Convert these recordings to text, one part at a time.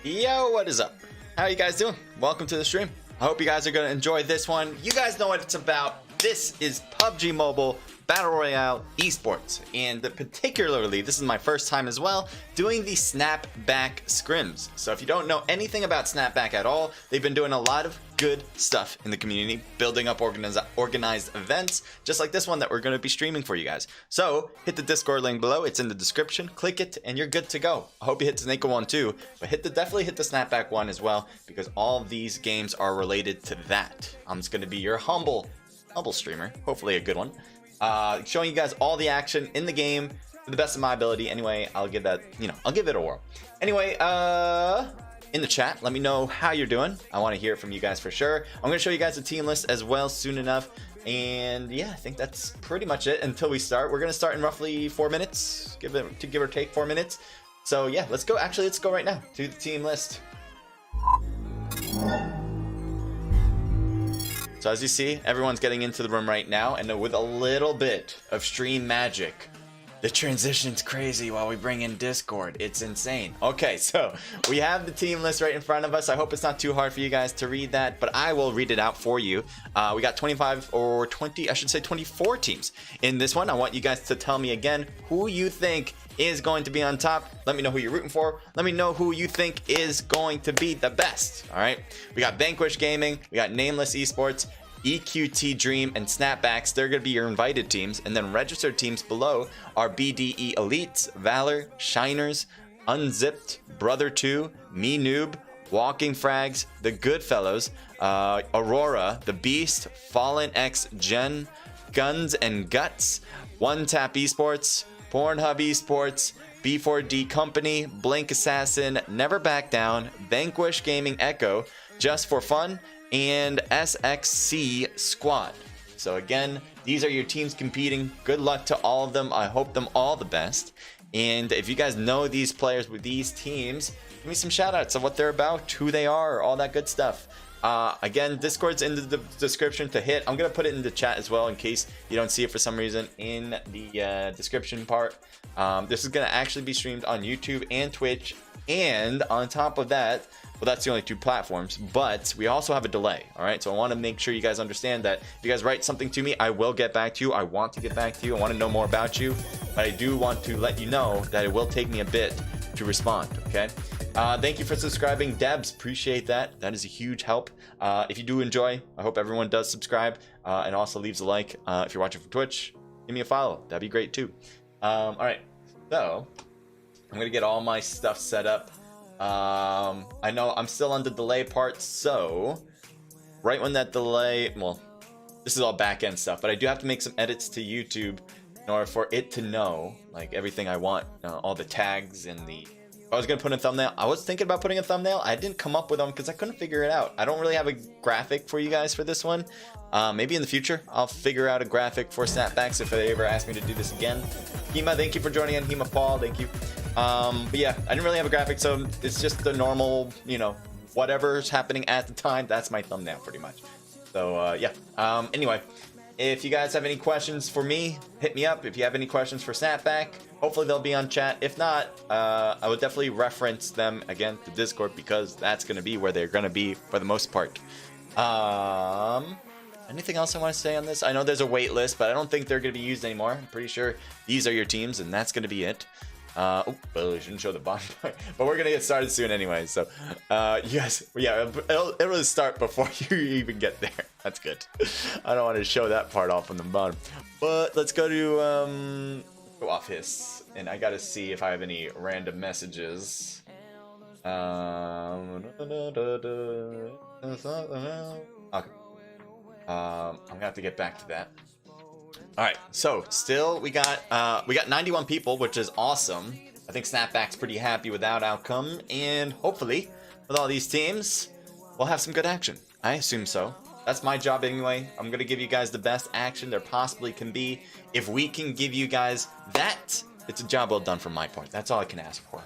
Yo, what is up? How you guys doing? Welcome to the stream. I hope you guys are going to enjoy this one. You guys know what it's about. This is PUBG Mobile Battle Royale Esports, and particularly this is my first time as well doing the SnapBack Scrims. So if you don't know anything about SnapBack at all, they've been doing a lot of good stuff in the community, building up organized events just like this one that we're going to be streaming for you guys. So hit the Discord link below, it's in the description, click it and you're good to go. I hope you hit the Snake one too, but definitely hit the SnapBack one as well, because all of these games are related to that. I'm just going to be your humble streamer, hopefully a good one, showing you guys all the action in the game to the best of my ability. Anyway, I'll give that, I'll give it a whirl. Anyway, in the chat, let me know how you're doing. I want to hear from you guys for sure. I'm going to show you guys the team list as well soon enough. And yeah, I think that's pretty much it until we start. We're going to start in roughly 4 minutes, give or take 4 minutes. So yeah, let's go. Actually, let's go right now to the team list. So as you see, everyone's getting into the room right now, and with a little bit of stream magic, the transition's crazy while we bring in Discord. It's insane. Okay, so we have the team list right in front of us. I hope it's not too hard for you guys to read that, but I will read it out for you. We got 24 teams in this one. I want you guys to tell me again who you think is going to be on top. Let me know who you're rooting for. Let me know who you think is going to be the best. All right, we got Vanquish Gaming, we got Nameless Esports, EQT Dream, and Snapbacks. They're going to be your invited teams, and then registered teams below are BDE Elites, Valor, Shiners, Unzipped, Brother 2, Me Noob, Walking Frags, The Goodfellows, Aurora, The Beast, Fallen X Gen, Guns and Guts, One Tap Esports, Pornhub Esports, B4D Company, Blink Assassin, Never Back Down, Vanquish Gaming Echo, Just for Fun, and SXC Squad. So again, these are your teams competing. Good luck to all of them. I hope them all the best. And if you guys know these players with these teams, give me some shout outs of what they're about, who they are, all that good stuff. Again, Discord's in the description to hit. I'm going to put it in the chat as well in case you don't see it for some reason in the description part. This is going to actually be streamed on YouTube and Twitch. And on top of that, well, that's the only two platforms, but we also have a delay. All right, so I want to make sure you guys understand that if you guys write something to me, I will get back to you. I want to get back to you. I want to know more about you, but I do want to let you know that it will take me a bit to respond. Okay, thank you for subscribing, Debs. Appreciate that. That is a huge help. If you do enjoy, I hope everyone does subscribe and also leaves a like. If you're watching from Twitch, give me a follow. That'd be great too. All right, so I'm gonna get all my stuff set up. I know I'm still on the delay part, so right when that delay, well, this is all back-end stuff, but I do have to make some edits to YouTube in order for it to know like everything I want, all the tags and the, I was gonna put a thumbnail. I was thinking about putting a thumbnail. I didn't come up with them because I couldn't figure it out. I don't really have a graphic for you guys for this one. Maybe in the future I'll figure out a graphic for Snapbacks if they ever ask me to do this again. Hema, thank you for joining in. Hema Paul, thank you. But yeah, I didn't really have a graphic, so it's just the normal, whatever's happening at the time. That's my thumbnail pretty much. So yeah. Anyway, if you guys have any questions for me, hit me up. If you have any questions for Snapback, hopefully they'll be on chat. If not, I would definitely reference them again to Discord, because that's going to be where they're going to be for the most part. Anything else I want to say on this? I know there's a wait list, but I don't think they're going to be used anymore. I'm pretty sure these are your teams, and that's going to be it. Oh, I shouldn't show the bonfire, but we're gonna get started soon anyway. So, yes, yeah, it'll start before you even get there. That's good. I don't want to show that part off on the bottom, but let's go to go off hiss, and I gotta see if I have any random messages. Okay. I'm gonna have to get back to that. All right, so still we got 91 people, which is awesome. I think Snapback's pretty happy with that outcome, and hopefully with all these teams we'll have some good action. I assume so. That's my job anyway. I'm gonna give you guys the best action there possibly can be. If we can give you guys that, it's a job well done from my part. That's all I can ask for.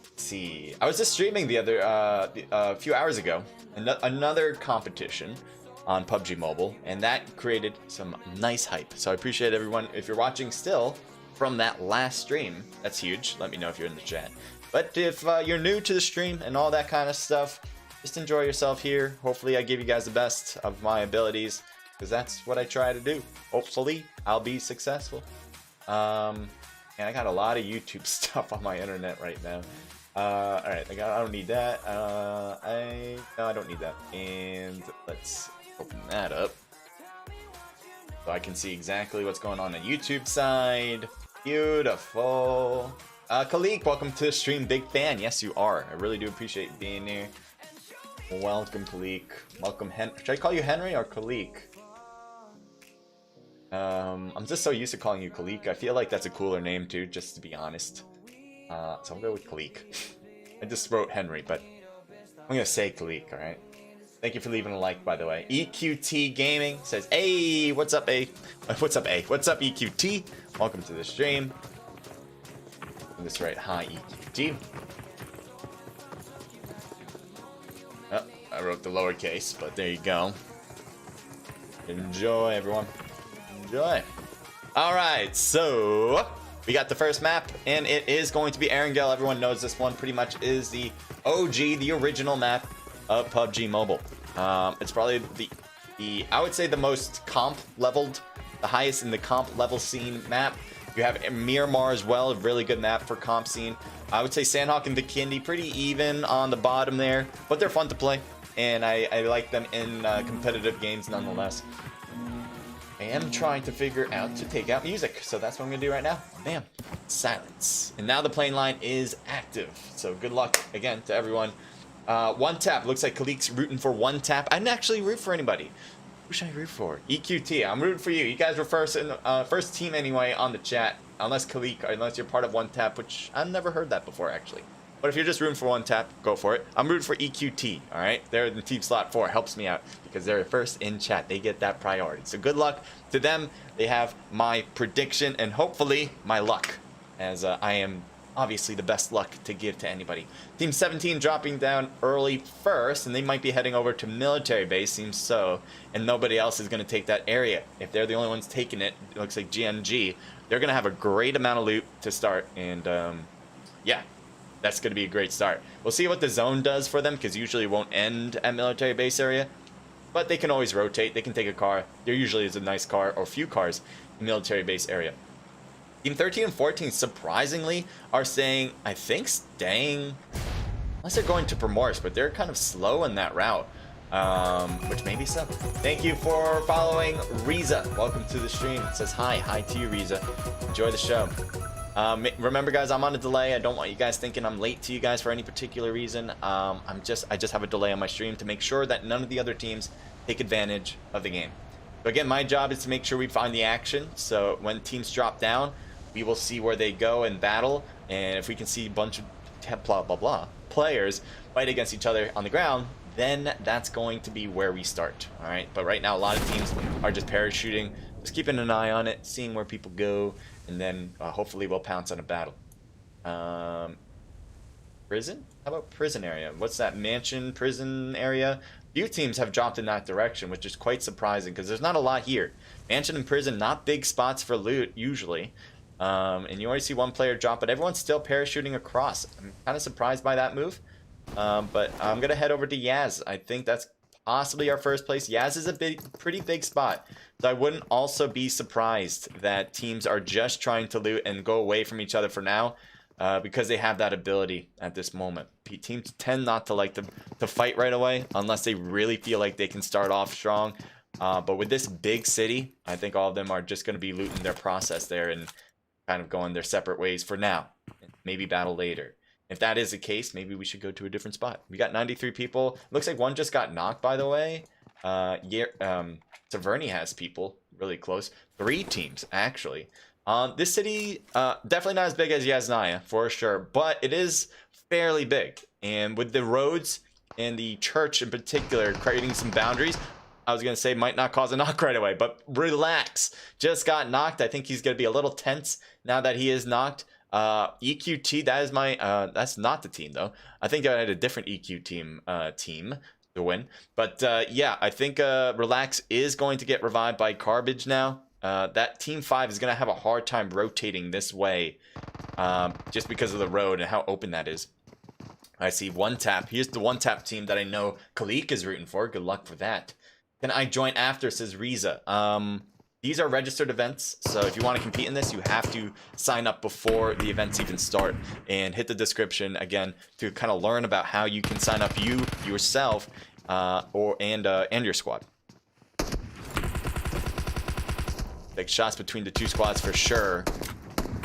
Let's see, I was just streaming the other a few hours ago another competition on PUBG Mobile, and that created some nice hype. So I appreciate everyone. If you're watching still, from that last stream. That's huge. Let me know if you're in the chat. But if you're new to the stream and all that kind of stuff, just enjoy yourself here. Hopefully I give you guys the best of my abilities, because that's what I try to do. Hopefully I'll be successful. And I got a lot of YouTube stuff on my internet right now. All right, I don't need that. No, I don't need that. And let's open that up so I can see exactly what's going on YouTube side. Beautiful. Khalik, welcome to the stream. Big fan. Yes, you are. I really do appreciate being here. Welcome, Khalik. Welcome, Should I call you Henry or Khalik? I'm just so used to calling you Khalik. I feel like that's a cooler name too, just to be honest. So I'll go with Khalik. I just wrote Henry, but I'm gonna say Khalik, alright? Thank you for leaving a like, by the way. EQT Gaming says, hey, what's up, A? What's up, A? What's up, EQT? Welcome to the stream. This right, hi, EQT. Oh, I wrote the lowercase, but there you go. Enjoy, everyone. Enjoy. Alright, so we got the first map, and it is going to be Erangel. Everyone knows this one pretty much is the OG, the original map of PUBG Mobile. It's probably the I would say the most comp leveled, the highest in the comp level scene map. You have Miramar as well, a really good map for comp scene. I would say Sandhawk and Vikindi pretty even on the bottom there, but they're fun to play, and I like them in competitive games nonetheless. I am trying to figure out to take out music, so that's what I'm gonna do right now. Bam, silence. And now the playing line is active, so good luck again to everyone. One tap, looks like Khalik's rooting for one tap. I didn't actually root for anybody. Who should I root for? EQT, I'm rooting for you. You guys were first team anyway on the chat, unless Khalik, unless you're part of one tap, which I've never heard that before actually. But if you're just rooting for one tap, go for it. I'm rooting for EQT, alright? They're in team slot 4. Helps me out because they're first in chat. They get that priority. So good luck to them. They have my prediction and hopefully my luck, as I am obviously the best luck to give to anybody. Team 17 dropping down early first, and they might be heading over to military base, seems so. And nobody else is going to take that area. If they're the only ones taking it, it looks like GNG. They're going to have a great amount of loot to start. And yeah. That's going to be a great start. We'll see what the zone does for them, because usually it won't end at military base area. But they can always rotate. They can take a car. There usually is a nice car or a few cars in military base area. Team 13 and 14, surprisingly, are saying, I think, staying. Unless they're going to Primorsk, but they're kind of slow in that route. Which may be so. Thank you for following Riza. Welcome to the stream. It says hi. Hi to you, Riza. Enjoy the show. Remember guys, I'm on a delay. I don't want you guys thinking I'm late to you guys for any particular reason. I just have a delay on my stream to make sure that none of the other teams take advantage of the game. So again, my job is to make sure we find the action, so when teams drop down, we will see where they go in battle, and if we can see a bunch of blah blah blah players fight against each other on the ground, then that's going to be where we start. All right, but right now a lot of teams are just parachuting, just keeping an eye on it, seeing where people go, and then hopefully we'll pounce on a battle. Prison? How about prison area? What's that? Mansion, prison area? Few teams have dropped in that direction, which is quite surprising because there's not a lot here. Mansion and prison, not big spots for loot usually. And you always see one player drop, but everyone's still parachuting across. I'm kind of surprised by that move. But I'm going to head over to Yaz. I think that's possibly our first place. Yaz is a pretty big spot. So I wouldn't also be surprised that teams are just trying to loot and go away from each other for now, because they have that ability at this moment. Teams tend not to like to fight right away unless they really feel like they can start off strong. But with this big city, I think all of them are just going to be looting their process there and kind of going their separate ways for now. Maybe battle later. If that is the case, maybe we should go to a different spot. We got 93 people. Looks like one just got knocked, by the way. Taverny has people really close. 3 teams, actually. This city, definitely not as big as Yasnaya, for sure. But it is fairly big. And with the roads and the church in particular creating some boundaries, I was going to say might not cause a knock right away. But relax. Just got knocked. I think he's going to be a little tense now that he is knocked. EQT, that is my that's not the team though. I think I had a different EQ team to win, but yeah, I think Relax is going to get revived by Garbage now. that team 5 is going to have a hard time rotating this way, just because of the road and how open that is. I see one tap. Here's the one tap team that I know Khalik is rooting for. Good luck for that. Can I join after, says Riza. These are registered events, so if you want to compete in this, you have to sign up before the events even start, and hit the description again to kind of learn about how you can sign up yourself and your squad. Big shots between the two squads for sure.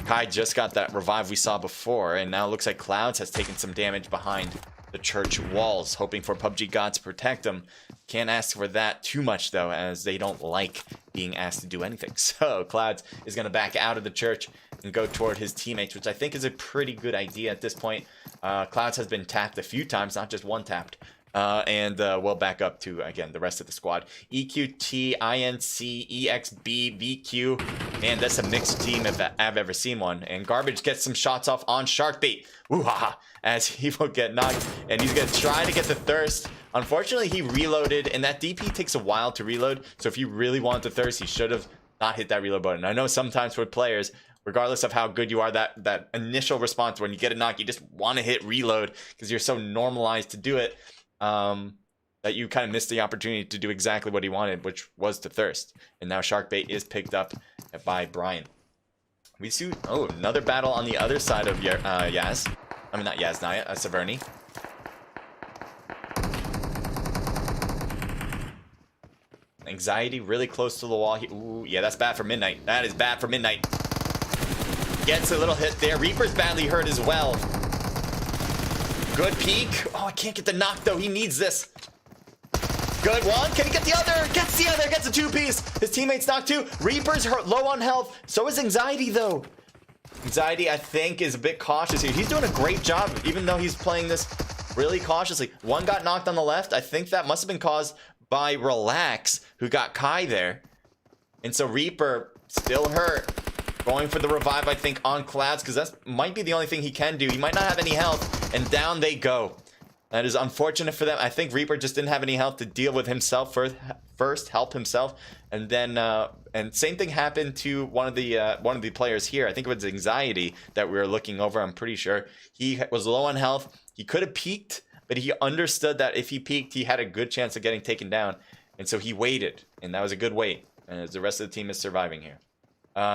Kai just got that revive we saw before, and now it looks like Clouds has taken some damage behind the church walls, hoping for PUBG God to protect them. Can't ask for that too much though, as they don't like being asked to do anything. So Clouds is going to back out of the church and go toward his teammates, which I think is a pretty good idea at this point. Clouds has been tapped a few times, not just one tapped. And we'll back up to, again, the rest of the squad. EQT, INC, EXB, VQ, and that's a mixed team if I've ever seen one. And Garbage gets some shots off on Sharkbait. Ooh-ha-ha, as he will get knocked, and he's going to try to get the Thirst. Unfortunately, he reloaded, and that DP takes a while to reload, so if you really want the Thirst, he should have not hit that reload button. I know sometimes for players, regardless of how good you are, that initial response when you get a knock, you just want to hit reload because you're so normalized to do it. That you kind of missed the opportunity to do exactly what he wanted, which was to Thirst. And now Sharkbait is picked up by Brian. We see, oh, another battle on the other side of Yaz. I mean, not Yaz, Naya, Severny. Anxiety really close to the wall. Ooh, yeah, that's bad for Midnight. That is bad for Midnight. Gets a little hit there. Reaper's badly hurt as well. Good peek. Oh, I can't get the knock though. He needs this. Good one. Can he get the other? Gets the other. Gets a two-piece. His teammates knocked too. Reaper's hurt, low on health. So is Anxiety though. Anxiety, I think, is a bit cautious here. He's doing a great job, even though he's playing this really cautiously. One got knocked on the left. I think that must have been caused by Relax, who got Kai there. And so Reaper still hurt. Going for the revive, I think, on Clouds, because that might be the only thing he can do. He might not have any health, and down they go. That is unfortunate for them. I think Reaper just didn't have any health to deal with himself first, help himself, and then and same thing happened to one of the players here. I think it was Anxiety that we were looking over. I'm pretty sure he was low on health. He could have peeked, but he understood that if he peeked, he had a good chance of getting taken down, and so he waited, and that was a good wait. As the rest of the team is surviving here.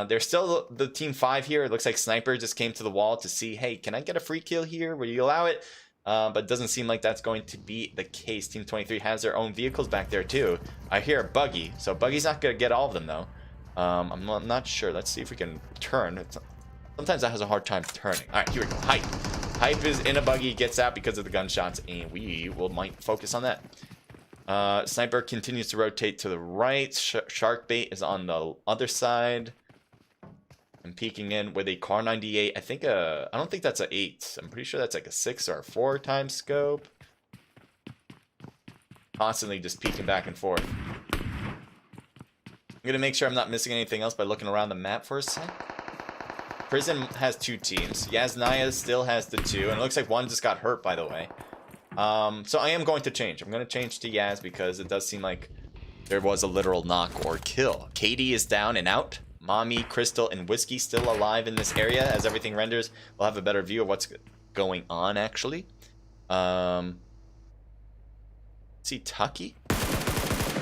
There's still the team 5 here. It looks like Sniper just came to the wall to see, hey, can I get a free kill here? Will you allow it? But it doesn't seem like that's going to be the case. Team 23 has their own vehicles back there too. I hear a Buggy, so Buggy's not going to get all of them though. I'm not sure. Let's see if we can turn. Sometimes that has a hard time turning. All right, here we go. Hype. Hype is in a Buggy, gets out because of the gunshots, and we might focus on that. Sniper continues to rotate to the right. Sharkbait is on the other side. I'm peeking in with a Car 98. I think I don't think that's an 8. I'm pretty sure that's like a 6 or a 4 times scope. Constantly just peeking back and forth. I'm gonna make sure I'm not missing anything else by looking around the map for a sec. Prison has 2 teams. Yaznaya still has the 2, and it looks like one just got hurt, by the way. So I am going to change. I'm going to change to Yaz because it does seem like there was a literal knock or kill. Katie is down and out. Mommy, Crystal, and Whiskey still alive in this area. As everything renders, we'll have a better view of what's going on, actually. See Tucky?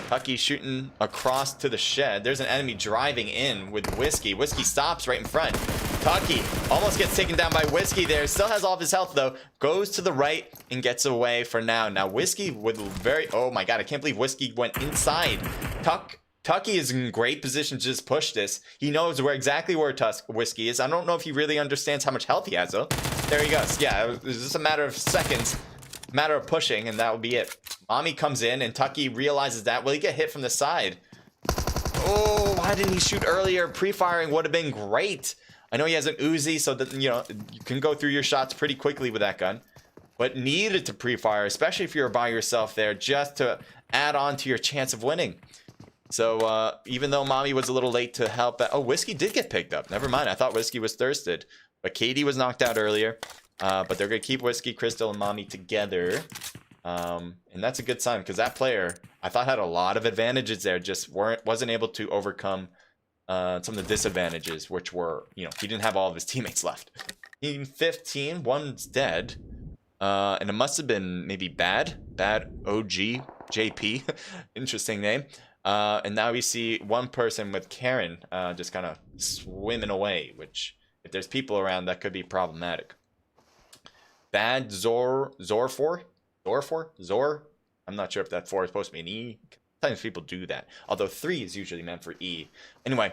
Tucky shooting across to the shed. There's an enemy driving in with Whiskey. Whiskey stops right in front. Tucky almost gets taken down by Whiskey there. Still has all of his health, though. Goes to the right and gets away for now. Now, Whiskey with very... Oh, my God. I can't believe Whiskey went inside. Tucky is in great position to just push this. He knows exactly where Whiskey is. I don't know if he really understands how much health he has, though. There he goes. Yeah, it was just a matter of seconds. Matter of pushing, and that will be it. Mommy comes in, and Tucky realizes that. Will he get hit from the side? Oh, why didn't he shoot earlier? Pre-firing would have been great. I know he has an Uzi, so that, you know, you can go through your shots pretty quickly with that gun. But needed to pre-fire, especially if you're by yourself there, just to add on to your chance of winning. So even though Mommy was a little late to help, oh, Whiskey did get picked up. Never mind. I thought Whiskey was thirsted, but Katie was knocked out earlier. But they're gonna keep Whiskey, Crystal, and Mommy together, and that's a good sign because that player I thought had a lot of advantages there, just wasn't able to overcome some of the disadvantages, which were, you know, he didn't have all of his teammates left. Team 15, one's dead. And it must have been maybe Bad OG JP. Interesting name. And now we see one person with Karen just kind of swimming away, which if there's people around, that could be problematic. Bad Zor. I'm not sure if that 4 is supposed to be an E. Sometimes people do that, although 3 is usually meant for E. Anyway,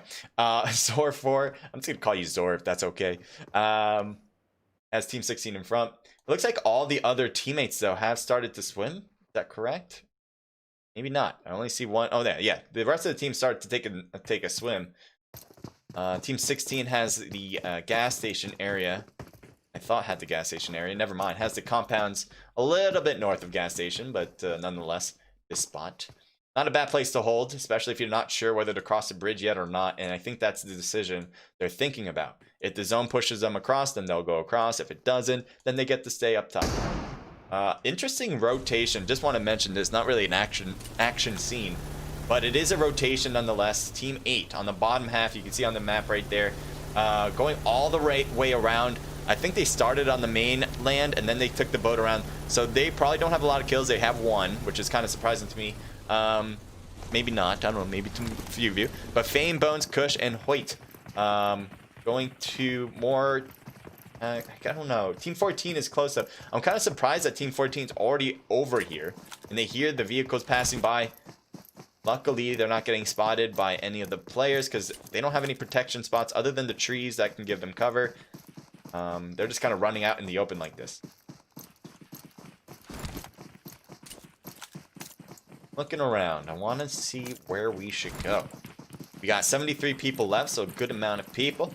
Zor 4. I'm just gonna call you Zor if that's okay. As Team 16 in front. It looks like all the other teammates though have started to swim. Is that correct? Maybe not. I only see one. Oh, there. Yeah, the rest of the team started to take a swim. Team 16 has the gas station area. I thought had the gas station area. Never mind. Has the compounds a little bit north of gas station, but nonetheless, this spot. Not a bad place to hold, especially if you're not sure whether to cross the bridge yet or not. And I think that's the decision they're thinking about. If the zone pushes them across, then they'll go across. If it doesn't, then they get to stay up top. Interesting rotation. Just want to mention this. Not really an action scene, but it is a rotation nonetheless. Team 8 on the bottom half. You can see on the map right there. Going all the way around. I think they started on the main land and then they took the boat around. So they probably don't have a lot of kills. They have 1, which is kind of surprising to me. Maybe not. I don't know. Maybe to a few of you. But Fame, Bones, Kush, and Hoyt. Going to more. I don't know. Team 14 is close up. I'm kind of surprised that Team 14 is already over here, and they hear the vehicles passing by. Luckily, they're not getting spotted by any of the players because they don't have any protection spots other than the trees that can give them cover. They're just kind of running out in the open like this. Looking around, I want to see where we should go. We got 73 people left, so a good amount of people.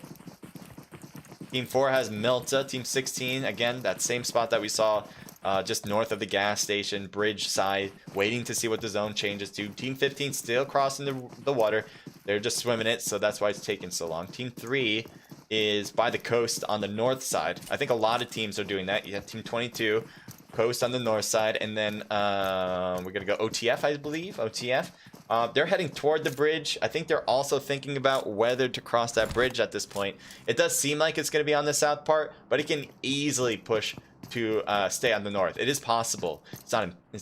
Team 4 has Milta. Team 16, again, that same spot that we saw just north of the gas station, bridge side, waiting to see what the zone changes to. Team 15 still crossing the water. They're just swimming it, so that's why it's taking so long. Team 3 is by the coast on the north side. I think a lot of teams are doing that. You have Team 22, coast on the north side, and then we're going to go OTF, I believe. OTF. They're heading toward the bridge. I think they're also thinking about whether to cross that bridge at this point. It does seem like it's going to be on the south part, but it can easily push to stay on the north. It is possible. It's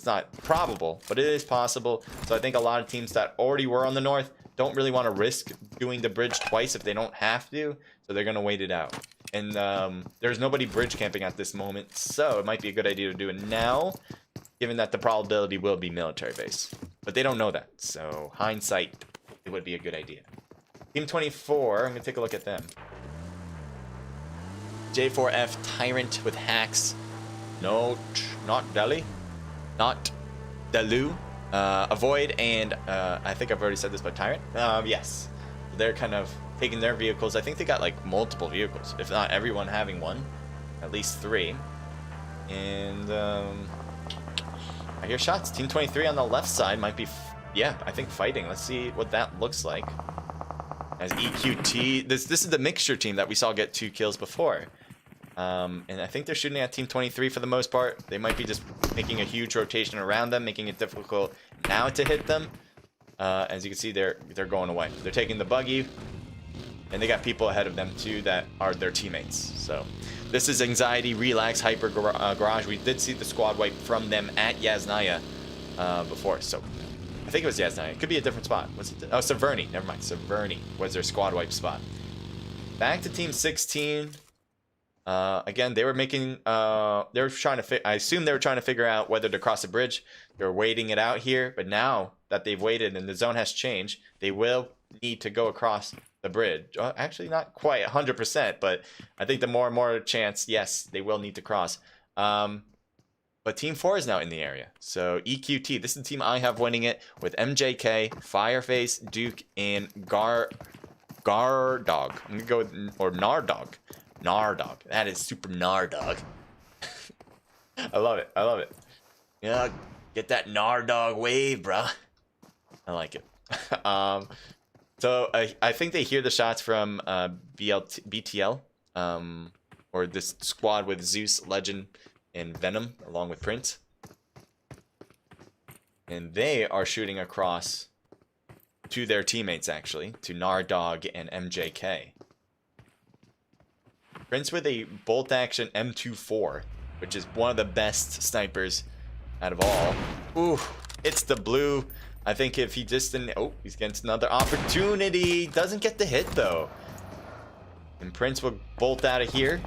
not probable, but it is possible. So I think a lot of teams that already were on the north don't really want to risk doing the bridge twice if they don't have to. So they're going to wait it out. And there's nobody bridge camping at this moment, so it might be a good idea to do it now, given that the probability will be military base. But they don't know that, so hindsight, it would be a good idea. Team 24, I'm going to take a look at them. J4F Tyrant with hacks. No, not Delhi. Not Delu. Avoid and, I think I've already said this, but Tyrant. Yes. They're kind of taking their vehicles. I think they got like multiple vehicles, if not everyone having one. At least 3. And, I hear shots. Team 23 on the left side might be, yeah, I think fighting. Let's see what that looks like. As EQT, this is the mixture team that we saw get 2 kills before. And I think they're shooting at Team 23 for the most part. They might be just making a huge rotation around them, making it difficult now to hit them. As you can see, they're going away. They're taking the buggy, and they got people ahead of them too that are their teammates. So this is Anxiety, Relax, Hyper Garage. We did see the squad wipe from them at Yasnaya before, so I think it was Yasnaya. It could be a different spot. What's it? Oh, Severny. Never mind. Severny was their squad wipe spot. Back to Team 16. Again, they were making. They were trying to. I assume they were trying to figure out whether to cross the bridge. They're waiting it out here, but now that they've waited and the zone has changed, they will need to go across the bridge. Actually, not quite 100%, but I think the more and more chance, yes, they will need to cross. But Team 4 is now in the area. So EQT, this is the team I have winning it with MJK, Fireface, Duke, and Gardog. I'm gonna go with, or Nardog. Nardog. That is super Nardog. I love it. I love it. Yeah, get that Nardog wave, bruh. I like it. So I think they hear the shots from BTL, or this squad with Zeus, Legend, and Venom, along with Prince. And they are shooting across to their teammates, actually, to Nardog and MJK. Prince with a bolt action M24, which is one of the best snipers out of all. Ooh, it's the blue. I think if he just didn't... Oh, he's getting another opportunity. Doesn't get the hit, though. And Prince will bolt out of here.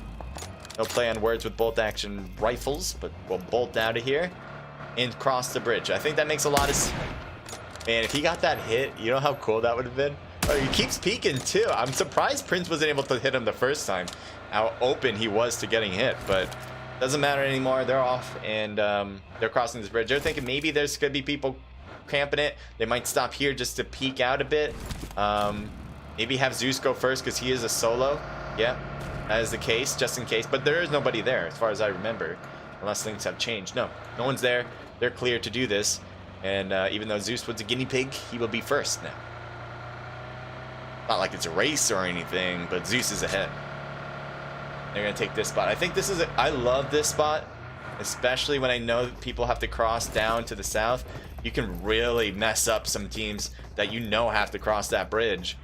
No play on words with bolt action rifles, but we'll bolt out of here and cross the bridge. I think that makes a lot of sense. Man, if he got that hit, you know how cool that would have been? Oh, he keeps peeking, too. I'm surprised Prince wasn't able to hit him the first time. How open he was to getting hit, but doesn't matter anymore. They're off, and they're crossing this bridge. They're thinking maybe there's going to be people camping it. They might stop here just to peek out a bit. Maybe have Zeus go first because he is a solo. Yeah, that is the case, just in case. But there is nobody there, as far as I remember, unless things have changed. No one's there. They're clear to do this. And even though Zeus was a guinea pig, he will be first now. Not like it's a race or anything, but Zeus is ahead. They're going to take this spot. I think this is I love this spot, especially when I know that people have to cross down to the south. You can really mess up some teams that you know have to cross that bridge,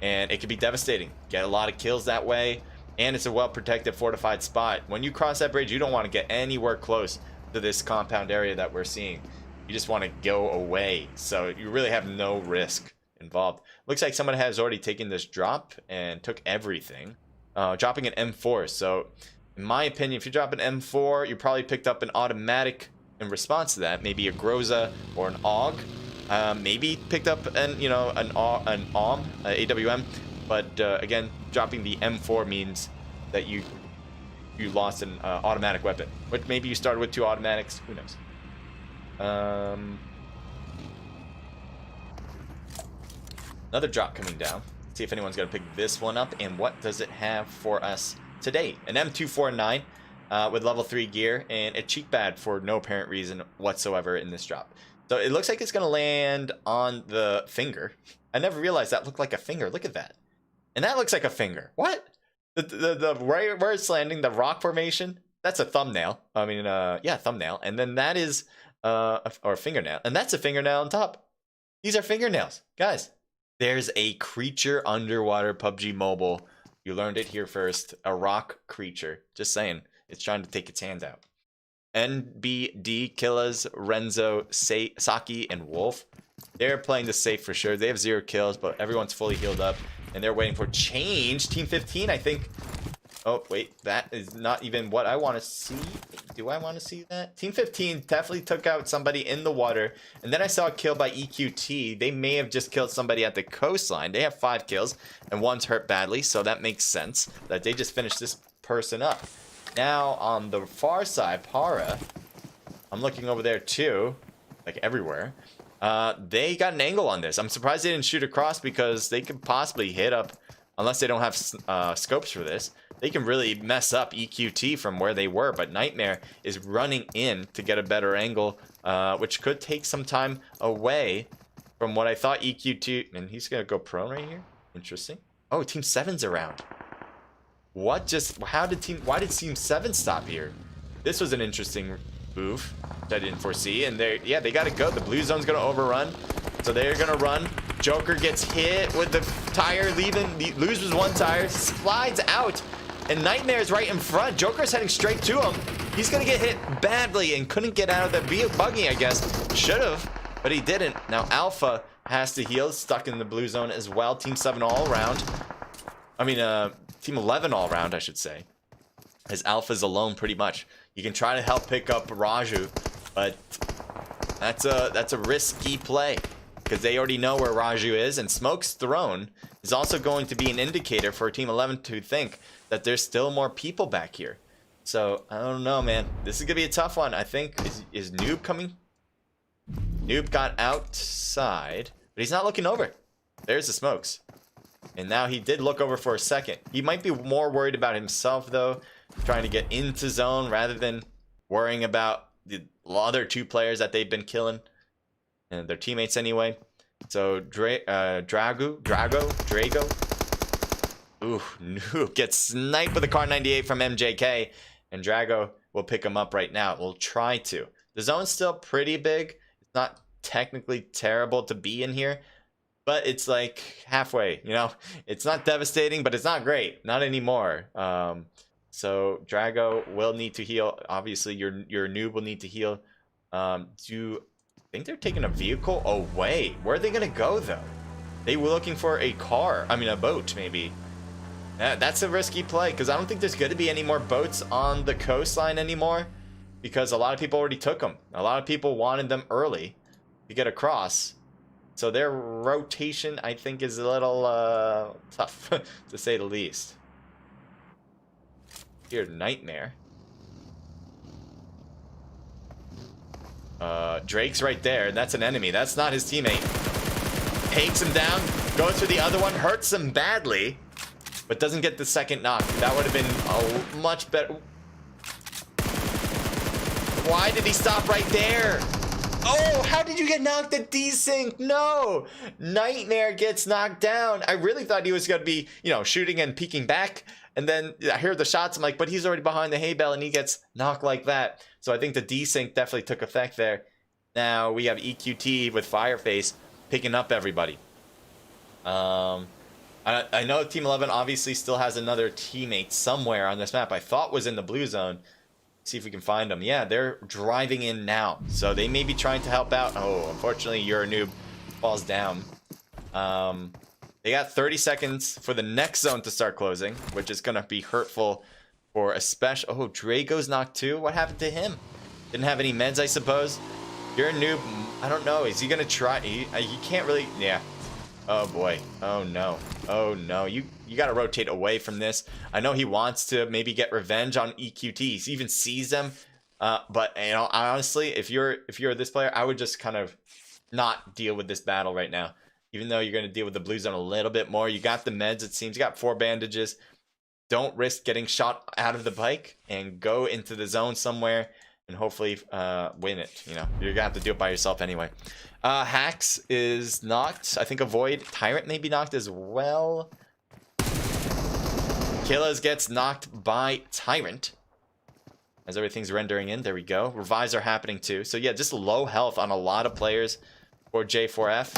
and it could be devastating. Get a lot of kills that way, and it's a well-protected, fortified spot. When you cross that bridge, you don't want to get anywhere close to this compound area that we're seeing. You just want to go away, so you really have no risk involved. Looks like someone has already taken this drop and took everything. Dropping an M4. So in my opinion, if you drop an M4, you probably picked up an automatic in response to that. Maybe a Groza or an AUG. Maybe picked up an AWM. But again, dropping the M4 means that you lost an automatic weapon. But maybe you started with 2 automatics. Who knows? Another drop coming down. See if anyone's gonna pick this one up, and what does it have for us today? An M249 with level 3 gear and a cheek pad for no apparent reason whatsoever in this drop. So it looks like it's gonna land on the finger. I never realized that looked like a finger. Look at that, and that looks like a finger. What? The right where it's landing, the rock formation. That's a thumbnail. I mean, yeah, thumbnail, and then that is or a fingernail, and that's a fingernail on top. These are fingernails, guys. There's a creature underwater PUBG Mobile. You learned it here first. A rock creature. Just saying. It's trying to take its hands out. NBD, Killas, Renzo, Saki, and Wolf. They're playing this safe for sure. They have 0 kills, but everyone's fully healed up. And they're waiting for change. Team 15, I think. Oh, wait. That is not even what I want to see. Do I want to see that? Team 15 definitely took out somebody in the water. And then I saw a kill by EQT. They may have just killed somebody at the coastline. They have 5 kills, and one's hurt badly. So that makes sense that they just finished this person up. Now, on the far side, Para, I'm looking over there too, like everywhere. They got an angle on this. I'm surprised they didn't shoot across because they could possibly hit up, unless they don't have scopes for this. They can really mess up EQT from where they were, but Nightmare is running in to get a better angle, which could take some time away from what I thought EQT... And he's going to go prone right here? Interesting. Oh, Team 7's around. What just... Why did Team 7 stop here? This was an interesting move, which I didn't foresee. And they got to go. The blue zone's going to overrun. So they're going to run. Joker gets hit with the tire leaving. Loses 1 tire. Slides out. And Nightmare's right in front. Joker's heading straight to him. He's going to get hit badly and couldn't get out of the buggy, I guess. Should have, but he didn't. Now Alpha has to heal. Stuck in the blue zone as well. Team 7 all around. I mean, Team 11 all around, I should say. As Alpha's alone pretty much. You can try to help pick up Raju, but that's a risky play. Because they already know where Raju is, and Smoke's thrown is also going to be an indicator for Team 11 to think that there's still more people back here. So, I don't know, man. This is going to be a tough one. I think, is Noob coming? Noob got outside, but he's not looking over. There's the smokes. And now he did look over for a second. He might be more worried about himself, though, trying to get into zone rather than worrying about the other 2 players that they've been killing. And their teammates anyway. So Drago. Ooh, Noob gets sniped with a Car 98 from MJK. And Drago will pick him up right now. We'll try to. The zone's still pretty big. It's not technically terrible to be in here. but it's like halfway, you know. It's not devastating, but it's not great, not anymore. So Drago will need to heal. Obviously your noob will need to heal. Do I think they're taking a vehicle away? Where are they gonna go though? They were looking for a car, I mean a boat maybe. That's a risky play, because I don't think there's going to be any more boats on the coastline anymore, because a lot of people already took them. A lot of people wanted them early to get across, so their rotation I think is a little tough to say the least. Here, Nightmare. Drake's right there. That's an enemy. That's not his teammate. Takes him down, goes for the other one, hurts him badly, but doesn't get the second knock. That would have been a much better. Why did he stop right there? Oh, how did you get knocked at desync? No, Nightmare gets knocked down. I really thought he was going to be, you know, shooting and peeking back. And then I hear the shots. I'm like, but he's already behind the hay bale and he gets knocked like that. So I think the desync definitely took effect there. Now we have EQT with Fireface picking up everybody. I know Team 11 obviously still has another teammate somewhere on this map. I thought was in the blue zone. See if we can find them. Yeah, they're driving in now, so they may be trying to help out. Oh, unfortunately, your noob falls down. They got 30 seconds for the next zone to start closing, which is gonna be hurtful for a special. Oh, Drago's knocked too. What happened to him? Didn't have any meds, I suppose. Your noob, I don't know. Is he gonna try? He can't really. Yeah. Oh boy. Oh no. Oh no. You gotta rotate away from this. I know he wants to maybe get revenge on EQT. He even sees them. But you know, honestly, if you're this player, I would just kind of not deal with this battle right now. Even though you're gonna deal with the blue zone a little bit more. You got the meds, it seems. You got 4 bandages. Don't risk getting shot out of the bike and go into the zone somewhere and hopefully win it. You know, you're gonna have to do it by yourself anyway. Hacks is knocked. I think Avoid. Tyrant may be knocked as well. Killers gets knocked by Tyrant as everything's rendering in. There we go. Revives are happening too. So yeah, just low health on a lot of players for J4F.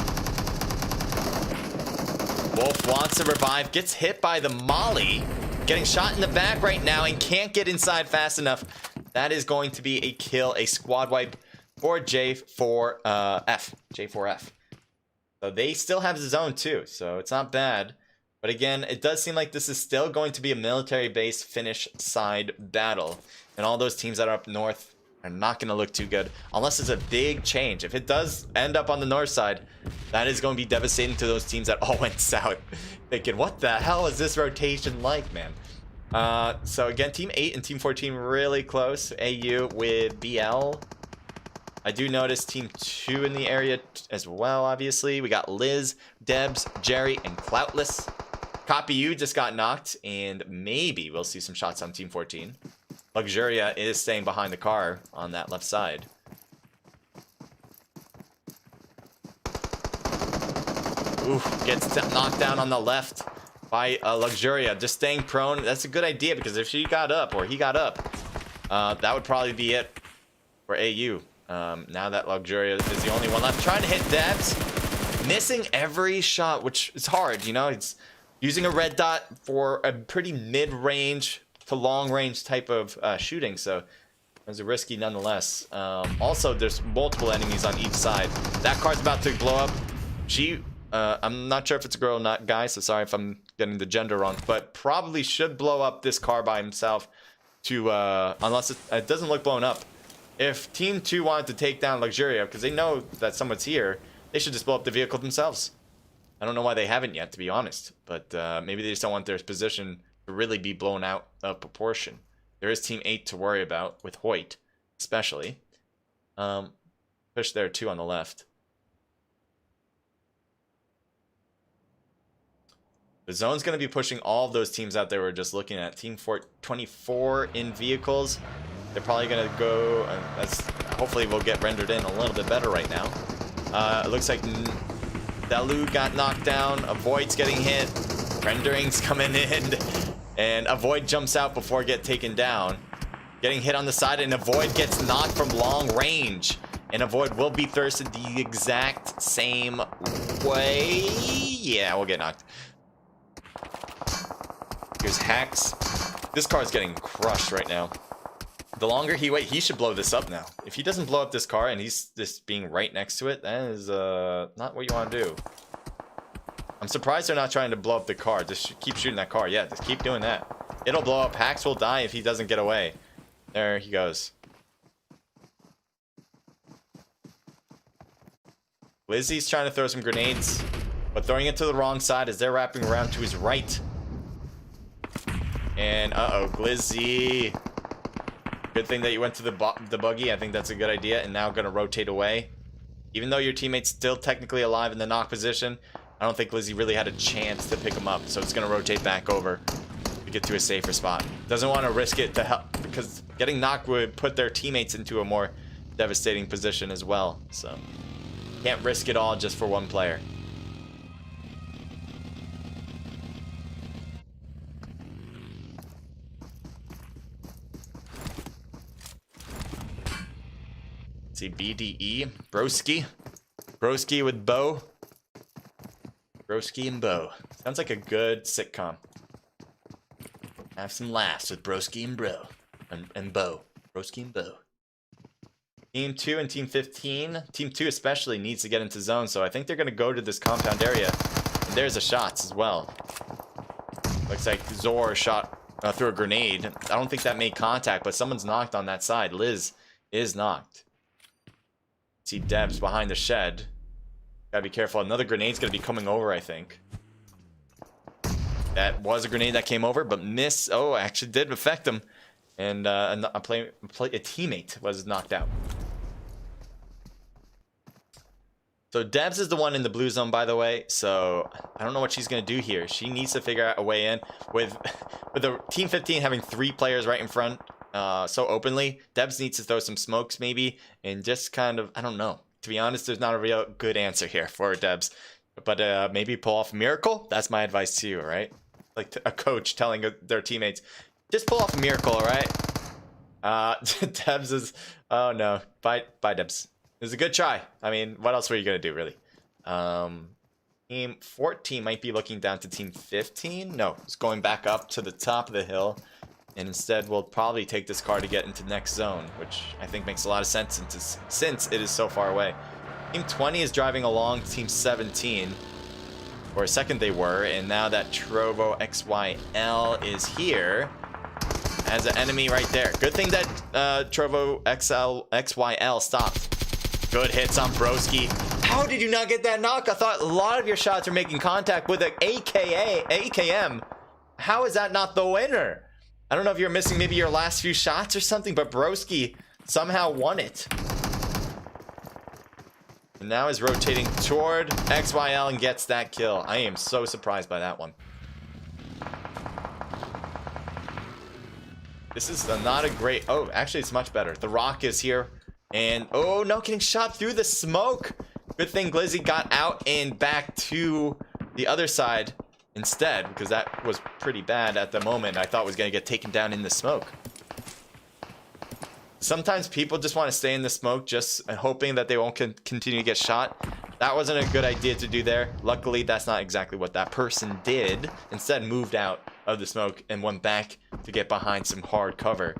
Wolf wants to revive. Gets hit by the molly. Getting shot in the back right now and can't get inside fast enough. That is going to be a kill, a squad wipe for J4F. So they still have the zone too, so it's not bad. But again, it does seem like this is still going to be a military base finish side battle. And all those teams that are up north are not going to look too good unless it's a big change. If it does end up on the north side, that is going to be devastating to those teams that all went south. Thinking, what the hell is this rotation like, man? So again, Team 8 and Team 14 really close. AU with BL. I do notice Team 2 in the area as well, obviously. We got Liz, Debs, Jerry, and Cloutless. Copy You just got knocked, and maybe we'll see some shots on Team 14. Luxuria is staying behind the car on that left side. Oof, gets knocked down on the left by Luxuria. Just staying prone. That's a good idea, because if she got up, or he got up, that would probably be it for AU. Now that Luxuria is the only one left. Trying to hit Debs. Missing every shot, which is hard, you know. It's using a red dot for a pretty mid-range to long-range type of shooting, so it was risky nonetheless. Also, there's multiple enemies on each side. That car's about to blow up. She, I'm not sure if it's a girl or not, guys, so sorry if I'm getting the gender wrong, but probably should blow up this car by himself to, unless it doesn't look blown up. If Team 2 wanted to take down Luxuria, because they know that someone's here, they should just blow up the vehicle themselves. I don't know why they haven't yet, to be honest. But maybe they just don't want their position to really be blown out of proportion. There is Team 8 to worry about, with Hoyt, especially. Push there, too, on the left. The zone's going to be pushing all of those teams out there we're just looking at. Team 24 in vehicles. They're probably going to go, hopefully we'll get rendered in a little bit better right now. It looks like Dalu got knocked down. Avoid's getting hit. Rendering's coming in. And Avoid jumps out before get taken down. Getting hit on the side, and Avoid gets knocked from long range. And Avoid will be thirsted the exact same away. Yeah, we'll get knocked. Here's Hacks. This car's getting crushed right now. The longer he waits, he should blow this up now. If he doesn't blow up this car and he's just being right next to it, that is not what you want to do. I'm surprised they're not trying to blow up the car. Just keep shooting that car. Yeah, just keep doing that. It'll blow up. Hacks will die if he doesn't get away. There he goes. Lizzie's trying to throw some grenades, but throwing it to the wrong side as they're wrapping around to his right. And uh-oh, Glizzy. Good thing that you went to the buggy. I think that's a good idea. And now gonna rotate away. Even though your teammate's still technically alive in the knock position, I don't think Glizzy really had a chance to pick him up. So it's gonna rotate back over to get to a safer spot. Doesn't want to risk it to help, because getting knocked would put their teammates into a more devastating position as well. So can't risk it all just for one player. See, BDE, Broski with Bo. Broski and Bo. Sounds like a good sitcom. Have some laughs with Broski and Bro. And Bo. Broski and Bo. Team 2 and Team 15. Team 2 especially needs to get into zone, so I think they're going to go to this compound area. And there's the shots as well. Looks like Zor shot through a grenade. I don't think that made contact, but someone's knocked on that side. Liz is knocked. See Debs behind the shed. Gotta be careful. Another grenade's gonna be coming over, I think. That was a grenade that came over, but miss. Oh, actually did affect him. And a teammate was knocked out. So Debs is the one in the blue zone, by the way. So I don't know what she's gonna do here. She needs to figure out a way in. With the Team 15 having 3 players right in front. So openly, Debs needs to throw some smokes maybe, and just kind of, I don't know. To be honest, there's not a real good answer here for Debs, but maybe pull off a miracle. That's my advice to you, right? Like a coach telling their teammates, just pull off a miracle, all right? Debs is, oh no, bye Debs. It was a good try. I mean, what else were you gonna do, really? Team 14 might be looking down to Team 15. No, it's going back up to the top of the hill. And instead, we'll probably take this car to get into next zone, which I think makes a lot of sense since it is so far away. Team 20 is driving along Team 17. For a second they were, and now that Trovo XYL is here as an enemy right there. Good thing that Trovo XYL stopped. Good hits on Broski. How did you not get that knock? I thought a lot of your shots are making contact with an AKM. How is that not the winner? I don't know if you're missing maybe your last few shots or something, but Broski somehow won it. And now is rotating toward XYL and gets that kill. I am so surprised by that one. This is not a great... Oh, actually, it's much better. The Rock is here. And, oh, no, getting shot through the smoke. Good thing Glizzy got out and back to the other side instead, because that was pretty bad at the moment. I thought was going to get taken down in the smoke. Sometimes people just want to stay in the smoke just hoping that they won't continue to get shot. That wasn't a good idea to do there. Luckily, that's not exactly what that person did. Instead, moved out of the smoke and went back to get behind some hard cover.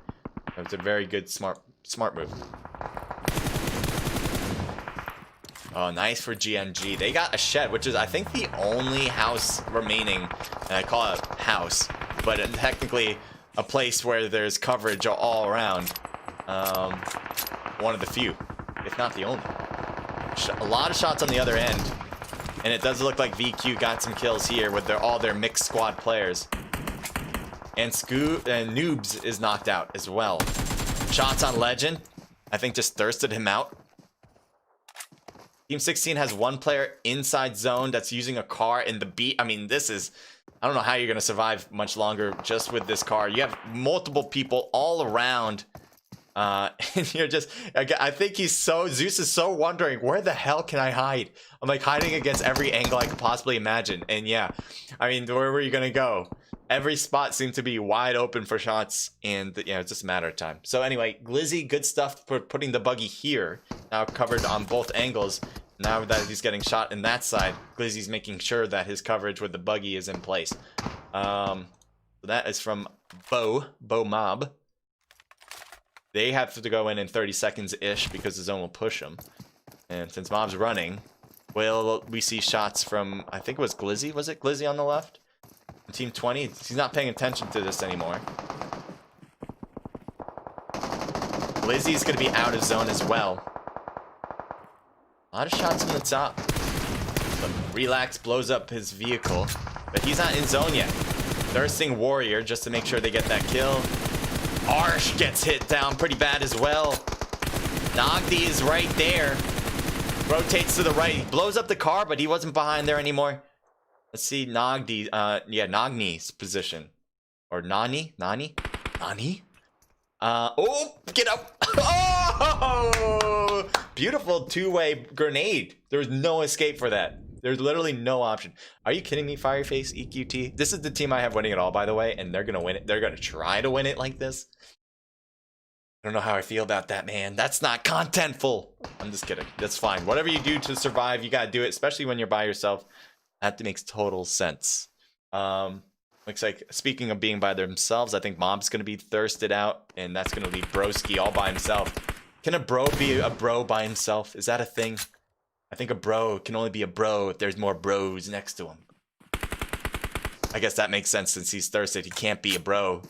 That was a very good, smart move. Oh, nice for GNG. They got a shed, which is, I think, the only house remaining. And I call it house, but technically a place where there's coverage all around. One of the few, if not the only. A lot of shots on the other end. And it does look like VQ got some kills here with all their mixed squad players. And Noobs is knocked out as well. Shots on Legend, I think, just thirsted him out. Team 16 has 1 player inside zone that's using a car in the beat. I mean, this is... I don't know how you're going to survive much longer just with this car. You have multiple people all around. And you're just... I think Zeus is so wondering, where the hell can I hide? I'm like hiding against every angle I could possibly imagine. And yeah, I mean, where were you going to go? Every spot seemed to be wide open for shots, and you know, it's just a matter of time. So anyway, Glizzy, good stuff for putting the buggy here, now covered on both angles. Now that he's getting shot in that side, Glizzy's making sure that his coverage with the buggy is in place. So that is from Bo Mob. They have to go in 30 seconds-ish because the zone will push them. And since Mob's running, will we see shots from, I think it was Glizzy? Was it Glizzy on the left? Team 20? He's not paying attention to this anymore. Glizzy's going to be out of zone as well. A lot of shots from the top. But Relax blows up his vehicle. But he's not in zone yet. Thirsting Warrior just to make sure they get that kill. Arsh gets hit down pretty bad as well. Nogdi is right there. Rotates to the right. He blows up the car, but he wasn't behind there anymore. Let's see Nogdi. Yeah, Nogni's position. Or Nani? Oh, get up. Oh! Beautiful two-way grenade. There's no escape for that. There's literally no option. Are you kidding me, Fireface, EQT? This is the team I have winning it all, by the way, and they're going to win it. They're going to try to win it like this. I don't know how I feel about that, man. That's not contentful. I'm just kidding. That's fine. Whatever you do to survive, you got to do it, especially when you're by yourself. That makes total sense. Looks like, speaking of being by themselves, I think Mob's going to be thirsted out, and that's going to leave Broski all by himself. Can a bro be a bro by himself? Is that a thing? I think a bro can only be a bro if there's more bros next to him. I guess that makes sense since he's thirsted. He can't be a bro.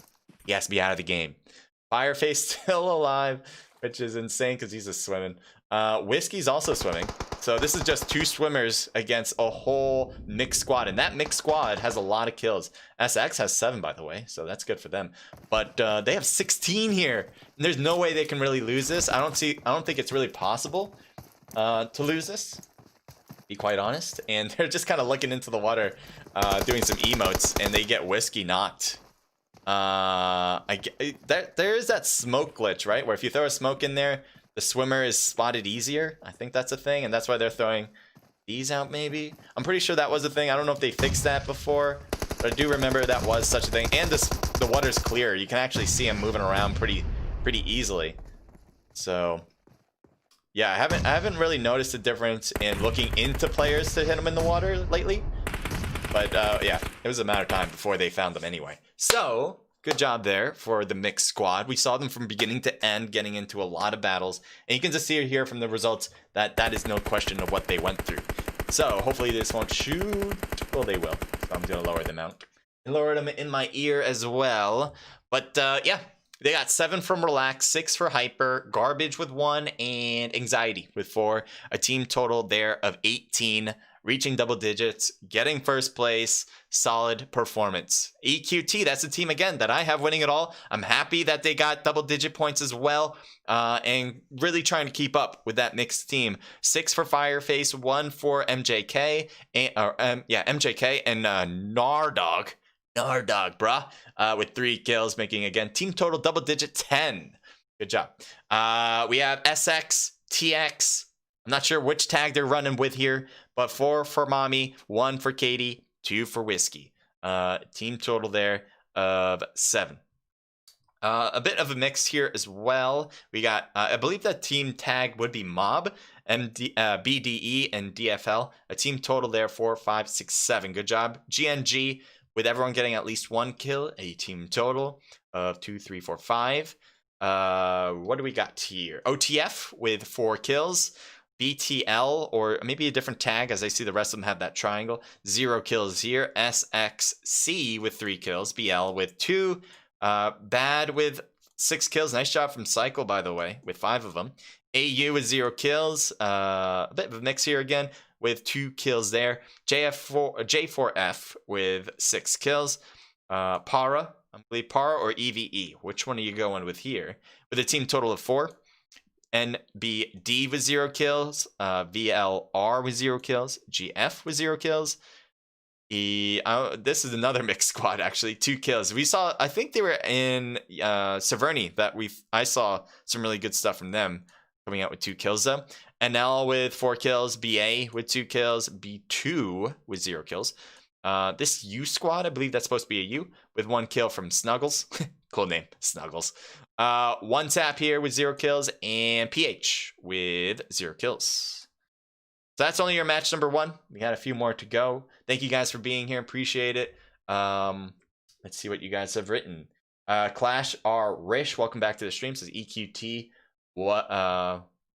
He has to be out of the game. Fireface still alive, which is insane because he's just swimming. Whiskey's also swimming. So this is just two swimmers against a whole mixed squad. And that mixed squad has a lot of kills. SX has 7, by the way. So that's good for them. But they have 16 here. And there's no way they can really lose this. I don't think it's really possible to lose this. Be quite honest. And they're just kind of looking into the water, doing some emotes. And they get Whiskey knocked. There is that smoke glitch, right? Where if you throw a smoke in there, the swimmer is spotted easier. I think that's a thing, and that's why they're throwing these out, maybe. I'm pretty sure that was a thing. I don't know if they fixed that before, but I do remember that was such a thing. And the water's clear. You can actually see him moving around pretty easily. So yeah, I haven't really noticed a difference in looking into players to hit them in the water lately. But yeah, it was a matter of time before they found them anyway. So good job there for the mixed squad. We saw them from beginning to end, getting into a lot of battles. And you can just see here from the results that that is no question of what they went through. So hopefully this won't shoot. Well, they will. So I'm going to lower them out. And lower them in my ear as well. But yeah, they got 7 from Relax, 6 for Hyper, Garbage with 1, and Anxiety with 4. A team total there of 18. Reaching double digits, getting first place, solid performance. EQT, that's the team again that I have winning it all. I'm happy that they got double digit points as well, and really trying to keep up with that mixed team. 6 for Fireface, 1 for MJK, and MJK and Nardog, bruh, with 3 kills, making again team total double digit 10. Good job. We have SX, TX. I'm not sure which tag they're running with here, but 4 for Mommy, 1 for Katie, 2 for Whiskey. Team total there of 7. A bit of a mix here as well. We got, I believe that team tag would be Mob, BDE, and DFL. A team total there, 4, 5, 6, 7. Good job. GNG, with everyone getting at least 1 kill. A team total of 2, 3, 4, 5. What do we got here? OTF with 4 kills. BTL, or maybe a different tag, as I see the rest of them have that triangle. 0 kills here. SXC with 3 kills. BL with 2. Bad with 6 kills. Nice job from Cycle, by the way, with 5 of them. AU with 0 kills. A bit of a mix here again with 2 kills there. J4F with 6 kills. Para, I believe Para or EVE. Which one are you going with here? With a team total of 4. NBD with 0 kills, VLR with 0 kills, GF with 0 kills. This is another mixed squad, actually, 2 kills. We saw, I think they were in Severny, that I saw some really good stuff from them coming out with 2 kills though. NL with 4 kills, BA with 2 kills, B2 with 0 kills. This U squad, I believe that's supposed to be a U, with 1 kill from Snuggles. Cool name, Snuggles. 1 tap here with 0 kills, and PH with 0 kills. So that's only your match number 1. We got a few more to go. Thank you guys for being here. Appreciate it. Let's see what you guys have written. Clash R Rish, welcome back to the stream. Says EQT. What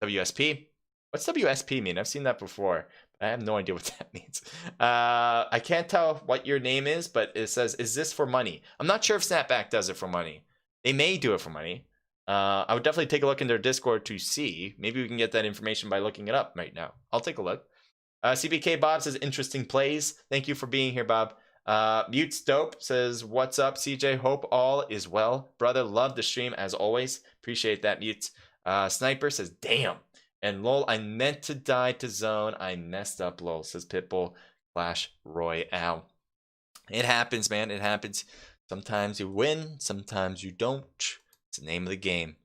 WSP? What's WSP mean? I've seen that before. I have no idea what that means. I can't tell what your name is, but it says, is this for money? I'm not sure if SnapBack does it for money. They may do it for money. I would definitely take a look in their Discord to see. Maybe we can get that information by looking it up right now. I'll take a look. CBK Bob says, interesting plays. Thank you for being here, Bob. Mute Dope says, what's up, CJ? Hope all is well. Brother, love the stream as always. Appreciate that, Mute. Sniper says, damn. And lol, I meant to die to zone. I messed up, lol, says Pitbull. Clash Royale. It happens, man. It happens. Sometimes you win. Sometimes you don't. It's the name of the game.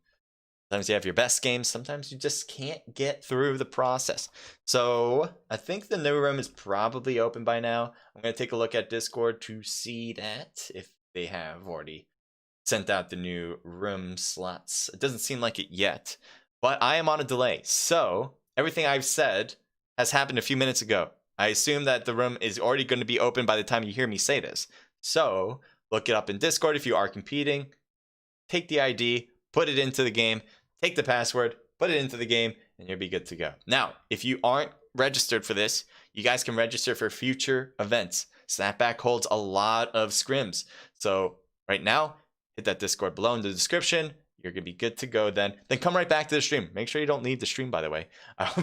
Sometimes you have your best games. Sometimes you just can't get through the process. So I think the new room is probably open by now. I'm going to take a look at Discord to see that, if they have already sent out the new room slots. It doesn't seem like it yet, but I am on a delay. So everything I've said has happened a few minutes ago. I assume that the room is already going to be open by the time you hear me say this. So look it up in Discord if you are competing. Take the ID, put it into the game, take the password, put it into the game, and you'll be good to go. Now, if you aren't registered for this, you guys can register for future events. SnapBack holds a lot of scrims. So right now, hit that Discord below in the description. You're going to be good to go then. Then come right back to the stream. Make sure you don't leave the stream, by the way.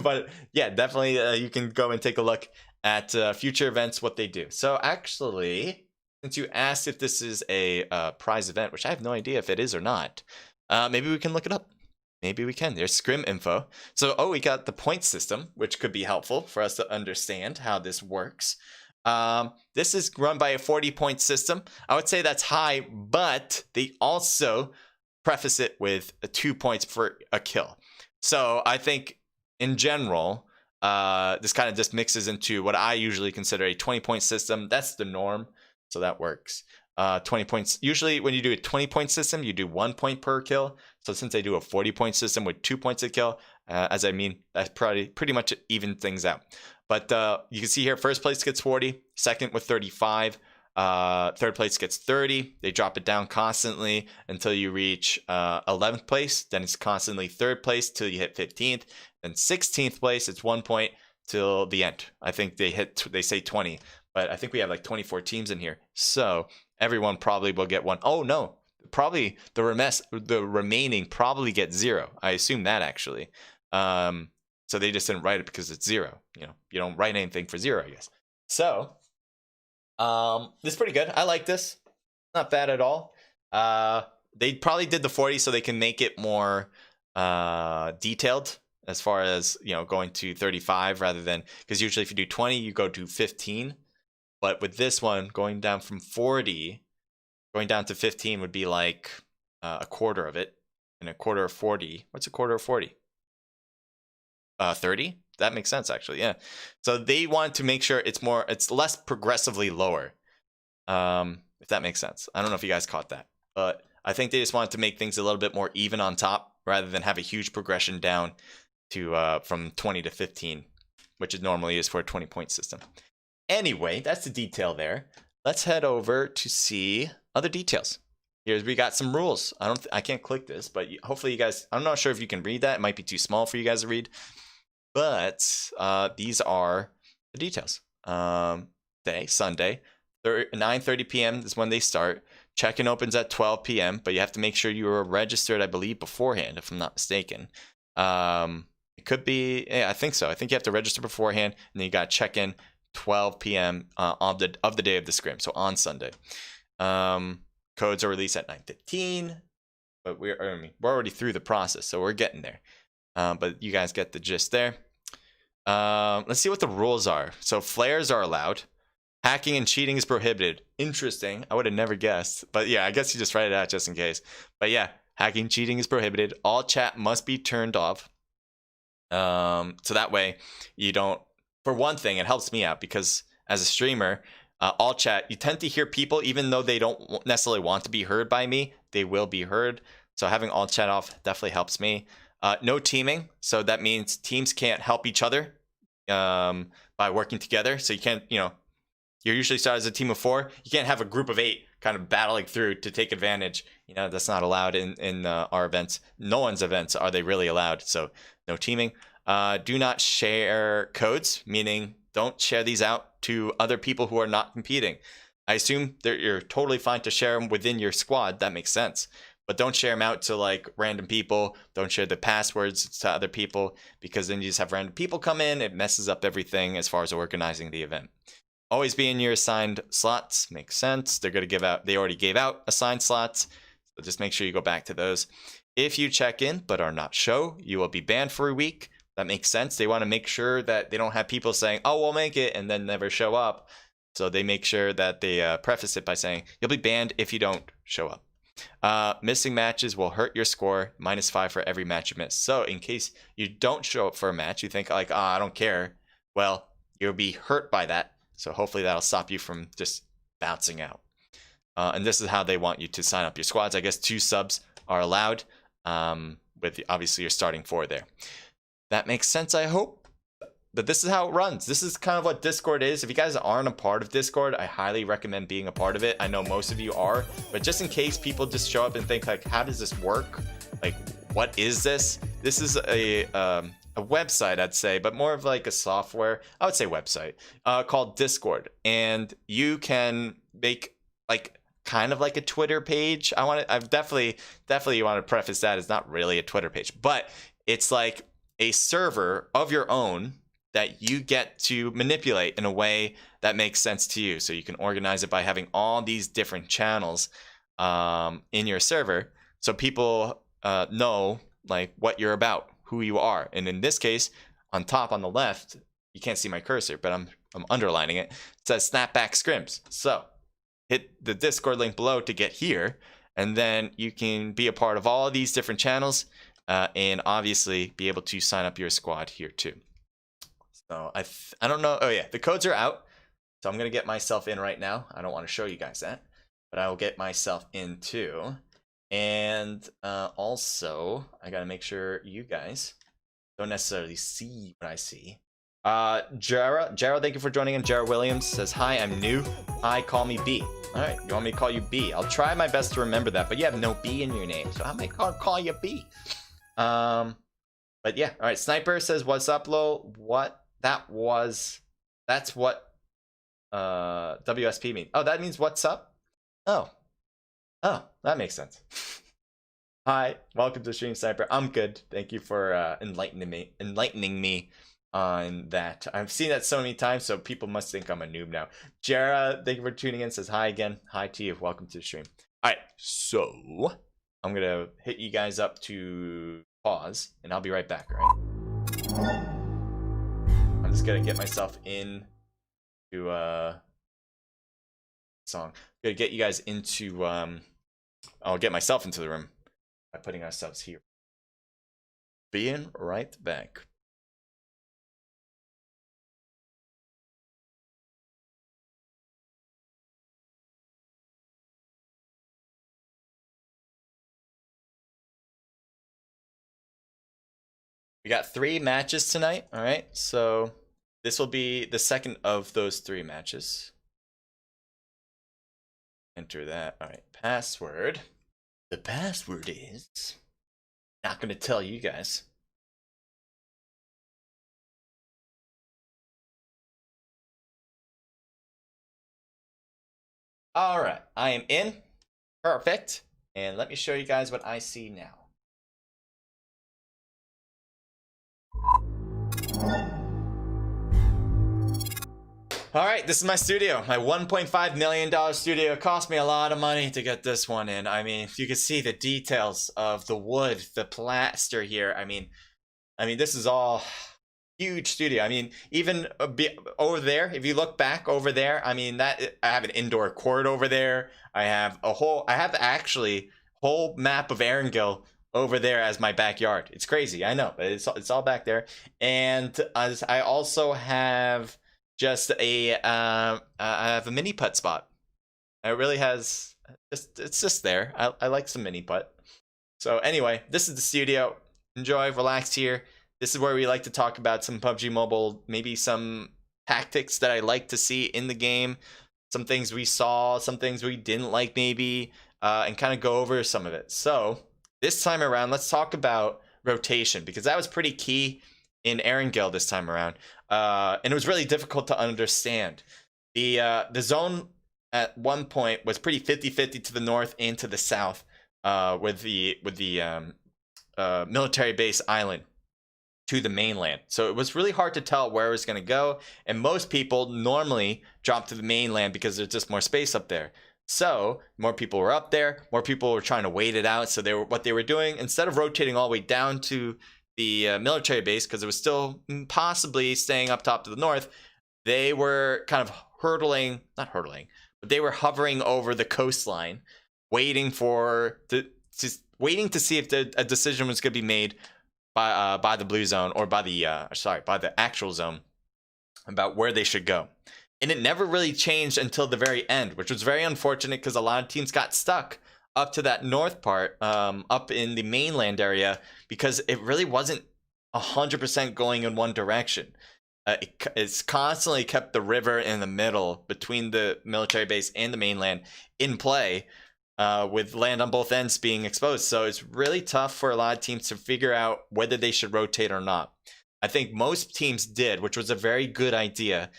But yeah, definitely you can go and take a look at future events, what they do. So actually, since you asked if this is a prize event, which I have no idea if it is or not, maybe we can look it up. Maybe we can. There's scrim info. So, we got the point system, which could be helpful for us to understand how this works. This is run by a 40-point system. I would say that's high, but they also preface it with 2 points for a kill. So I think in general, this kind of just mixes into what I usually consider a 20-point system. That's the norm. So that works. 20 points. Usually when you do a 20-point system, you do 1 point per kill. So since they do a 40-point system with 2 points a kill, that's pretty much even things out. But you can see here, first place gets 40, second with 35, third place gets 30. They drop it down constantly until you reach 11th place. Then it's constantly third place till you hit 15th. Then 16th place, it's 1 point till the end. I think they say 20. But I think we have like 24 teams in here. So everyone probably will get one. Oh, no. Probably the remaining probably get 0. I assume that actually. So they just didn't write it because it's 0. You don't write anything for 0, I guess. So this is pretty good. I like this. Not bad at all. They probably did the 40 so they can make it more detailed as far as, going to 35 rather than, because usually if you do 20, you go to 15. But with this one, going down from 40, going down to 15 would be like a quarter of it. And a quarter of 40. What's a quarter of 40? 30? That makes sense, actually. Yeah. So they want to make sure it's less progressively lower. If that makes sense. I don't know if you guys caught that. But I think they just wanted to make things a little bit more even on top rather than have a huge progression down to from 20 to 15, which it normally is for a 20-point system. Anyway, that's the detail there. Let's head over to see other details. Here we got some rules. I can't click this, but hopefully you guys, I'm not sure if you can read that. It might be too small for you guys to read, but these are the details. Sunday, 9:30 p.m. is when they start. Check-in opens at 12 p.m., but you have to make sure you are registered, I believe, beforehand, if I'm not mistaken. It could be, I think so. I think you have to register beforehand, and then you got to check in 12 p.m. of the day of the scrim, so on Sunday. Codes are released at 9:15, but we're already through the process, so we're getting there. But you guys get the gist there. Let's see what the rules are. So flares are allowed. Hacking and cheating is prohibited. Interesting. I would have never guessed. But yeah, I guess you just write it out just in case. But yeah, hacking, cheating is prohibited. All chat must be turned off. So that way you don't, for one thing, it helps me out because as a streamer, all chat, you tend to hear people, even though they don't necessarily want to be heard by me, they will be heard. So having all chat off definitely helps me. No teaming. So that means teams can't help each other. by working together. So you can't, you usually start as a team of 4. You can't have a group of 8 kind of battling through to take advantage. That's not allowed in our events. No one's events are they really allowed. So no teaming. Do not share codes, meaning don't share these out to other people who are not competing. I assume that you're totally fine to share them within your squad. That makes sense. But don't share them out to like random people. Don't share the passwords to other people, because then you just have random people come in. It messes up everything as far as organizing the event. Always be in your assigned slots. Makes sense. They're going to they already gave out assigned slots. So just make sure you go back to those. If you check in but are not show, you will be banned for a week. That makes sense. They want to make sure that they don't have people saying, oh, we'll make it, and then never show up. So they make sure that they preface it by saying, you'll be banned if you don't show up. Missing matches will hurt your score, -5 for every match you miss. So in case you don't show up for a match, you think like, I don't care. Well, you'll be hurt by that. So hopefully that'll stop you from just bouncing out. And this is how they want you to sign up your squads. I guess 2 subs are allowed, with obviously your starting 4 there. That makes sense, I hope. But this is how it runs. This is kind of what Discord is. If you guys aren't a part of Discord, I highly recommend being a part of it. I know most of you are, but just in case people just show up and think like, how does this work? Like, what is this? This is a website, I'd say, but more of like a software, I would say website, called Discord. And you can make like kind of like a Twitter page. I've definitely want to preface that it's not really a Twitter page, but it's like a server of your own that you get to manipulate in a way that makes sense to you. So you can organize it by having all these different channels in your server, so people know like what you're about, who you are. And in this case, on top on the left, you can't see my cursor, but I'm underlining it. It says SnapBack Scrims. So hit the Discord link below to get here, and then you can be a part of all of these different channels. And obviously be able to sign up your squad here too. So I don't know. Oh yeah, the codes are out. So I'm gonna get myself in right now. I don't want to show you guys that, but I will get myself in too. And also I gotta make sure you guys don't necessarily see what I see. Gerald, thank you for joining in. Gerald Williams says, hi, I'm new. Hi, call me B. All right, you want me to call you B? I'll try my best to remember that, but you have no B in your name, so how am I gonna call you B? But yeah, all right. Sniper says, what's up, Lo? That's what WSP means. Oh, that means what's up? Oh, that makes sense. Hi, welcome to stream, Sniper. I'm good. Thank you for enlightening me on that. I've seen that so many times, so people must think I'm a noob now. Jara, thank you for tuning in, says hi again. Hi to you. Welcome to the stream. All right, so I'm gonna hit you guys up to pause, and I'll be right back. All right. I'm just gonna get myself in to song. I'm gonna get you guys into I'll get myself into the room by putting ourselves here. Being right back. We got 3 matches tonight. All right, so this will be the second of those 3 matches. Enter that. All right, password. The password is not going to tell you guys. All right, I am in. Perfect. And let me show you guys what I see now. All right, this is my studio, my $1.5 million studio. It cost me a lot of money to get this one in. I mean, you can see the details of the wood, the plaster here. I mean, this is all huge studio. I mean, even over there, if you look back over there, I mean, that I have an indoor court over there. I have actually whole map of Erangel over there as my backyard. It's crazy, I know, but it's all back there. And I also have just I have a mini putt spot. It really has it's just there. I like some mini putt. So anyway, this is the studio. Enjoy, relax here. This is where we like to talk about some PUBG Mobile, maybe some tactics that I like to see in the game, some things we saw, some things we didn't like maybe, and kind of go over some of it. So this time around, let's talk about rotation, because that was pretty key in Erangel this time around, and it was really difficult to understand. The zone at one point was pretty 50-50 to the north and to the south, with the military base island to the mainland. So it was really hard to tell where it was going to go, and most people normally drop to the mainland because there's just more space up there. So more people were up there, more people were trying to wait it out. So what they were doing, instead of rotating all the way down to the military base, because it was still possibly staying up top to the north, they were kind of not hurtling, but they were hovering over the coastline, waiting to see if a decision was going to be made by the blue zone, or by the actual zone, about where they should go. And it never really changed until the very end, which was very unfortunate, because a lot of teams got stuck up to that north part, up in the mainland area, because it really wasn't 100% going in one direction. It's constantly kept the river in the middle between the military base and the mainland in play, with land on both ends being exposed. So it's really tough for a lot of teams to figure out whether they should rotate or not. I think most teams did, which was a very good idea,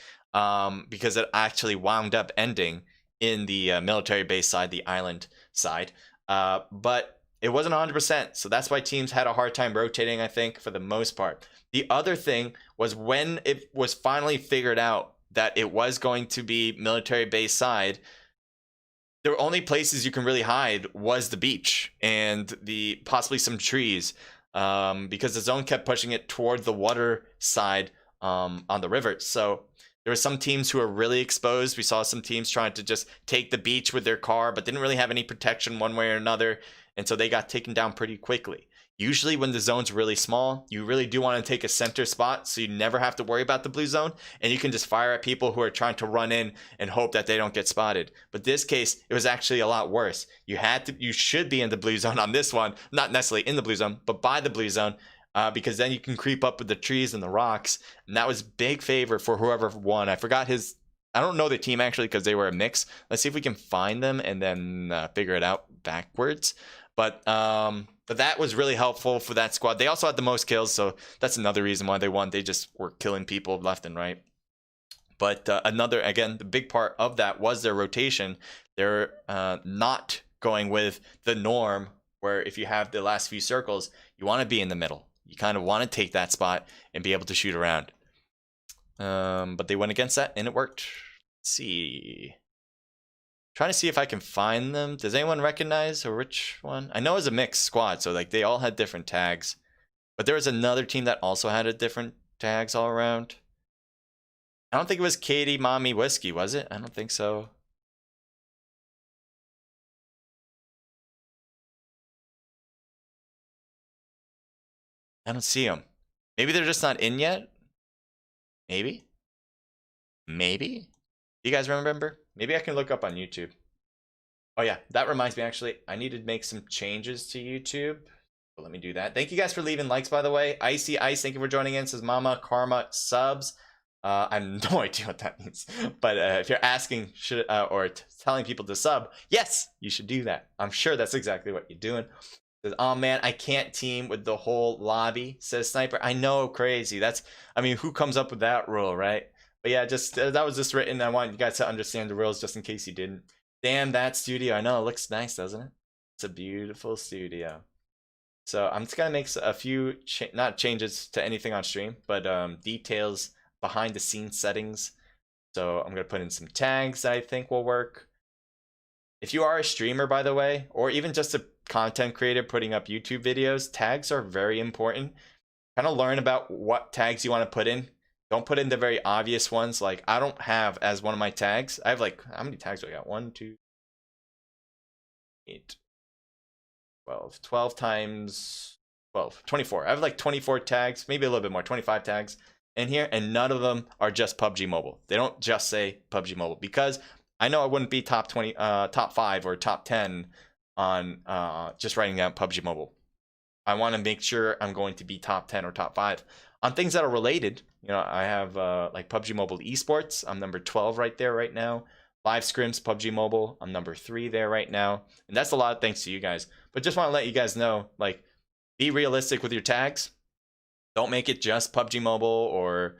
because it actually wound up ending in the military base side, the island side. But it wasn't 100%. So that's why teams had a hard time rotating, I think, for the most part. The other thing was, when it was finally figured out that it was going to be military base side, the only places you can really hide was the beach and possibly some trees, because the zone kept pushing it toward the water side, on the river. So there were some teams who were really exposed. We saw some teams trying to just take the beach with their car, but didn't really have any protection one way or another, and so they got taken down pretty quickly. Usually when the zone's really small, you really do want to take a center spot, so you never have to worry about the blue zone, and you can just fire at people who are trying to run in and hope that they don't get spotted. But this case, it was actually a lot worse. You should be in the blue zone on this one, not necessarily in the blue zone, but by the blue zone, because then you can creep up with the trees and the rocks, and that was big favor for whoever won. I forgot I don't know the team actually, because they were a mix. Let's see if we can find them and then figure it out backwards. But that was really helpful for that squad. They also had the most kills, so that's another reason why they won. They just were killing people left and right. But again, the big part of that was their rotation. They're not going with the norm, where if you have the last few circles, you want to be in the middle. You kind of want to take that spot and be able to shoot around. But they went against that, and it worked. Let's see. Trying to see if I can find them. Does anyone recognize or which one? I know it was a mixed squad, so like they all had different tags. But there was another team that also had a different tags all around. I don't think it was Katie Mommy Whiskey, was it? I don't think so. I don't see them. Maybe they're just not in yet. Maybe. Maybe. Do you guys remember? Maybe I can look up on YouTube. Oh yeah, that reminds me, actually, I need to make some changes to YouTube. But let me do that. Thank you guys for leaving likes, by the way. Icy Ice, thank you for joining in. Says Mama Karma subs. I have no idea what that means. But if you're asking or telling people to sub, yes, you should do that. I'm sure that's exactly what you're doing. Says, oh man, I can't team with the whole lobby, says Sniper. I know, crazy. I mean, who comes up with that rule, right? But yeah, just that was just written. I want you guys to understand the rules just in case you didn't. Damn, that studio. I know, it looks nice, doesn't it? It's a beautiful studio. So I'm just going to make a few, not changes to anything on stream, but details behind the scenes settings. So I'm going to put in some tags that I think will work. If you are a streamer, by the way, or even just a content creator putting up YouTube videos, tags are very important. Kind of learn about what tags you want to put in. Don't put in the very obvious ones. Like, I don't have as one of my tags. I have like, how many tags do I got? 1, 2, 8, 12. 12 times 12. 24. I have like 24 tags, maybe a little bit more, 25 tags in here, and none of them are just PUBG Mobile. They don't just say PUBG Mobile, because I know I wouldn't be top 20, top 5 or top 10 on just writing down PUBG Mobile. I want to make sure I'm going to be top 10 or top 5 on things that are related. You know, I have like PUBG Mobile Esports. I'm number 12 right there right now. Live Scrims, PUBG Mobile. I'm number 3 there right now. And that's a lot of thanks to you guys. But just want to let you guys know, like, be realistic with your tags. Don't make it just PUBG Mobile or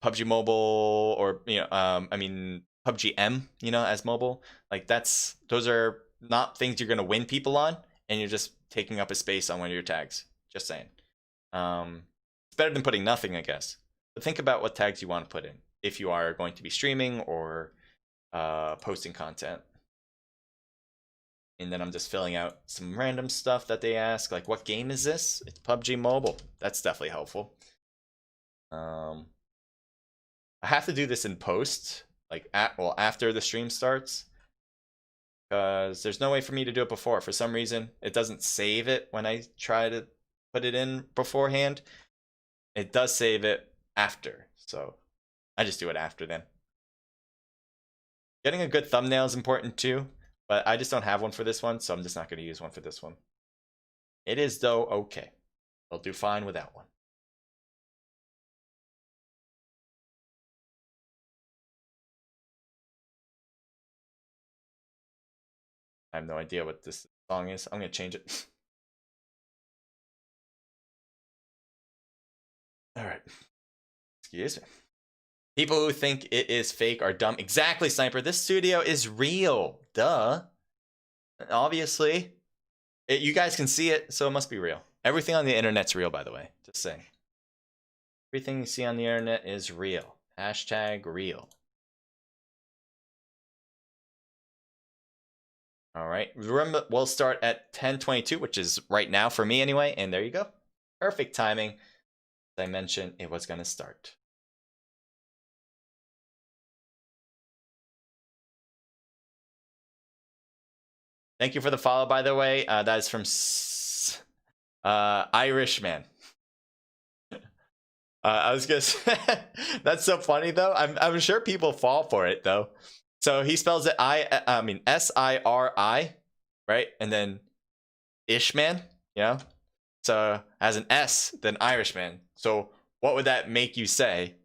PUBG Mobile or, you know, I mean, PUBGM, you know, as mobile. Like, those are not things you're going to win people on. And you're just taking up a space on one of your tags. Just saying. It's better than putting nothing, I guess. But think about what tags you want to put in if you are going to be streaming or posting content. And then I'm just filling out some random stuff that they ask, like, what game is this? It's PUBG Mobile. That's definitely helpful. I have to do this in post, like after the stream starts, because there's no way for me to do it before. For some reason, it doesn't save it when I try to put it in beforehand. It does save it after, so I just do it after then. Getting a good thumbnail is important too, but I just don't have one for this one, so I'm just not going to use one for this one. It is, though, okay. I'll do fine without one. I have no idea what this song is. I'm going to change it. All right. Excuse me. People who think it is fake are dumb. Exactly, Sniper. This studio is real. Duh. Obviously. You guys can see it, so it must be real. Everything on the internet's real, by the way. Just saying. Everything you see on the internet is real. Hashtag real. All right. Remember, we'll start at 10:22, which is right now for me anyway. And there you go. Perfect timing. As I mentioned, it was going to start. Thank you for the follow, by the way. That is from Irishman. I was gonna say, that's so funny though. I'm sure people fall for it though. So he spells it S-I-R-I, right? And then Ishman, you know? So as an S, then Irishman. So what would that make you say?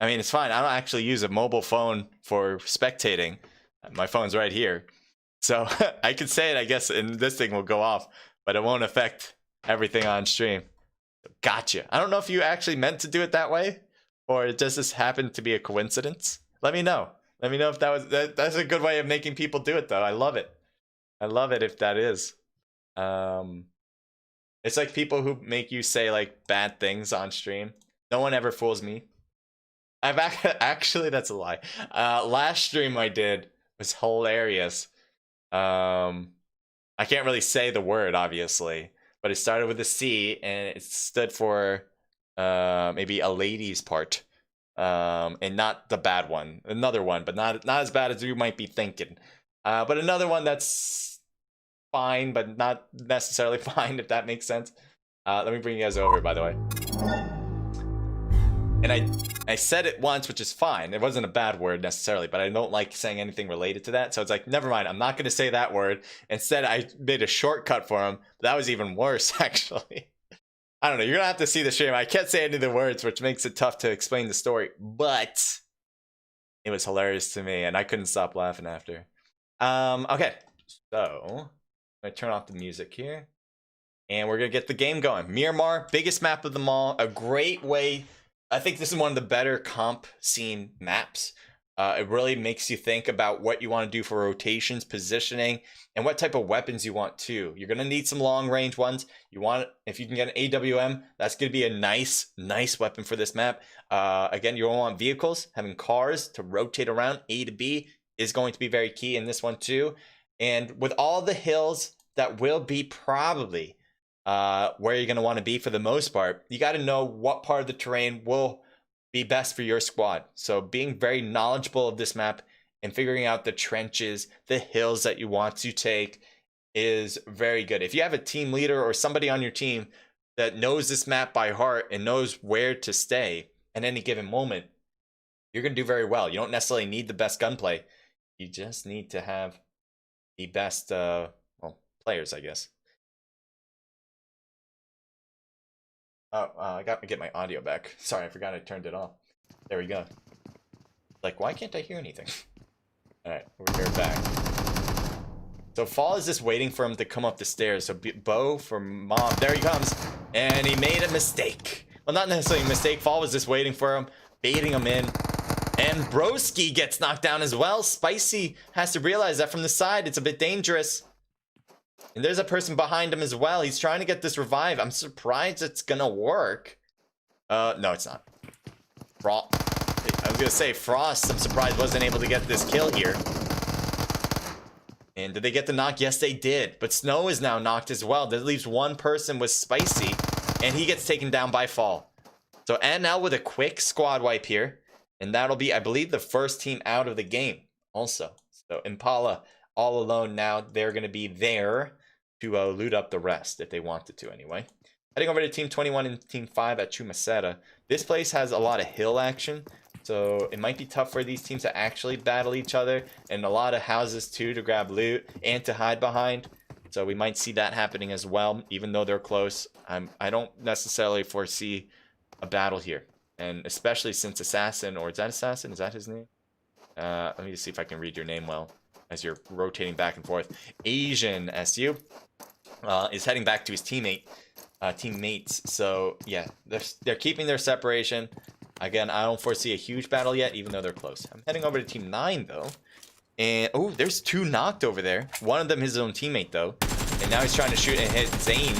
I mean, it's fine. I don't actually use a mobile phone for spectating. My phone's right here. So I could say it, I guess, and this thing will go off, but it won't affect everything on stream. Gotcha. I don't know if you actually meant to do it that way, or it just happened to be a coincidence. Let me know. Let me know if that's a good way of making people do it, though. I love it. I love it if that is. It's like people who make you say like bad things on stream. No one ever fools me. I've actually, that's a lie. Last stream I did was hilarious. I can't really say the word, obviously, but it started with a C and it stood for maybe a lady's part, and not the bad one. Another one, but not as bad as you might be thinking. But another one that's fine, but not necessarily fine, if that makes sense. Let me bring you guys over, by the way. And I said it once, which is fine. It wasn't a bad word necessarily, but I don't like saying anything related to that. So it's like, never mind. I'm not going to say that word. Instead, I made a shortcut for him. That was even worse, actually. I don't know. You're going to have to see the stream. I can't say any of the words, which makes it tough to explain the story. But it was hilarious to me, and I couldn't stop laughing after. Okay. So I'm going to turn off the music here. And we're going to get the game going. Miramar, biggest map of them all. A great way. I think this is one of the better comp scene maps. It really makes you think about what you want to do for rotations, positioning, and what type of weapons you want too. You're going to need some long range ones. If you can get an AWM, that's going to be a nice weapon for this map. Again, you don't want vehicles. Having cars to rotate around A to B is going to be very key in this one too. And with all the hills that will be probably where you're going to want to be for the most part, you got to know what part of the terrain will be best for your squad. So being very knowledgeable of this map and figuring out the trenches, the hills that you want to take is very good. If you have a team leader or somebody on your team that knows this map by heart and knows where to stay at any given moment, you're going to do very well. You don't necessarily need the best gunplay. You just need to have the best players, I guess. Oh, I got to get my audio back. Sorry, I forgot I turned it off. There we go. Like, why can't I hear anything? Alright, we're back. So Fall is just waiting for him to come up the stairs. So Bo for Mom. There he comes. And he made a mistake. Well, not necessarily a mistake. Fall was just waiting for him, baiting him in. And Broski gets knocked down as well. Spicy has to realize that from the side, it's a bit dangerous. And there's a person behind him as well. He's trying to get this revive. I'm surprised it's gonna work. No, it's not. I was gonna say Frost, I'm surprised wasn't able to get this kill here. And did they get the knock? Yes, they did. But Snow is now knocked as well. That leaves one person with Spicy, and he gets taken down by Fall. So NL with a quick squad wipe here. And that'll be, I believe, the first team out of the game also. So Impala all alone now. They're going to be there to loot up the rest if they wanted to anyway. Heading over to Team 21 and Team 5 at Chumaceta. This place has a lot of hill action. So it might be tough for these teams to actually battle each other. And a lot of houses too to grab loot and to hide behind. So we might see that happening as well, even though they're close. I don't necessarily foresee a battle here. And especially since Assassin, or is that Assassin? Is that his name? Let me just see if I can read your name well as you're rotating back and forth. Asian SU is heading back to his teammates. So yeah, they're keeping their separation. Again, I don't foresee a huge battle yet, even though they're close. I'm heading over to Team 9 though. And oh, there's two knocked over there. One of them his own teammate though. And now he's trying to shoot and hit Zane.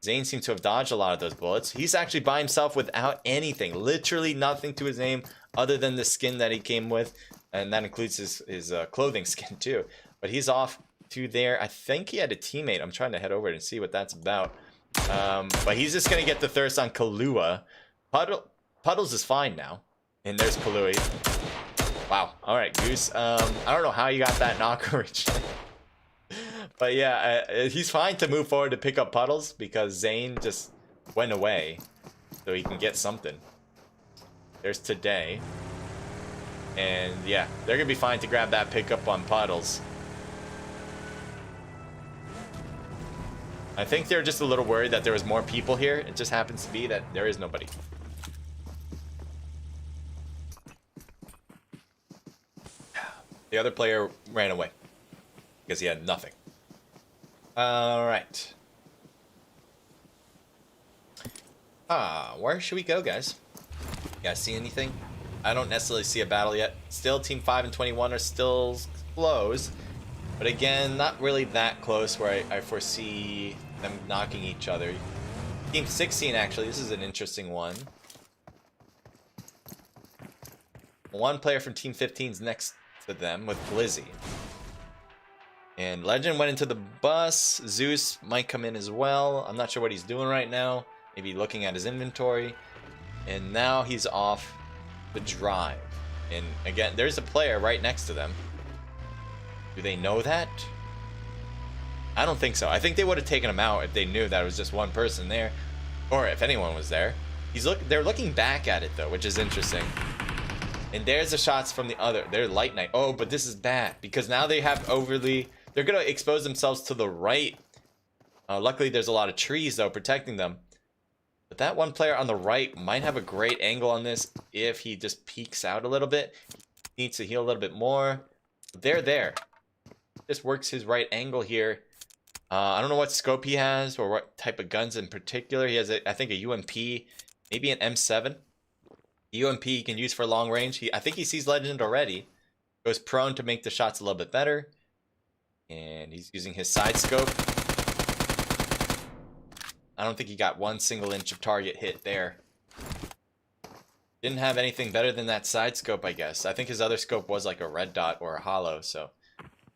Zane seems to have dodged a lot of those bullets. He's actually by himself without anything. Literally nothing to his name other than the skin that he came with. And that includes his clothing skin too. But he's off to there. I think he had a teammate. I'm trying to head over and see what that's about. But he's just going to get the thirst on Kahlua. Puddles is fine now. And there's Kahlua. Wow. All right, Goose. I don't know how you got that knock originally. But yeah, he's fine to move forward to pick up Puddles because Zane just went away so he can get something. There's Today. And yeah, they're going to be fine to grab that pickup on Puddles. I think they're just a little worried that there was more people here. It just happens to be that there is nobody. The other player ran away because he had nothing. All right. Where should we go, guys? You guys see anything? I don't necessarily see a battle yet. Still, Team 5 and 21 are still close. But again, not really that close where I foresee them knocking each other. Team 16, actually, this is an interesting one. One player from Team 15 is next to them with Blizzy. And Legend went into the bus. Zeus might come in as well. I'm not sure what he's doing right now. Maybe looking at his inventory. And now he's off the drive. And again, there's a player right next to them. Do they know that? I don't think so. I think they would have taken him out if they knew that it was just one person there. Or if anyone was there. They're looking back at it though, which is interesting. And there's the shots from the other. They're Light Knight. Oh, but this is bad. Because now they have overly... They're going to expose themselves to the right. Luckily, there's a lot of trees, though, protecting them. But that one player on the right might have a great angle on this if he just peeks out a little bit. He needs to heal a little bit more. They're there. Just works his right angle here. I don't know what scope he has or what type of guns in particular. He has, I think, a UMP, maybe an M7. UMP he can use for long range. I think he sees Legend already. Goes prone to make the shots a little bit better. And he's using his side scope. I don't think he got one single inch of target hit there. Didn't have anything better than that side scope, I guess. I think his other scope was like a red dot or a hollow, so...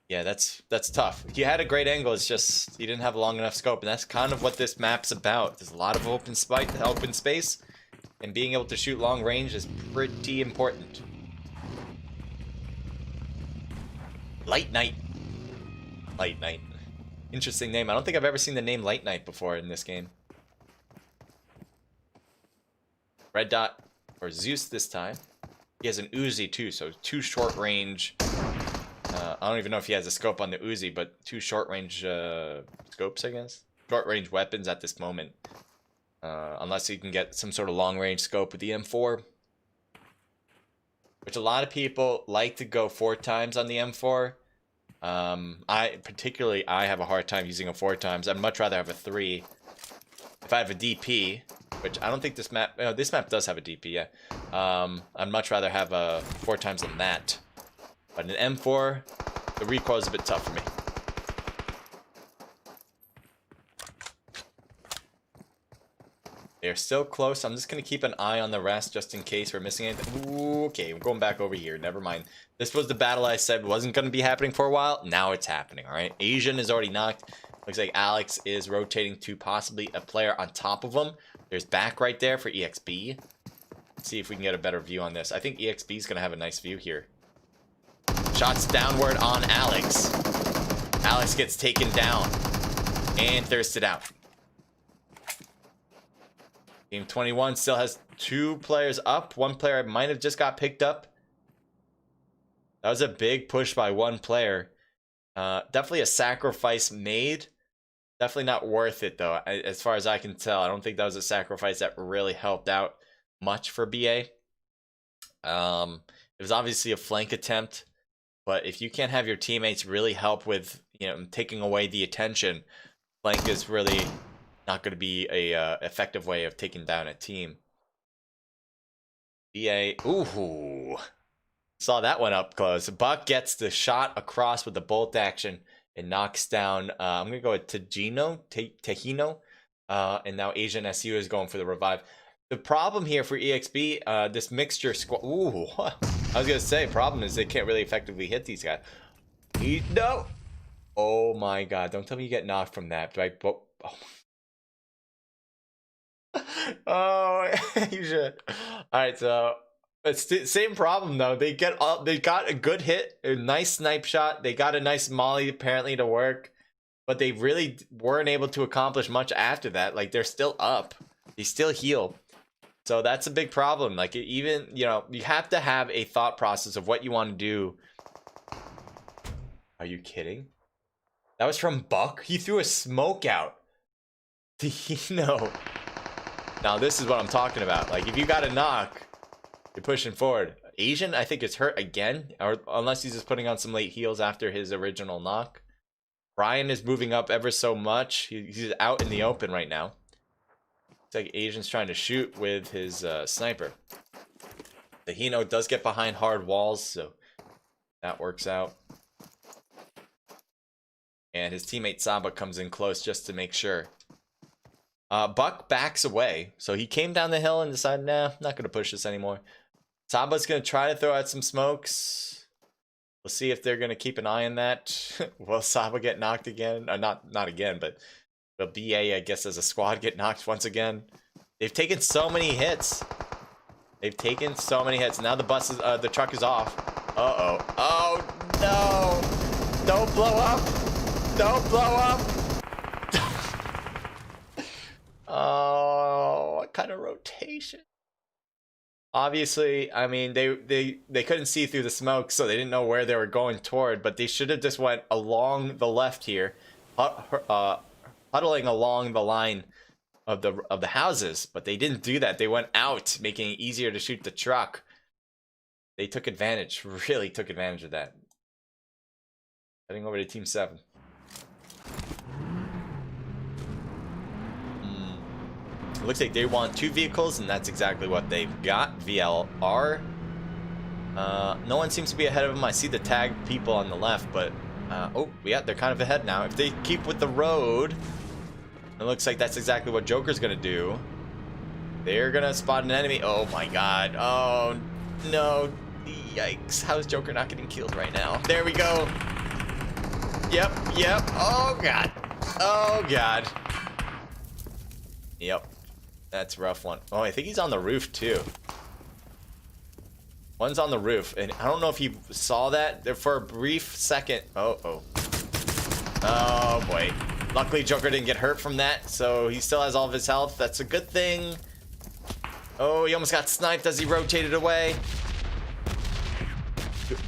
Yeah, that's tough. He had a great angle, it's just he didn't have a long enough scope, and that's kind of what this map's about. There's a lot of open space, and being able to shoot long range is pretty important. Light Knight. Light Knight. Interesting name. I don't think I've ever seen the name Light Knight before in this game. Red dot for Zeus this time. He has an Uzi too, so 2 short range. I don't even know if he has a scope on the Uzi, but 2 short range scopes, I guess. Short range weapons at this moment. unless you can get some sort of long-range scope with the M4, which a lot of people like to go 4 times on the M4. I have a hard time using a 4 times. I'd much rather have a 3. If I have a DP, which I don't think this map does have a DP, yeah. I'd much rather have a 4 times than that. But an M4, the recoil is a bit tough for me. They're still close. I'm just going to keep an eye on the rest just in case we're missing anything. Ooh, okay, we're going back over here. Never mind. This was the battle I said wasn't going to be happening for a while. Now it's happening, all right? Asian is already knocked. Looks like Alex is rotating to possibly a player on top of him. There's back right there for EXB. Let's see if we can get a better view on this. I think EXB is going to have a nice view here. Shots downward on Alex. Alex gets taken down and thirsted out. Game 21 still has 2 players up. 1 player might have just got picked up. That was a big push by 1 player. Definitely a sacrifice made. Definitely not worth it, though, as far as I can tell. I don't think that was a sacrifice that really helped out much for BA. It was obviously a flank attempt, but if you can't have your teammates really help with, taking away the attention, flank is really not going to be a effective way of taking down a team. BA, ooh, saw that one up close. Buck gets the shot across with the bolt action and knocks down. I'm gonna go with Tejino, and now Asian SU is going for the revive. The problem here for EXB, this mixture squad. Ooh, I was gonna say, problem is they can't really effectively hit these guys. No. Oh my God! Don't tell me you get knocked from that. Do I? Oh. Oh, you should. All right, so it's the same problem though. They got a good hit, a nice snipe shot. They got a nice molly apparently to work, but they really weren't able to accomplish much after that. Like, they're still up. They still heal. So that's a big problem. Like, even, you have to have a thought process of what you want to do. Are you kidding? That was from Buck. He threw a smoke out. Now this is what I'm talking about. Like, if you got a knock, you're pushing forward. Asian, I think, is hurt again, or unless he's just putting on some late heals after his original knock. Brian is moving up ever so much. He's out in the open right now. It's like Asian's trying to shoot with his sniper. The Hino does get behind hard walls, so that works out. And his teammate Saba comes in close just to make sure. Buck backs away, so he came down the hill and decided, nah, I'm not going to push this anymore. Saba's going to try to throw out some smokes. We'll see if they're going to keep an eye on that. Will Saba get knocked again? Not again, but BA, I guess, as a squad, get knocked once again. They've taken so many hits. They've taken so many hits. Now the truck is off. Uh-oh. Oh, no. Don't blow up. Don't blow up. Oh, what kind of rotation? Obviously, I mean, they couldn't see through the smoke, so they didn't know where they were going toward, but they should have just went along the left here, huddling along the line of the houses, but they didn't do that. They went out, making it easier to shoot the truck. They took advantage, really took advantage of that. Heading over to Team 7. It looks like they want 2 vehicles, and that's exactly what they've got. VLR. No one seems to be ahead of them. I see the tagged people on the left, but oh yeah, they're kind of ahead now. If they keep with the road, it looks like that's exactly what Joker's gonna do. They're gonna spot an enemy. Oh my God. Oh no. Yikes. How is Joker not getting killed right now? There we go. Yep. Oh God. Oh God. Yep. That's a rough one. Oh, I think he's on the roof too. One's on the roof, and I don't know if he saw that there for a brief second. Oh boy. Luckily, Joker didn't get hurt from that, so he still has all of his health. That's a good thing. Oh, he almost got sniped as he rotated away.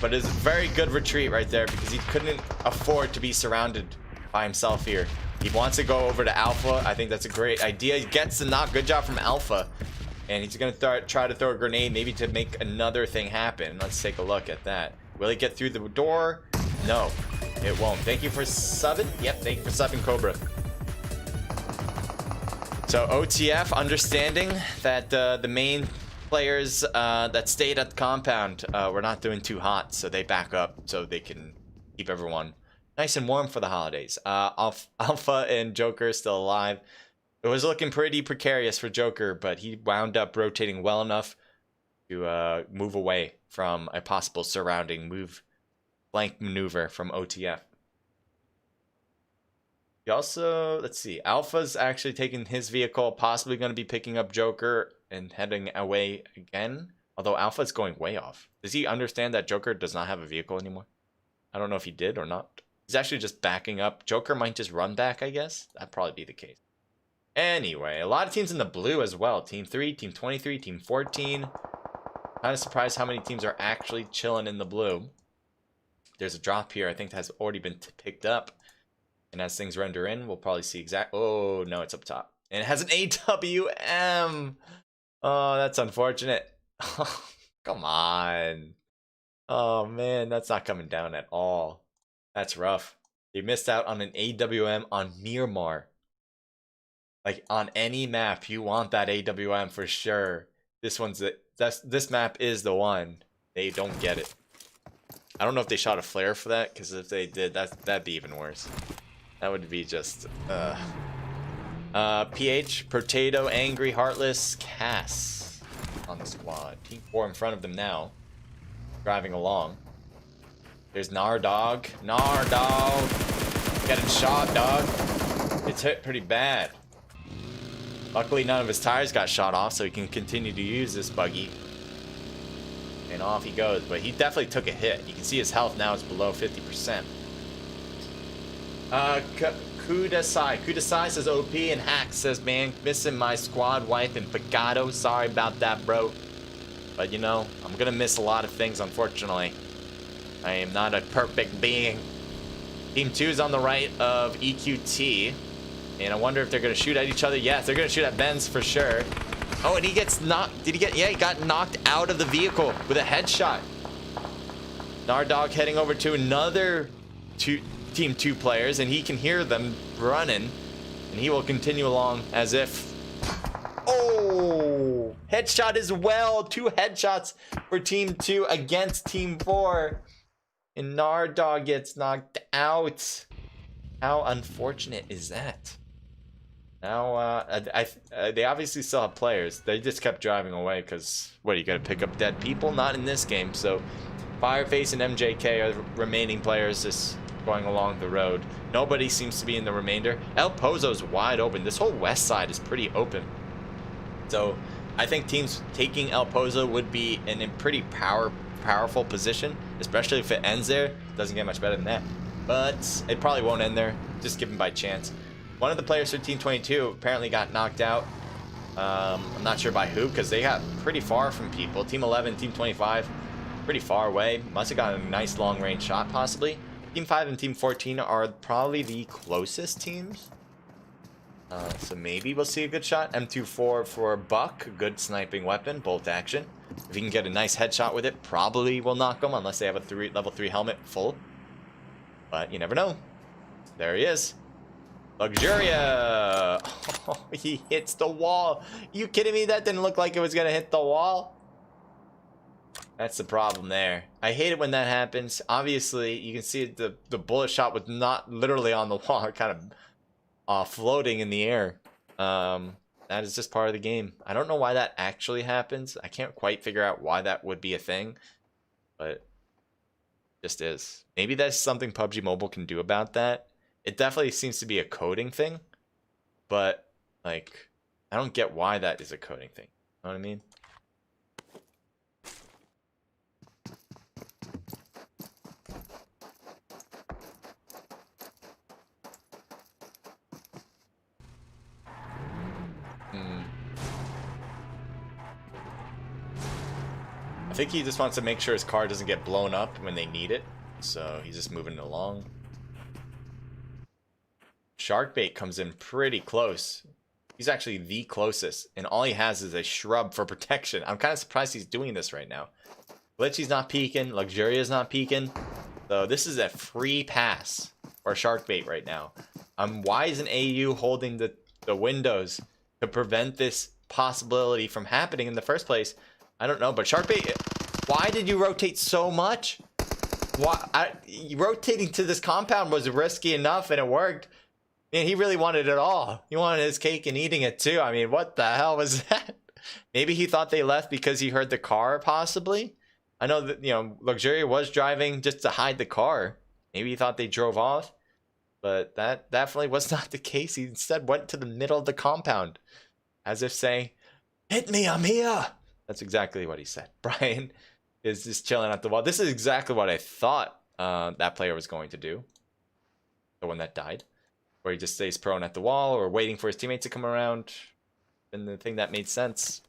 But it's a very good retreat right there because he couldn't afford to be surrounded by himself here. He wants to go over to Alpha. I think that's a great idea. He gets the knock. Good job from Alpha. And he's going to try to throw a grenade, maybe to make another thing happen. Let's take a look at that. Will he get through the door? No, it won't. Thank you for subbing. Yep, thank you for subbing, Cobra. So OTF understanding that the main players that stayed at the compound were not doing too hot, so they back up so they can keep everyone nice and warm for the holidays. Alpha and Joker still alive. It was looking pretty precarious for Joker, but he wound up rotating well enough to move away from a possible surrounding flank maneuver from OTF. He also, let's see, Alpha's actually taking his vehicle, possibly going to be picking up Joker and heading away again. Although Alpha's going way off. Does he understand that Joker does not have a vehicle anymore? I don't know if he did or not. He's actually just backing up. Joker might just run back, I guess. That'd probably be the case. Anyway, a lot of teams in the blue as well. Team 3, Team 23, Team 14. Kind of surprised how many teams are actually chilling in the blue. There's a drop here. I think that has already been picked up. And as things render in, we'll probably see exact... Oh, no, it's up top. And it has an AWM. Oh, that's unfortunate. Come on. Oh, man, that's not coming down at all. That's rough. They missed out on an AWM on Miramar. Like, on any map, you want that AWM for sure. This map is the one. They don't get it. I don't know if they shot a flare for that, because if they did, that'd be even worse. That would be just, PH, Potato, Angry, Heartless, Cass on the squad. Team 4 in front of them now. Driving along. There's Nardog. Nardog! Getting shot, dog. It's hit pretty bad. Luckily, none of his tires got shot off, so he can continue to use this buggy. And off he goes. But he definitely took a hit. You can see his health now is below 50%. Kudasai. Kudasai says OP, and Hack says, man, missing my squad wife and Picado. Sorry about that, bro. But, you know, I'm gonna miss a lot of things, unfortunately. I am not a perfect being. Team 2 is on the right of EQT. And I wonder if they're gonna shoot at each other. Yes, they're gonna shoot at Benz for sure. Oh, and he gets knocked. Did he get? Yeah, he got knocked out of the vehicle with a headshot. Nardog heading over to another Team 2 players, and he can hear them running. And he will continue along as if... Oh! Headshot as well. 2 headshots for Team 2 against Team 4. And Nardog gets knocked out. How unfortunate is that? Now, they obviously still have players. They just kept driving away because, what, you gotta pick up dead people? Not in this game. So, Fireface and MJK are the remaining players just going along the road. Nobody seems to be in the remainder. El Pozo's wide open. This whole west side is pretty open. So, I think teams taking El Pozo would be in a pretty powerful position, especially if it ends there. It doesn't get much better than that. But it probably won't end there, just given by chance. One of the players for Team 22 apparently got knocked out. I'm not sure by who, because they got pretty far from people. Team 11, Team 25, pretty far away. Must have gotten a nice long-range shot, possibly. Team 5 and Team 14 are probably the closest teams. So maybe we'll see a good shot. M24 for Buck, good sniping weapon, bolt action. If he can get a nice headshot with it, probably will knock him, unless they have a level 3 helmet full. But you never know. There he is. Luxuria! Oh, he hits the wall. You kidding me? That didn't look like it was gonna hit the wall. That's the problem there. I hate it when that happens. Obviously, you can see the bullet shot was not literally on the wall, kind of floating in the air. That is just part of the game. I don't know why that actually happens. I can't quite figure out why that would be a thing, but it just is. Maybe that's something PUBG Mobile can do about that. It definitely seems to be a coding thing, but like, I don't get why that is a coding thing. You know what I mean? I think he just wants to make sure his car doesn't get blown up when they need it, so he's just moving it along. Sharkbait comes in pretty close. He's actually the closest, and all he has is a shrub for protection. I'm kind of surprised he's doing this right now. Glitchy's not peeking. Luxuria's not peeking. So this is a free pass for Sharkbait right now. Why isn't AU holding the windows to prevent this possibility from happening in the first place? I don't know, but Sharkbait, why did you rotate so much? Rotating to this compound was risky enough, and it worked. Man, he really wanted it all. He wanted his cake and eating it too. I mean, what the hell was that? Maybe he thought they left because he heard the car, possibly. I know that, you know, Luxuria was driving just to hide the car. Maybe he thought they drove off, but that definitely was not the case. He instead went to the middle of the compound, as if saying, "Hit me, I'm here." That's exactly what he said. Brian is just chilling at the wall. This is exactly what I thought that player was going to do. The one that died. Where he just stays prone at the wall or waiting for his teammates to come around. And the thing that made sense.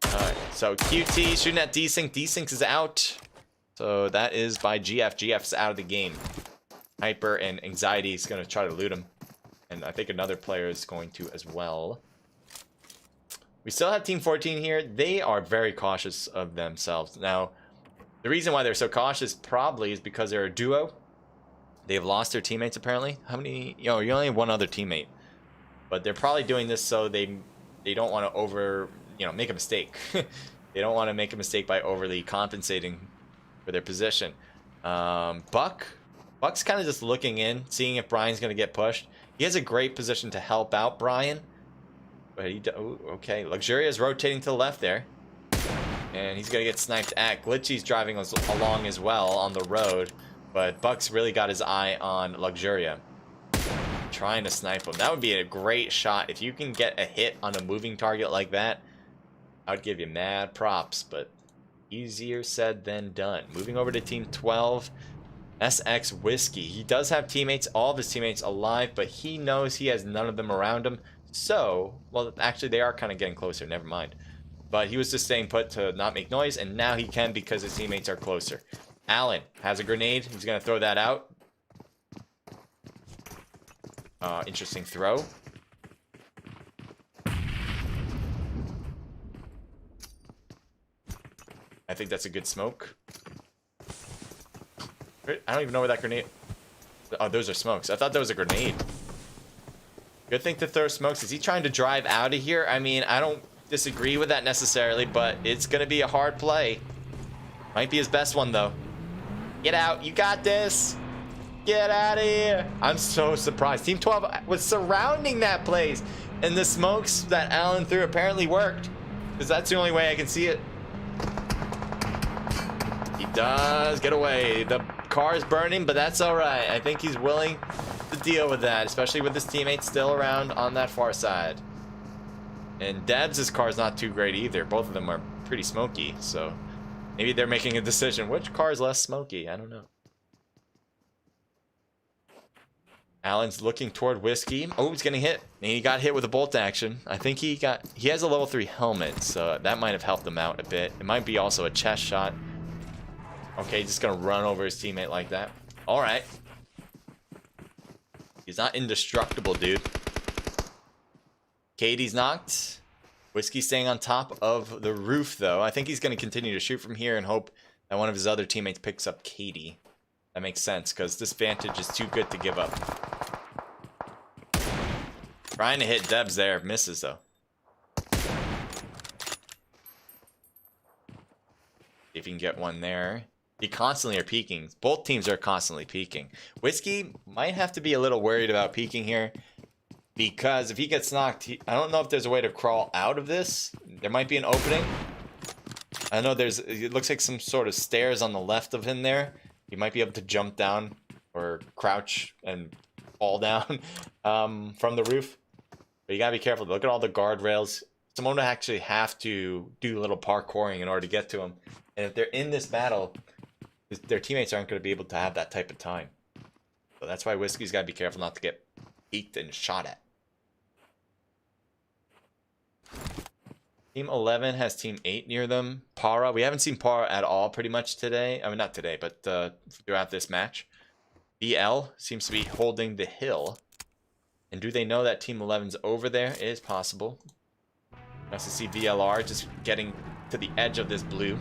Alright, so QT shooting at Desync. Desync is out. So that is by GF. GF's out of the game. Hyper and Anxiety is going to try to loot him. And I think another player is going to as well. We still have Team 14 here. They are very cautious of themselves. Now, the reason why they're so cautious probably is because they're a duo. They've lost their teammates apparently. How many? You know, you only have one other teammate. But they're probably doing this so they don't want to make a mistake. They don't want to make a mistake by overly compensating for their position. Buck's kind of just looking in, seeing if Brian's going to get pushed. He has a great position to help out Brian. But okay, Luxuria is rotating to the left there. And he's going to get sniped at. Glitchy's driving along as well on the road. But Buck's really got his eye on Luxuria. Trying to snipe him. That would be a great shot. If you can get a hit on a moving target like that, I would give you mad props. But easier said than done. Moving over to Team 12. SX Whiskey. He does have teammates, all of his teammates alive, but he knows he has none of them around him. So, well, actually they are kind of getting closer, never mind. But he was just staying put to not make noise, and now he can because his teammates are closer. Allen has a grenade. He's going to throw that out. Interesting throw. I think that's a good smoke. I don't even know where that grenade... Oh, those are smokes. I thought that was a grenade. Good thing to throw smokes. Is he trying to drive out of here? I mean, I don't disagree with that necessarily, but it's going to be a hard play. Might be his best one, though. Get out. You got this. Get out of here. I'm so surprised. Team 12 was surrounding that place, and the smokes that Allen threw apparently worked, because that's the only way I can see it. He does get away. The car is burning, but that's all right. I think he's willing to deal with that, especially with his teammates still around on that far side. And Debs' car is not too great either. Both of them are pretty smoky, so maybe they're making a decision. Which car is less smoky? I don't know. Allen's looking toward Whiskey. Oh, he's getting hit. And he got hit with a bolt action. I think he has a level 3 helmet, so that might have helped him out a bit. It might be also a chest shot. Okay, just gonna run over his teammate like that. All right. He's not indestructible, dude. Katie's knocked. Whiskey staying on top of the roof, though. I think he's going to continue to shoot from here and hope that one of his other teammates picks up Katie. That makes sense, because this vantage is too good to give up. Trying to hit Debs there. Misses, though. If you can get one there. They constantly are peeking. Both teams are constantly peeking. Whiskey might have to be a little worried about peeking here, because if he gets knocked, I don't know if there's a way to crawl out of this. There might be an opening. I know it looks like some sort of stairs on the left of him there. He might be able to jump down or crouch and fall down from the roof. But you gotta be careful. Look at all the guardrails. Someone would actually have to do a little parkouring in order to get to him. And if they're in this battle, their teammates aren't going to be able to have that type of time. So that's why Whiskey's got to be careful not to get peeked and shot at. Team 11 has Team 8 near them. Para, we haven't seen Para at all pretty much today. I mean, not today, but throughout this match. BL seems to be holding the hill. And do they know that Team 11's over there? It is possible. Nice to see VLR just getting to the edge of this blue.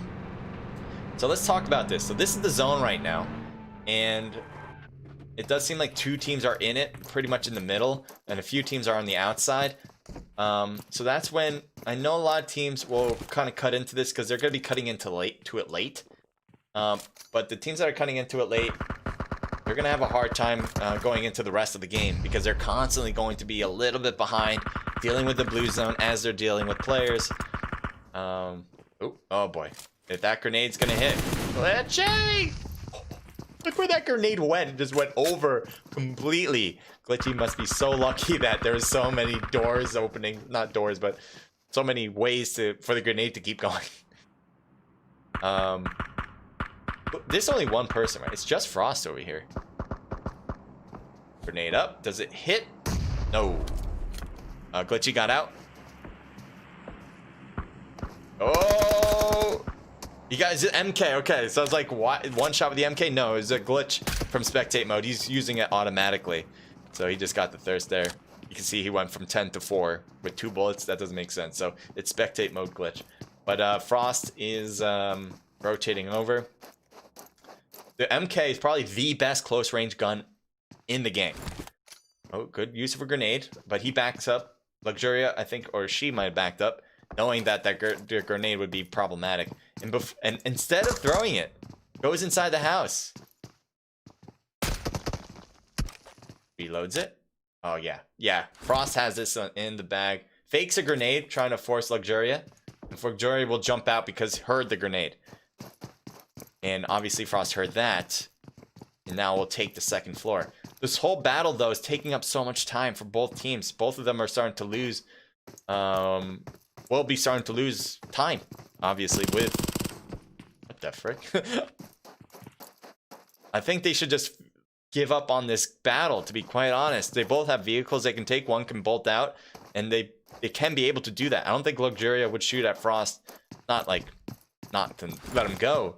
So let's talk about this. So this is the zone right now. And it does seem like 2 teams are in it, pretty much in the middle. And a few teams are on the outside. So that's when I know a lot of teams will kind of cut into this because they're going to be cutting into it late. But the teams that are cutting into it late, they're going to have a hard time going into the rest of the game because they're constantly going to be a little bit behind, dealing with the blue zone as they're dealing with players. Oh boy. If that grenade's going to hit. Glitchy! Look where that grenade went. It just went over completely. Glitchy must be so lucky that there's so many doors opening. Not doors, but so many ways for the grenade to keep going. There's only one person, right? It's just Frost over here. Grenade up. Does it hit? No. Glitchy got out. Oh! You guys, MK, okay. So I was like, what? One shot with the MK? No, it was a glitch from spectate mode. He's using it automatically. So he just got the thirst there. You can see he went from 10 to 4 with 2 bullets. That doesn't make sense. So it's spectate mode glitch. But Frost is rotating over. The MK is probably the best close range gun in the game. Oh, good use of a grenade. But he backs up. Luxuria, I think, or she might have backed up, knowing that grenade would be problematic. And instead of throwing it, goes inside the house. Reloads it. Oh, yeah. Yeah, Frost has this in the bag. Fakes a grenade, trying to force Luxuria. And Luxuria will jump out because heard the grenade. And obviously Frost heard that. And now we'll take the second floor. This whole battle, though, is taking up so much time for both teams. Both of them are starting to lose. Will be starting to lose time, obviously, with... What the frick? I think they should just give up on this battle, to be quite honest. They both have vehicles they can take. One can bolt out, and they can be able to do that. I don't think Luxuria would shoot at Frost. Not to let him go,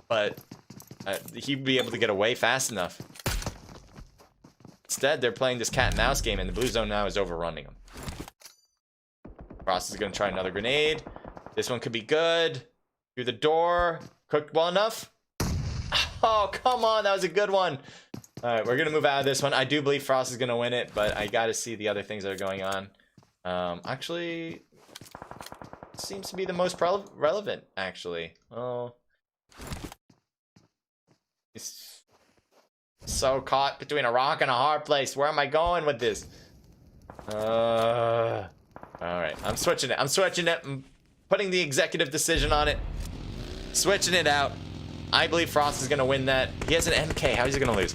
but he'd be able to get away fast enough. Instead, they're playing this cat and mouse game, and the blue zone now is overrunning them. Frost is going to try another grenade. This one could be good. Through the door. Cooked well enough. Oh, come on. That was a good one. All right, we're going to move out of this one. I do believe Frost is going to win it, but I got to see the other things that are going on. Actually, it seems to be the most relevant, actually. Oh. It's so caught between a rock and a hard place. Where am I going with this? Alright, I'm switching it. I'm putting the executive decision on it. Switching it out. I believe Frost is going to win that. He has an MK. How is he going to lose?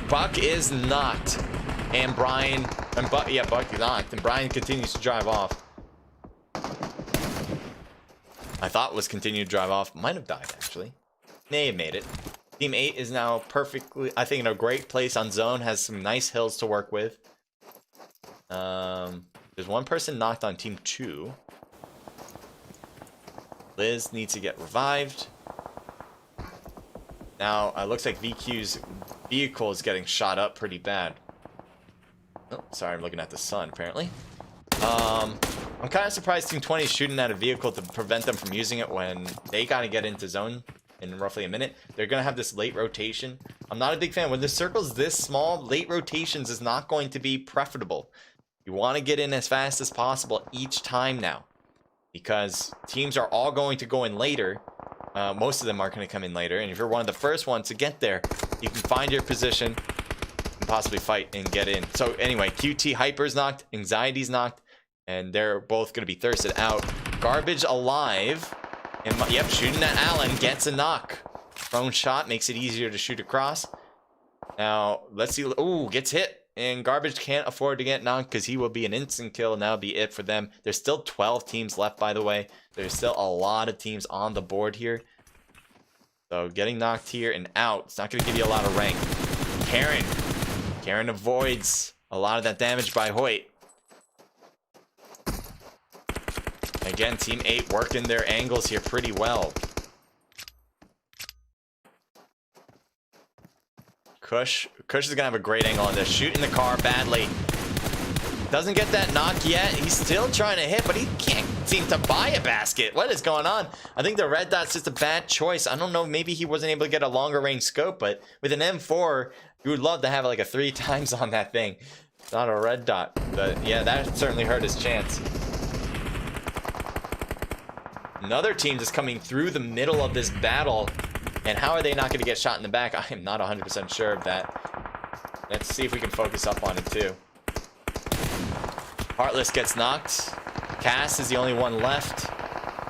Buck is not. And Brian... Buck is not. And Brian continues to drive off. I thought was continued to drive off. Might have died, actually. May have made it. Team 8 is now perfectly... I think in a great place on zone. Has some nice hills to work with. There's one person knocked on Team 2. Liz needs to get revived. Now, it looks like VQ's vehicle is getting shot up pretty bad. Oh, sorry, I'm looking at the sun, apparently. I'm kind of surprised Team 20 is shooting at a vehicle to prevent them from using it when they gotta get into zone in roughly a minute. They're gonna have this late rotation. I'm not a big fan. When the circle's this small, late rotations is not going to be preferable. You want to get in as fast as possible each time now, because teams are all going to go in later. Most of them are going to come in later, and if you're one of the first ones to get there, you can find your position and possibly fight and get in. So anyway, QT Hyper's knocked, Anxiety's knocked, and they're both going to be thirsted out. Garbage alive, and yep, shooting at Allen gets a knock. Prone shot makes it easier to shoot across. Now let's see. Ooh, gets hit. And Garbage can't afford to get knocked because he will be an instant kill, and that'll be it for them. There's still 12 teams left, by the way. There's still a lot of teams on the board here. So getting knocked here and out, it's not going to give you a lot of rank. Karen avoids a lot of that damage by Hoyt. Again, Team 8 working their angles here pretty well. Kush is gonna have a great angle on this. Shooting the car badly. Doesn't get that knock yet. He's still trying to hit, but he can't seem to buy a basket. What is going on? I think the red dot's just a bad choice. I don't know. Maybe he wasn't able to get a longer range scope, but with an M4, you would love to have like a 3 times on that thing. It's not a red dot, but yeah, that certainly hurt his chance. Another team just coming through the middle of this battle. And how are they not going to get shot in the back? I am not 100% sure of that. Let's see if we can focus up on it too. Heartless gets knocked. Cass is the only one left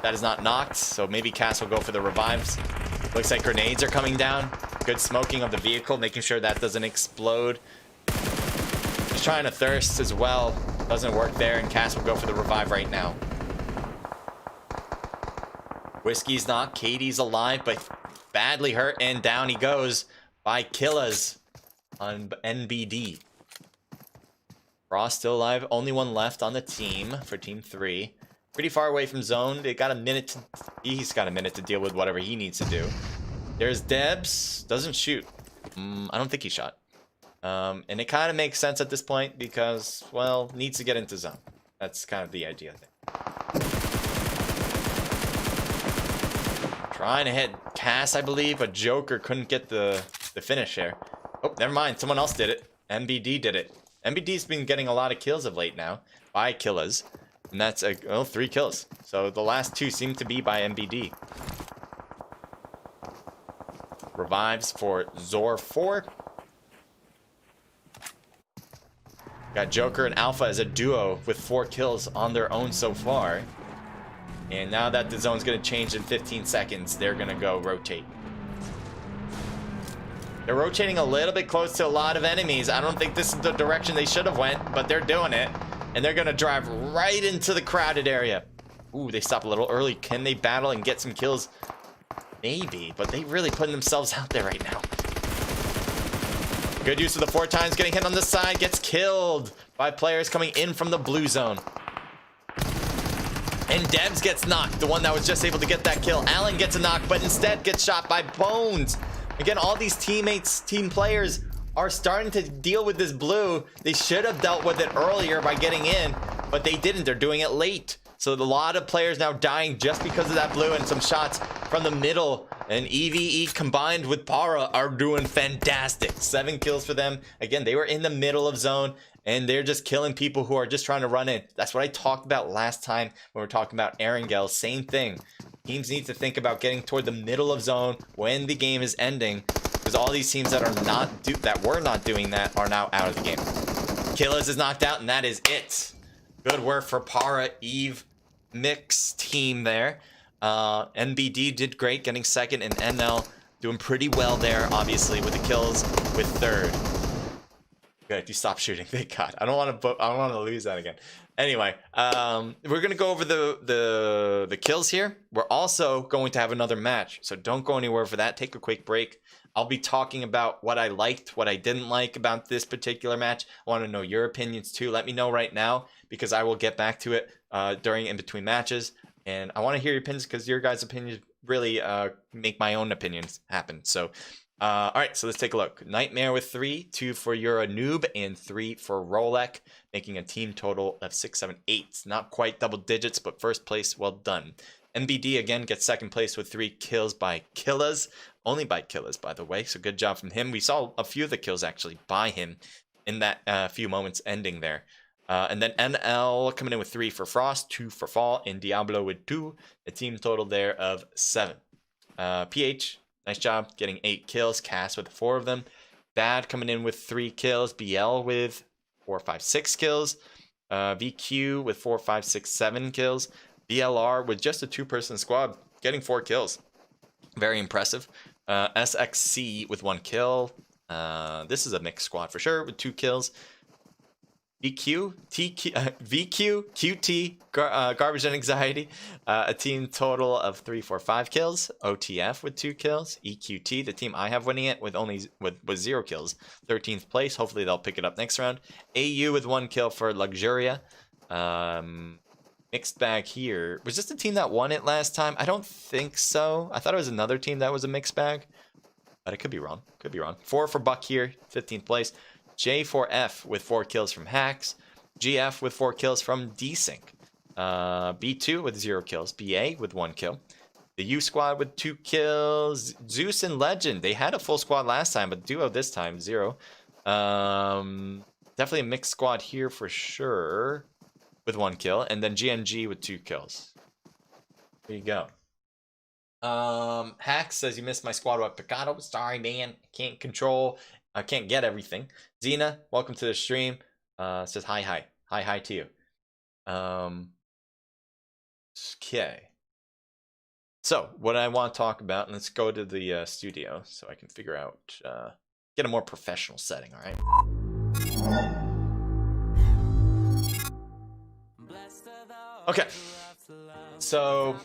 that is not knocked. So maybe Cass will go for the revives. Looks like grenades are coming down. Good smoking of the vehicle, making sure that doesn't explode. Just trying to thirst as well. Doesn't work there, and Cass will go for the revive right now. Whiskey's knocked. Katie's alive, but badly hurt, and down he goes by Killas on NBD. Frost still alive. Only one left on the team for team 3. Pretty far away from zone. They got a minute to, he's got a minute to deal with whatever he needs to do. There's Debs. Doesn't shoot. I don't think he shot. And it kind of makes sense at this point because, well, needs to get into zone. That's kind of the idea there. Trying to hit Cass, I believe, but Joker couldn't get the finish here. Oh, never mind. Someone else did it. MBD did it. MBD's been getting a lot of kills of late now by Killas. And that's 3 kills. So the last 2 seem to be by MBD. Revives for Zor 4. Got Joker and Alpha as a duo with 4 kills on their own so far. And now that the zone's going to change in 15 seconds, they're going to go rotate. They're rotating a little bit close to a lot of enemies. I don't think this is the direction they should have went, but they're doing it. And they're going to drive right into the crowded area. Ooh, they stop a little early. Can they battle and get some kills? Maybe, but they really putting themselves out there right now. Good use of the 4 times. Getting hit on the side. Gets killed by players coming in from the blue zone. And Debs gets knocked, the one that was just able to get that kill. Allen gets a knock, but instead gets shot by Bones. Again, all these teammates, team players are starting to deal with this blue. They should have dealt with it earlier by getting in, but they didn't. They're doing it late. So a lot of players now dying just because of that blue, and some shots from the middle. And EVE combined with Para are doing fantastic. 7 kills for them. Again, they were in the middle of zone, and they're just killing people who are just trying to run in. That's what I talked about last time when we were talking about Erangel. Same thing. Teams need to think about getting toward the middle of zone when the game is ending, because all these teams that were not doing that are now out of the game. Killas is knocked out, and that is it. Good work for Para, Eve, Mix team there. NBD did great, getting 2nd, and NL doing pretty well there, obviously, with the kills with 3rd. Good, you stop shooting. Thank God. I don't want to lose that again. Anyway, we're gonna go over the kills here. We're also going to have another match, so don't go anywhere for that. Take a quick break. I'll be talking about what I liked, what I didn't like about this particular match. I want to know your opinions too. Let me know right now, because I will get back to it during in between matches. And I want to hear your opinions, because your guys' opinions really make my own opinions happen. So, all right, so let's take a look. Nightmare with 3, 2 for You're a Noob, and 3 for Rolek, making a team total of 6, 7, 8. Not quite double digits, but first place, well done. MBD again gets 2nd place with 3 kills by Killas. Only by Killas, by the way, so good job from him. We saw a few of the kills actually by him in that few moments ending there. And then NL coming in with 3 for Frost, 2 for Fall, and Diablo with 2. A team total there of 7. PH, nice job getting 8 kills. Cass with 4 of them. Bad coming in with 3 kills. BL with 4, 5, 6 kills. VQ with 4, 5, 6, 7 kills. BLR with just a 2-person squad getting 4 kills. Very impressive. SXC with 1 kill. This is a mixed squad for sure with 2 kills. VQ, QT, Garbage and Anxiety, a team total of 3, 4, 5 kills. OTF with 2 kills. EQT, the team I have winning it with 0 kills, 13th place. Hopefully they'll pick it up next round. AU with 1 kill for Luxuria. Mixed bag here. Was this the team that won it last time? I don't think so. I thought it was another team that was a mixed bag. but I could be wrong. Could be wrong. 4 for Buck here, 15th place. J4F with 4 kills from Hacks. GF with 4 kills from Desync. B2 with 0 kills. BA with 1 kill. The U squad with 2 kills. Zeus and Legend. They had a full squad last time, but duo this time, 0. Definitely a mixed squad here for sure with 1 kill. And then GNG with 2 kills. There you go. Hacks says you missed my squad with Picado. Sorry, man. I can't get everything. Xena, welcome to the stream. Says hi to you. Okay. So what I want to talk about, and let's go to the studio so I can figure out, get a more professional setting. All right. Okay. So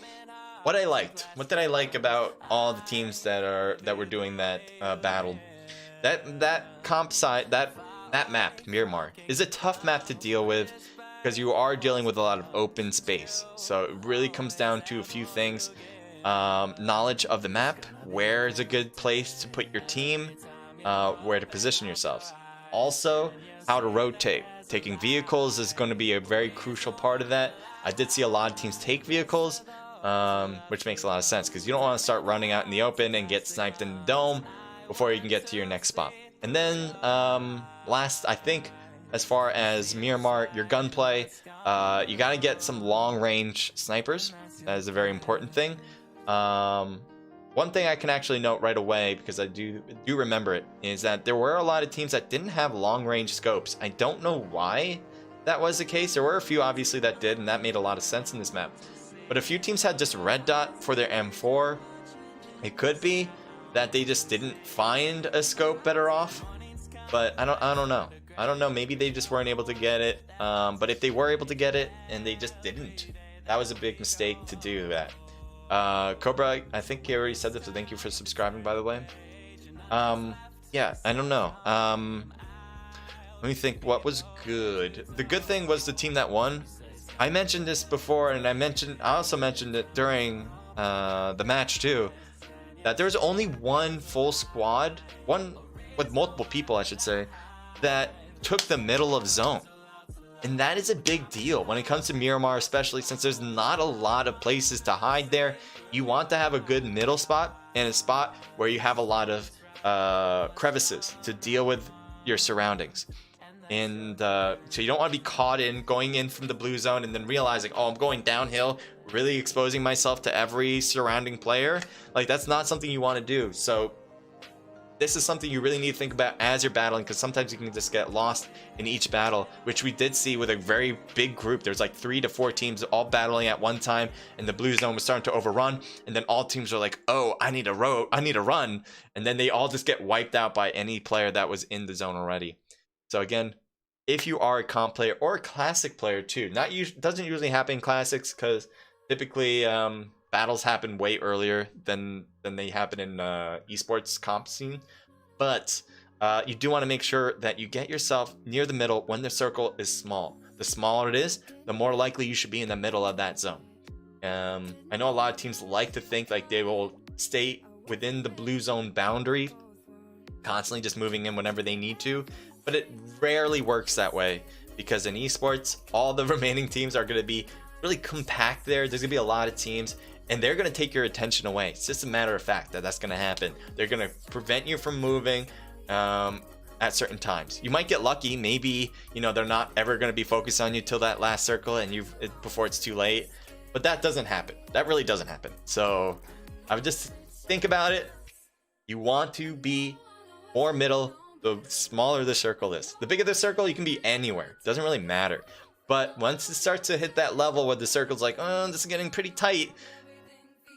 what did I like about all the teams that were doing that battle? That comp side, that map, Miramar, is a tough map to deal with because you are dealing with a lot of open space. So it really comes down to a few things. Knowledge of the map, where is a good place to put your team, where to position yourselves. Also, how to rotate. Taking vehicles is going to be a very crucial part of that. I did see a lot of teams take vehicles, which makes a lot of sense because you don't want to start running out in the open and get sniped in the dome before you can get to your next spot. And then last, I think, as far as Miramar, your gunplay, you got to get some long-range snipers. That is a very important thing. One thing I can actually note right away, because I do remember it, is that there were a lot of teams that didn't have long-range scopes. I don't know why that was the case. There were a few, obviously, that did, and that made a lot of sense in this map. But a few teams had just red dot for their M4. It could be that they just didn't find a scope better off, but I don't know. I don't know. Maybe they just weren't able to get it. But if they were able to get it and they just didn't, that was a big mistake to do that. Cobra, I think you already said this, so thank you for subscribing, by the way. Yeah, I don't know. Let me think what was good. The good thing was the team that won. I mentioned this before, and I also mentioned it during the match too, that there's only one full squad, one with multiple people, I should say, that took the middle of zone. And that is a big deal when it comes to Miramar, especially since there's not a lot of places to hide there. You want to have a good middle spot and a spot where you have a lot of crevices to deal with your surroundings. And so you don't want to be caught in going in from the blue zone and then realizing, oh, I'm going downhill, really exposing myself to every surrounding player. Like, that's not something you want to do. So this is something you really need to think about as you're battling, because sometimes you can just get lost in each battle, which we did see with a very big group. There's like 3 to 4 teams all battling at one time, and the blue zone was starting to overrun, and then all teams are like, oh, I need to run, and then they all just get wiped out by any player that was in the zone already. So again, if you are a comp player or a classic player too, doesn't usually happen in classics because typically battles happen way earlier than they happen in esports comp scene, but you do want to make sure that you get yourself near the middle when the circle is small. The smaller it is, the more likely you should be in the middle of that zone. I know a lot of teams like to think like they will stay within the blue zone boundary, constantly just moving in whenever they need to, but it rarely works that way because in esports, all the remaining teams are going to be really compact there. There's going to be a lot of teams, and they're going to take your attention away. It's just a matter of fact that that's going to happen. They're going to prevent you from moving at certain times. You might get lucky. Maybe, they're not ever going to be focused on you till that last circle and before it's too late. But that doesn't happen. That really doesn't happen. So I would just think about it. You want to be more middle. The smaller the circle is. The bigger the circle, you can be anywhere. It doesn't really matter. But once it starts to hit that level where the circle's like, oh, this is getting pretty tight,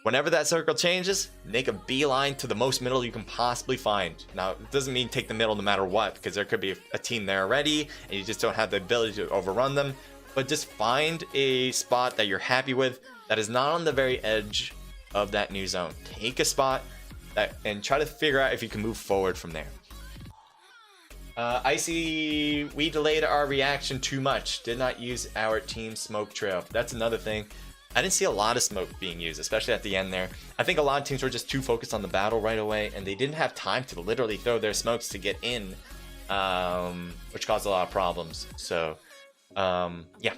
whenever that circle changes, make a beeline to the most middle you can possibly find. Now, it doesn't mean take the middle no matter what, because there could be a team there already, and you just don't have the ability to overrun them. But just find a spot that you're happy with that is not on the very edge of that new zone. Take a spot and try to figure out if you can move forward from there. Icy, we delayed our reaction too much. Did not use our team smoke trail. That's another thing. I didn't see a lot of smoke being used, especially at the end there. I think a lot of teams were just too focused on the battle right away, and they didn't have time to literally throw their smokes to get in, which caused a lot of problems. So, yeah,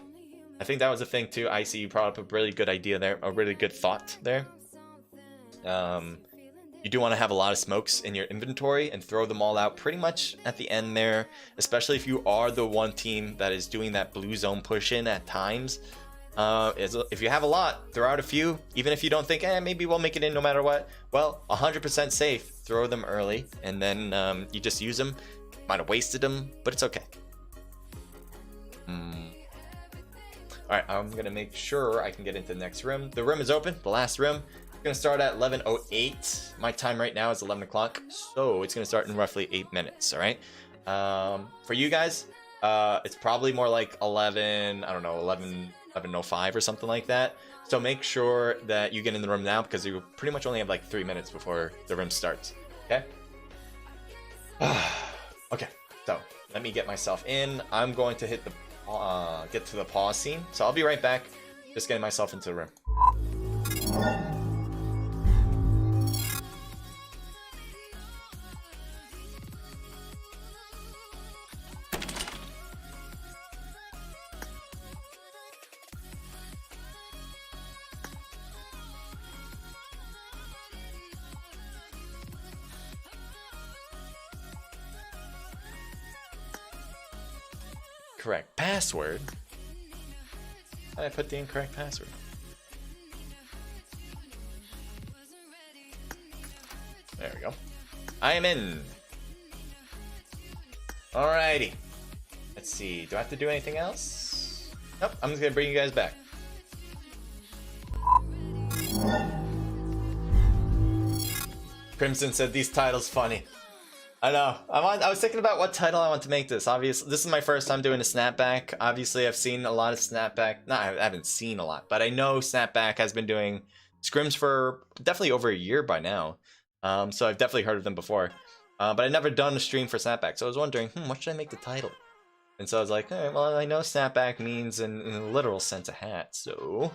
I think that was a thing too. Icy, you brought up a really good idea there, a really good thought there. You do want to have a lot of smokes in your inventory and throw them all out pretty much at the end there, especially if you are the one team that is doing that blue zone push in at times. If you have a lot, throw out a few, even if you don't think, maybe we'll make it in no matter what. Well, 100% safe, throw them early, and then you just use them. Might have wasted them, but it's okay. Alright, I'm gonna make sure I can get into the next room. The room is open, the last room. It's gonna start at 11:08. My time right now is 11 o'clock, so it's gonna start in roughly 8 minutes. Alright, for you guys, it's probably more like 11, I don't know, 11:05 or something like that. So make sure that you get in the room now, because you pretty much only have like 3 minutes before the room starts. Okay. Okay, so let me get myself in. I'm going to hit the get to the pause scene, so I'll be right back. Just getting myself into the room. Correct password? How did I put the incorrect password? There we go. I am in. Alrighty. Let's see. Do I have to do anything else? Nope. I'm just gonna bring you guys back. Crimson said these titles funny. I know. I was thinking about what title I want to make this. Obviously, this is my first time doing a snapback. Obviously, I've seen a lot of snapback. No, I haven't seen a lot, but I know snapback has been doing scrims for definitely over a year by now. So I've definitely heard of them before. But I've never done a stream for snapback. So I was wondering, what should I make the title? And so I was like, all right, well, I know snapback means in a literal sense a hat. So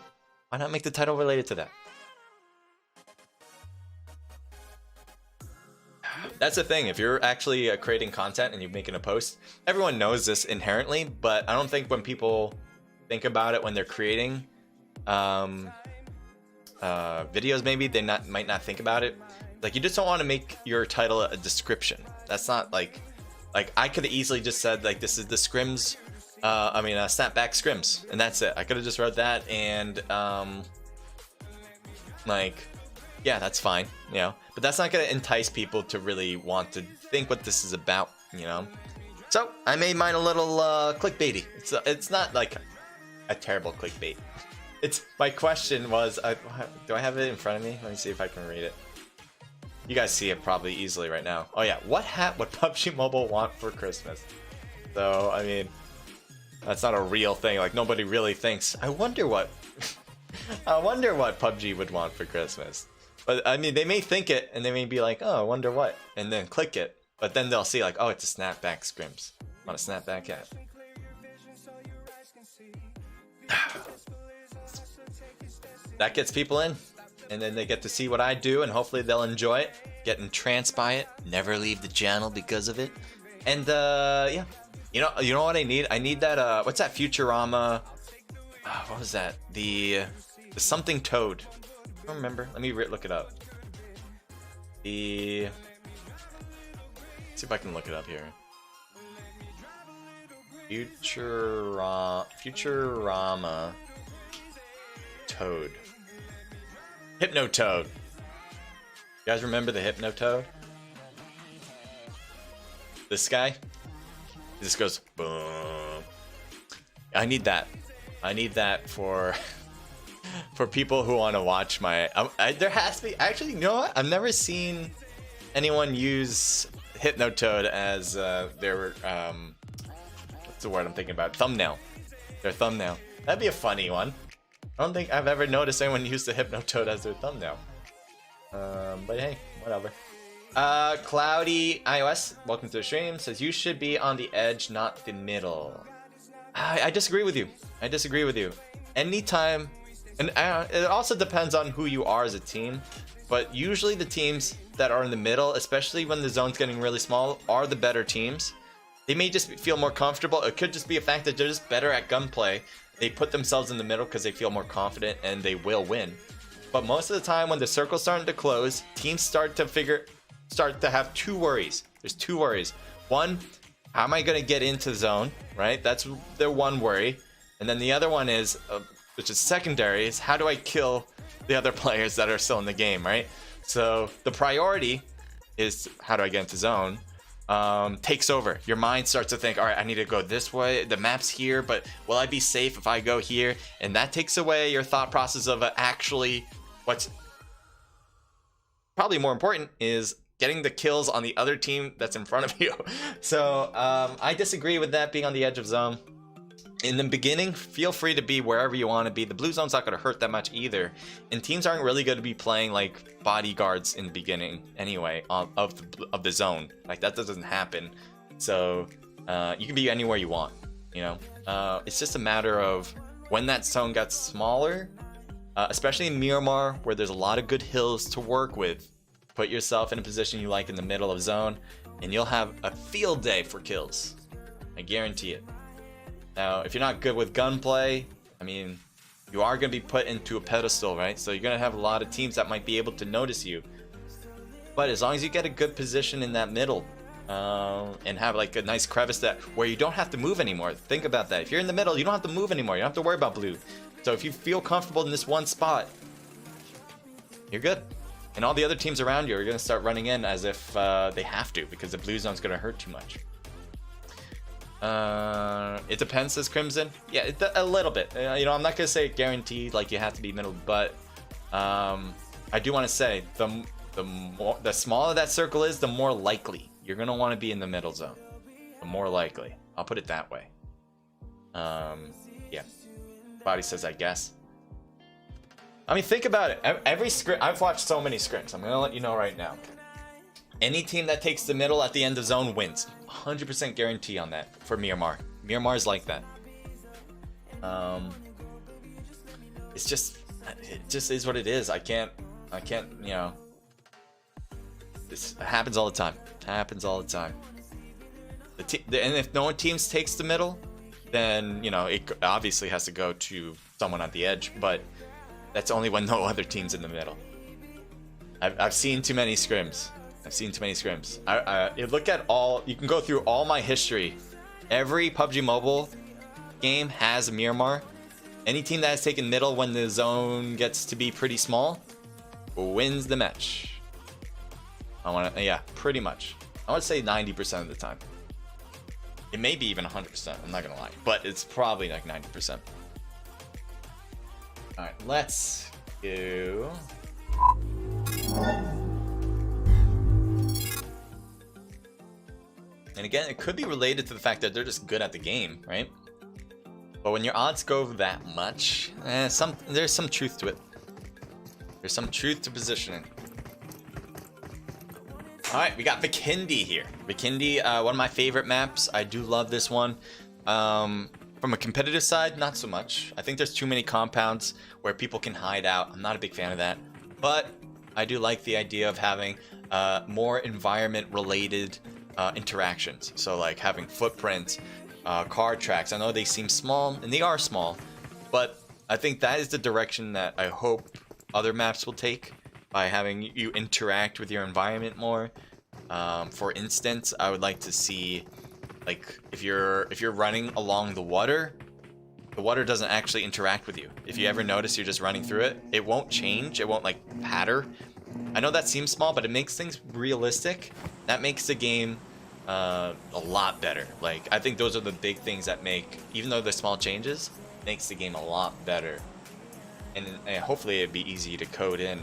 why not make the title related to that? That's the thing, if you're actually creating content and you're making a post, everyone knows this inherently, but I don't think when people think about it when they're creating videos, maybe they might not think about it. Like, you just don't want to make your title a description. That's not like I could have easily just said like, this is the scrims, snapback scrims, and that's it. I could have just wrote that, and like, yeah, that's fine, you know, but that's not going to entice people to really want to think what this is about, you know. So I made mine a little clickbaity. It's not like a terrible clickbait. It's, my question was, do I have it in front of me? Let me see if I can read it. You guys see it probably easily right now. Oh yeah, what hat would PUBG Mobile want for Christmas? So I mean, that's not a real thing. Like, nobody really thinks. I wonder what PUBG would want for Christmas. But I mean, they may think it, and they may be like, oh, I wonder what, and then click it. But then they'll see like, oh, it's a snapback scrims. On a snapback hat. That gets people in, and then they get to see what I do, and hopefully they'll enjoy it, get entranced by it, never leave the channel because of it. And yeah, you know what I need? I need that what's that Futurama? What was that? The something Toad. I don't remember. Let me look it up. Let's see if I can look it up here. Futurama Toad. Hypno Toad. You guys remember the Hypno Toad? This guy? It just goes boom. I need that. I need that for people who want to watch my. There has to be. Actually, you know what? I've never seen anyone use Hypno Toad as their what's the word I'm thinking about? Thumbnail. Their thumbnail. That'd be a funny one. I don't think I've ever noticed anyone use the Hypno Toad as their thumbnail. But hey, whatever. Cloudy iOS, welcome to the stream, says you should be on the edge, not the middle. I disagree with you. I disagree with you. Anytime And it also depends on who you are as a team. But usually the teams that are in the middle, especially when the zone's getting really small, are the better teams. They may just feel more comfortable. It could just be a fact that they're just better at gunplay. They put themselves in the middle because they feel more confident and they will win. But most of the time when the circle's starting to close, teams start to have two worries. There's two worries. One, how am I going to get into zone, right? That's their one worry. And then the other one is, which is secondary, is how do I kill the other players that are still in the game, right? So the priority is how do I get into zone, takes over. Your mind starts to think, all right, I need to go this way. The map's here, but will I be safe if I go here? And that takes away your thought process of actually what's probably more important is getting the kills on the other team that's in front of you. So I disagree with that being on the edge of zone. In the beginning, feel free to be wherever you want to be. The blue zone's not going to hurt that much either. And teams aren't really going to be playing like bodyguards in the beginning anyway of the zone. Like that doesn't happen. So you can be anywhere you want, you know. It's just a matter of when that zone gets smaller, especially in Miramar where there's a lot of good hills to work with. Put yourself in a position you like in the middle of zone and you'll have a field day for kills. I guarantee it. Now, if you're not good with gunplay, I mean, you are going to be put into a pedestal, right? So you're going to have a lot of teams that might be able to notice you. But as long as you get a good position in that middle and have like a nice crevice where you don't have to move anymore. Think about that. If you're in the middle, you don't have to move anymore. You don't have to worry about blue. So if you feel comfortable in this one spot, you're good. And all the other teams around you are going to start running in as if they have to because the blue zone's going to hurt too much. It depends, says Crimson. Yeah, a little bit. You know, I'm not gonna say guaranteed like you have to be middle, but I do want to say the smaller that circle is, the more likely you're gonna want to be in the middle zone. The more likely. I'll put it that way. Yeah. Body says, I guess. I mean, think about it. Every scrim, I've watched so many scrims. I'm gonna let you know right now. Any team that takes the middle at the end of zone wins. 100% guarantee on that for Miramar. Miramar is like that. It just is what it is. I can't, you know. This happens all the time. It happens all the time. And if no one teams takes the middle, then, you know, it obviously has to go to someone at the edge, but that's only when no other team's in the middle. I've seen too many scrims. You look at all, you can go through all my history. Every PUBG Mobile game has a Miramar. Any team that has taken middle when the zone gets to be pretty small wins the match. Yeah, pretty much. I want to say 90% of the time. It may be even 100%, I'm not gonna lie, but it's probably like 90%. Alright, let's go. And again, it could be related to the fact that they're just good at the game, right? But when your odds go that much, there's some truth to it. There's some truth to positioning. Alright, we got Bikindi here. Bikindi, one of my favorite maps. I do love this one. From a competitive side, not so much. I think there's too many compounds where people can hide out. I'm not a big fan of that. But I do like the idea of having more environment-related interactions. So like having footprints, car tracks. I know they seem small, and they are small, but I think that is the direction that I hope other maps will take, by having you interact with your environment more. For instance, I would like to see, like, if you're running along the water doesn't actually interact with you. If you ever notice you're just running through it, it won't change. It won't like patter. I know that seems small, but it makes things realistic. That makes the game a lot better. Like, I think those are the big things that make, even though they're small changes, makes the game a lot better. And hopefully it'd be easy to code in.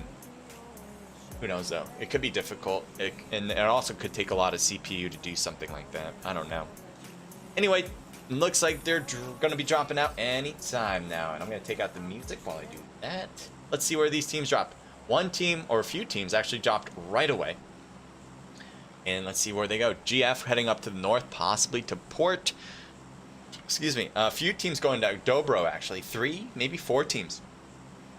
Who knows though? It could be difficult, and it also could take a lot of CPU to do something like that. I don't know. Anyway, looks like they're going to be dropping out anytime now, and I'm going to take out the music while I do that. Let's see where these teams drop. One team, or a few teams, actually dropped right away. And let's see where they go. GF heading up to the north, possibly to Port. Excuse me. A few teams going to Dobro, actually. 3, maybe 4 teams.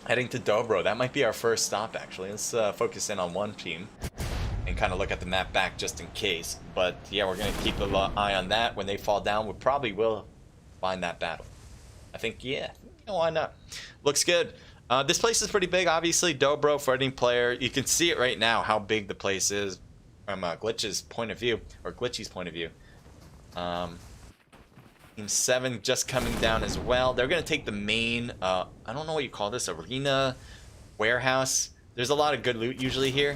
Heading to Dobro. That might be our first stop, actually. Let's focus in on one team and kind of look at the map back just in case. But yeah, we're going to keep an eye on that. When they fall down, we probably will find that battle. I think, yeah, why not? Looks good. This place is pretty big, obviously. Dobro for any player. You can see it right now, how big the place is from Glitch's point of view, or Glitchy's point of view. Team 7 just coming down as well. They're going to take the main, I don't know what you call this, arena, warehouse. There's a lot of good loot usually here.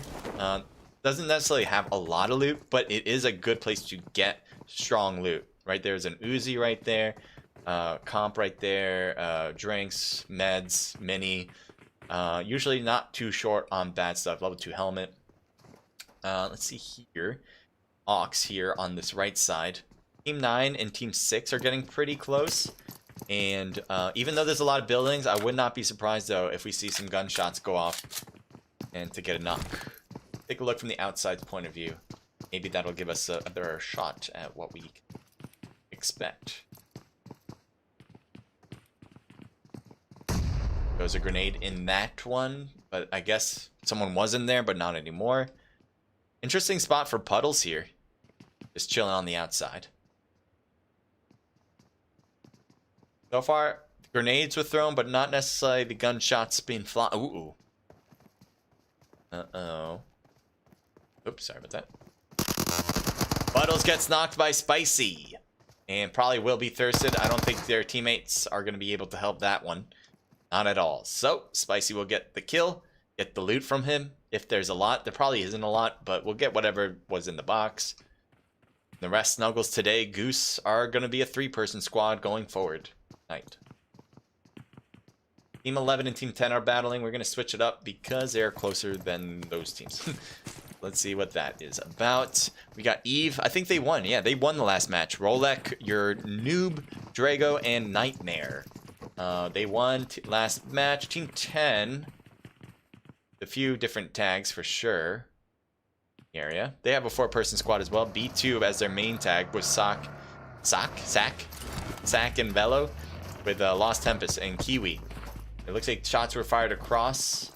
Doesn't necessarily have a lot of loot, but it is a good place to get strong loot. Right there's an Uzi right there, comp right there, drinks, meds, mini. Usually not too short on bad stuff. Level 2 helmet. Let's see here. Ox here on this right side. Team 9 and Team 6 are getting pretty close. And even though there's a lot of buildings, I would not be surprised, though, if we see some gunshots go off and to get a knock. Take a look from the outside's point of view. Maybe that'll give us a better shot at what we expect. Goes a grenade in that one, but I guess someone was in there, but not anymore. Interesting spot for Puddles here. Just chilling on the outside. So far, grenades were thrown, but not necessarily the gunshots being fly. Ooh. Uh-oh. Oops, sorry about that. Puddles gets knocked by Spicy. And probably will be thirsted. I don't think their teammates are going to be able to help that one. Not at all. So, Spicy will get the kill. Get the loot from him. If there's a lot. There probably isn't a lot, but we'll get whatever was in the box. The rest snuggles today. Goose are going to be a 3-person squad going forward. Night. Team 11 and Team 10 are battling. We're going to switch it up because they're closer than those teams. Let's see what that is about. We got Eve. I think they won. Yeah, they won the last match. Rolek, your noob, Drago, and Nightmare. They won last match. Team 10. A few different tags for sure. Area. They have a 4-person squad as well. B2 as their main tag was Sack, and Velo with Lost Tempest and Kiwi. It looks like shots were fired across,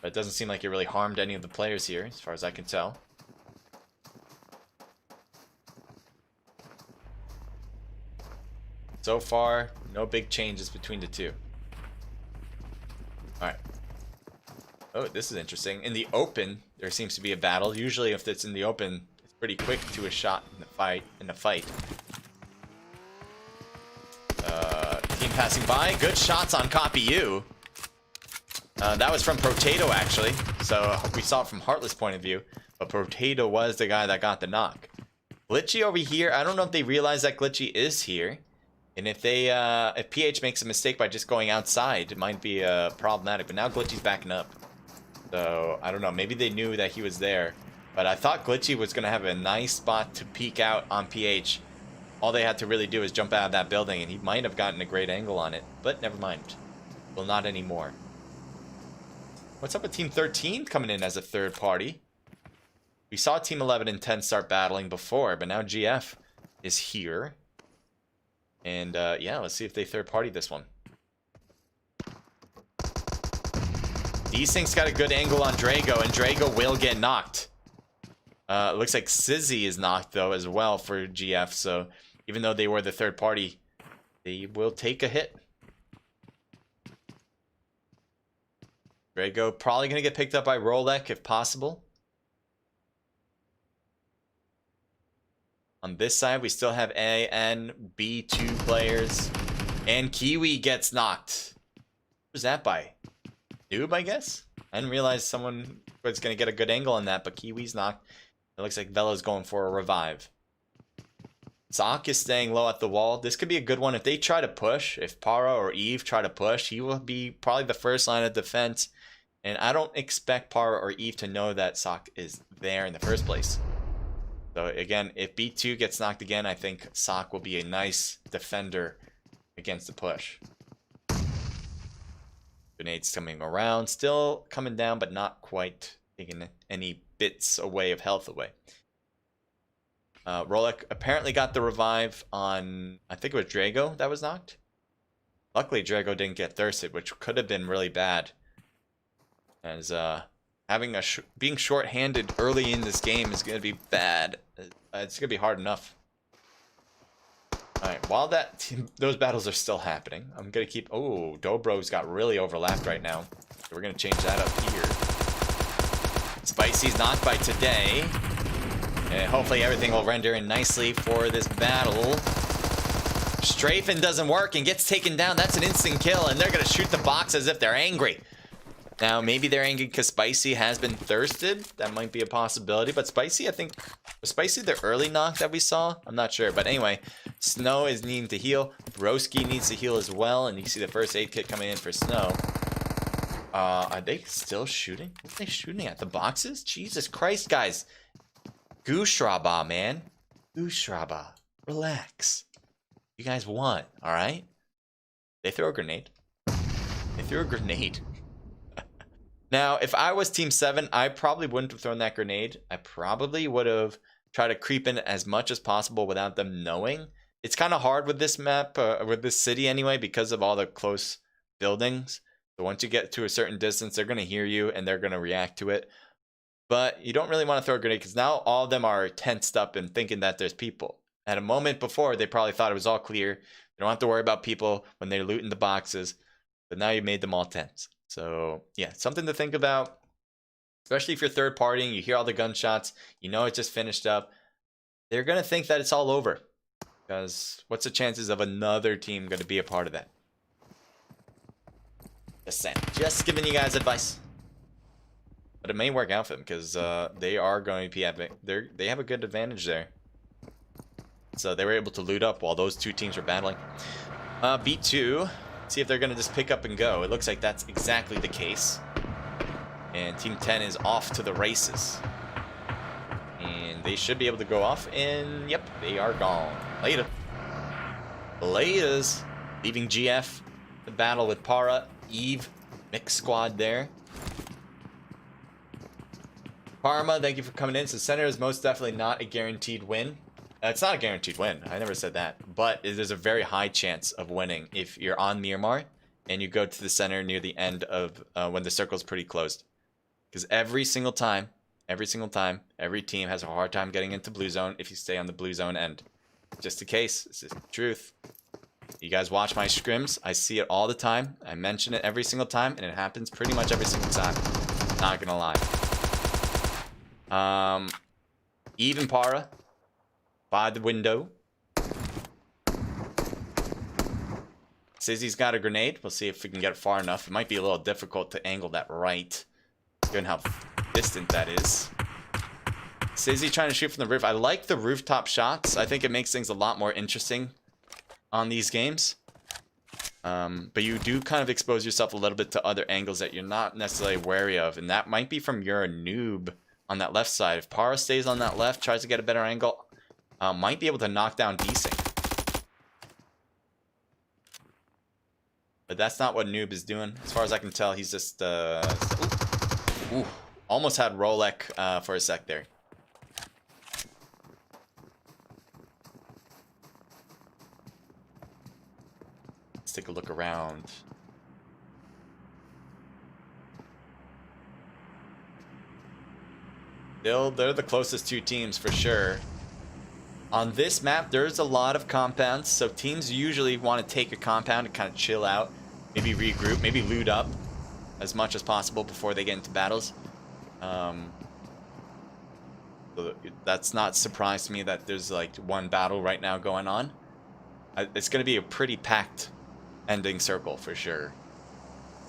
but it doesn't seem like it really harmed any of the players here, as far as I can tell. So far, no big changes between the two. Alright. Oh, this is interesting. In the open, there seems to be a battle. Usually, if it's in the open, it's pretty quick to a shot in the fight. Team passing by. Good shots on Copy You. That was from Potato, actually. So we saw it from Heartless' point of view. But Potato was the guy that got the knock. Glitchy over here. I don't know if they realize that Glitchy is here. And if they, if PH makes a mistake by just going outside, it might be problematic. But now Glitchy's backing up. So, I don't know. Maybe they knew that he was there. But I thought Glitchy was going to have a nice spot to peek out on PH. All they had to really do is jump out of that building, and he might have gotten a great angle on it. But never mind. Well, not anymore. What's up with Team 13 coming in as a third party? We saw Team 11 and 10 start battling before, but now GF is here. And, yeah, let's see if they third party this one. Desync's got a good angle on Drago, and Drago will get knocked. It looks like Sizzy is knocked, though, as well for GF. So, even though they were the third party, they will take a hit. Drago probably going to get picked up by Rolek, if possible. On this side, we still have A and B2 players. And Kiwi gets knocked. Who's that by? Noob, I guess? I didn't realize someone was going to get a good angle on that, but Kiwi's knocked. It looks like Velo's going for a revive. Zoc is staying low at the wall. This could be a good one. If they try to push, if Paro or Eve try to push, he will be probably the first line of defense. And I don't expect Paro or Eve to know that Zoc is there in the first place. So again, if B2 gets knocked again, I think Zoc will be a nice defender against the push. Grenades coming around, still coming down, but not quite taking any bits away of health away. Rolek apparently got the revive on, I think it was Drago that was knocked. Luckily, Drago didn't get thirsted, which could have been really bad. As having being short-handed early in this game is going to be bad. It's going to be hard enough. All right, while those battles are still happening, I'm going to keep... Oh, Dobro's got really overlapped right now. So we're going to change that up here. Spicy's knocked by today. And hopefully everything will render in nicely for this battle. Strafing doesn't work and gets taken down. That's an instant kill, and they're going to shoot the box as if they're angry. Now, maybe they're angry because Spicy has been thirsted. That might be a possibility, but Spicy, I think... Was Spicy the early knock that we saw? I'm not sure, but anyway, Snow is needing to heal. Broski needs to heal as well, and you see the first aid kit coming in for Snow. Are they still shooting? What are they shooting at? The boxes? Jesus Christ, guys. Gooshraba, man. Gooshraba. Relax. You guys won, alright? They throw a grenade. They threw a grenade. Now, if I was Team 7, I probably wouldn't have thrown that grenade. I probably would have tried to creep in as much as possible without them knowing. It's kind of hard with this map, with this city anyway, because of all the close buildings. So once you get to a certain distance, they're going to hear you and they're going to react to it. But you don't really want to throw a grenade because now all of them are tensed up and thinking that there's people. At a moment before, they probably thought it was all clear. They don't have to worry about people when they're looting the boxes. But now you made them all tense. So, yeah, something to think about. Especially if you're third partying, you hear all the gunshots, you know it just finished up. They're going to think that it's all over. Because what's the chances of another team going to be a part of that? Just saying. Just giving you guys advice. But it may work out for them because they are going to be they have a good advantage there. So they were able to loot up while those two teams were battling. B2, see if they're going to just pick up and go. It looks like that's exactly the case. And Team 10 is off to the races. And they should be able to go off. And yep, they are gone. Later. Laters. Leaving GF the battle with Para, Eve, mixed squad there. Parma, thank you for coming in. So center is most definitely not a guaranteed win. It's not a guaranteed win. I never said that. But there's a very high chance of winning if you're on Miramar and you go to the center near the end of when the circle's pretty closed. Because every single time, every team has a hard time getting into blue zone if you stay on the blue zone end. Just the case. This is the truth. You guys watch my scrims. I see it all the time. I mention it every single time, and it happens pretty much every single time. Not gonna lie. Eve and Para by the window. Sizzy's got a grenade. We'll see if we can get it far enough. It might be a little difficult to angle that right, given how distant that is. Sizzy trying to shoot from the roof. I like the rooftop shots. I think it makes things a lot more interesting on these games. But you do kind of expose yourself a little bit to other angles that you're not necessarily wary of. And that might be from your noob on that left side. If Para stays on that left, tries to get a better angle, might be able to knock down Desync. But that's not what noob is doing. As far as I can tell, he's just... Ooh, almost had Rolek for a sec there. Let's take a look around. They're the closest two teams for sure. On this map, there's a lot of compounds, so teams usually want to take a compound and kind of chill out, maybe regroup, maybe loot up as much as possible before they get into battles. So that's not a surprise to me that there's like one battle right now going on. It's going to be a pretty packed ending circle for sure.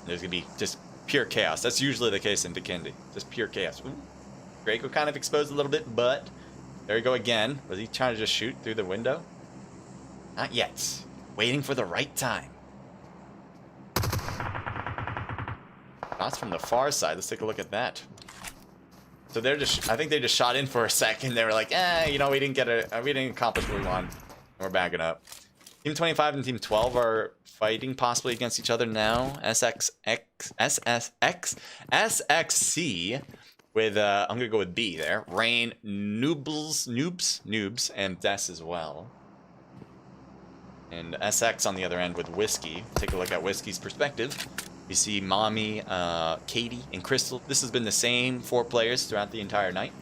There's going to be just pure chaos. That's usually the case in Bikindi. Just pure chaos. Ooh. Draco kind of exposed a little bit, but there we go again. Was he trying to just shoot through the window? Not yet. Waiting for the right time. Shots from the far side. Let's take a look at that. So they're just, I think they just shot in for a second. They were like, you know, we didn't accomplish what we wanted. We're backing up. Team 25 and Team 12 are fighting possibly against each other now. SXC with, I'm going to go with B there. Rain, Noobs, and Des as well. And SX on the other end with Whiskey. Take a look at Whiskey's perspective. You see Mommy, Katie, and Crystal. This has been the same 4 players throughout the entire night.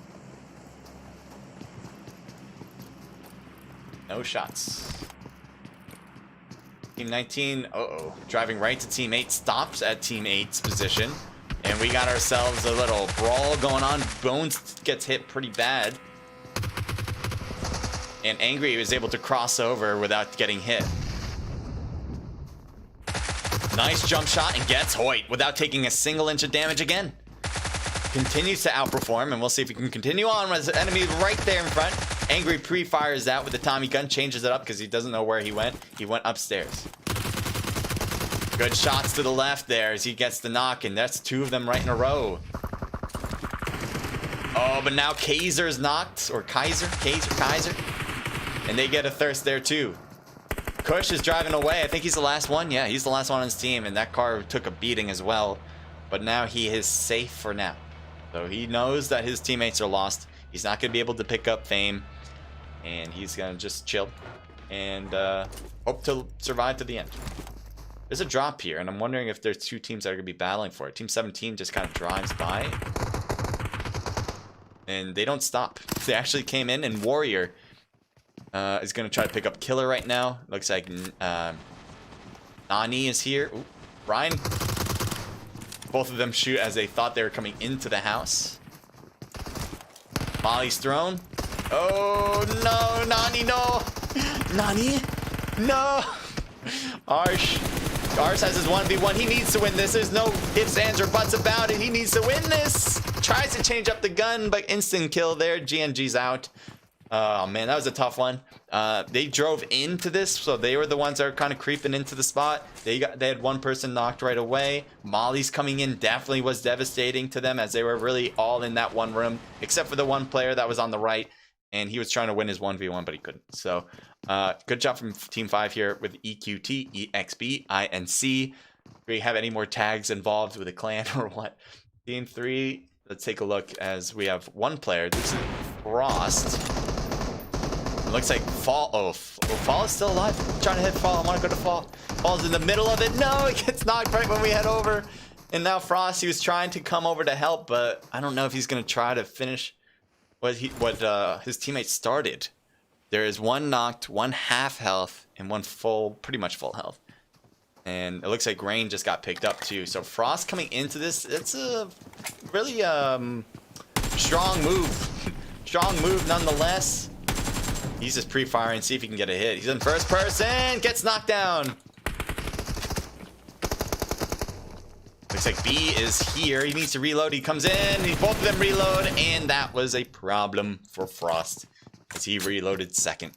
No shots. Team 19, driving right to Team 8, stops at Team 8's position. And we got ourselves a little brawl going on. Bones gets hit pretty bad. And Angry was able to cross over without getting hit. Nice jump shot and gets Hoyt without taking a single inch of damage again. Continues to outperform, and we'll see if he can continue on with his enemy right there in front. Angry pre-fires that with the Tommy gun, changes it up because he doesn't know where he went. He went upstairs. Good shots to the left there as he gets the knock, and that's 2 of them right in a row. Oh, but now Kaiser's knocked, or Kaiser. And they get a thirst there too. Kush is driving away. I think he's the last one. Yeah, he's the last one on his team, and that car took a beating as well. But now he is safe for now. So he knows that his teammates are lost. He's not going to be able to pick up fame, and he's going to just chill and hope to survive to the end. There's a drop here, and I'm wondering if there's 2 teams that are going to be battling for it. Team 17 just kind of drives by, and they don't stop. They actually came in, and Warrior is going to try to pick up Killer right now. Looks like Nani is here. Ooh, Ryan. Both of them shoot as they thought they were coming into the house. Molly's thrown. Oh, no. Nani, no. Nani? No. Arsh has his 1v1. He needs to win this. There's no ifs, ands, or buts about it. He needs to win this. Tries to change up the gun, but instant kill there. GNG's out. Oh man, that was a tough one. They drove into this, so they were the ones that were kind of creeping into the spot. They had one person knocked right away. Molly's coming in definitely was devastating to them, as they were really all in that one room, except for the one player that was on the right, and he was trying to win his 1v1, but he couldn't. So good job from Team 5 here with EQT, EXB, INC. Do we have any more tags involved with a clan or what? Team 3, let's take a look as we have one player. This is Frost. Looks like Fall. Oh, Fall is still alive. I'm trying to hit Fall. I want to go to Fall. Fall's in the middle of it. No, he gets knocked right when we head over. And now Frost, he was trying to come over to help, but I don't know if he's going to try to finish what his teammates started. There is one knocked, one half health, and one full, pretty much full health. And it looks like Rain just got picked up too. So Frost coming into this, it's a really strong move. Strong move nonetheless. He's just pre-firing, see if he can get a hit. He's in first person, gets knocked down. Looks like B is here. He needs to reload. He comes in, both of them reload, and that was a problem for Frost as he reloaded second.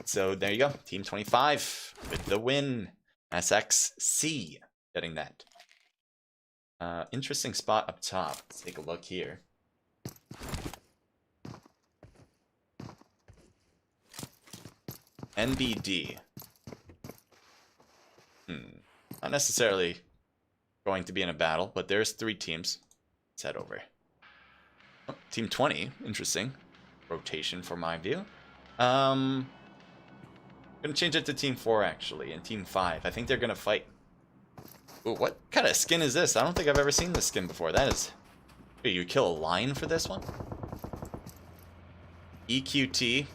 So there you go, Team 25 with the win. SXC getting that. Interesting spot up top. Let's take a look here. NBD. Not necessarily going to be in a battle, but there's 3 teams. Let's head over. Oh, Team 20, interesting. Rotation for my view. Gonna change it to Team 4 actually, and Team 5. I think they're gonna fight. Ooh, what kind of skin is this? I don't think I've ever seen this skin before. That is... Wait, you kill a lion for this one? EQT.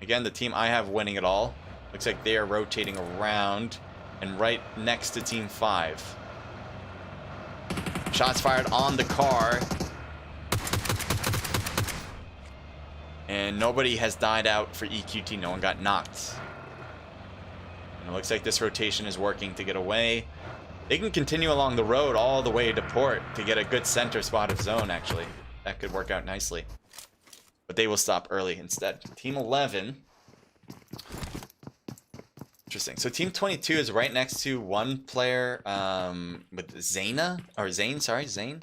Again, the team I have winning it all. Looks like they are rotating around and right next to Team 5. Shots fired on the car. And nobody has died out for EQT. No one got knocked. And it looks like this rotation is working to get away. They can continue along the road all the way to port to get a good center spot of zone, actually. That could work out nicely. But they will stop early instead. Team 11. Interesting. So Team 22 is right next to one player with Zayna. Or Zane, sorry, Zane.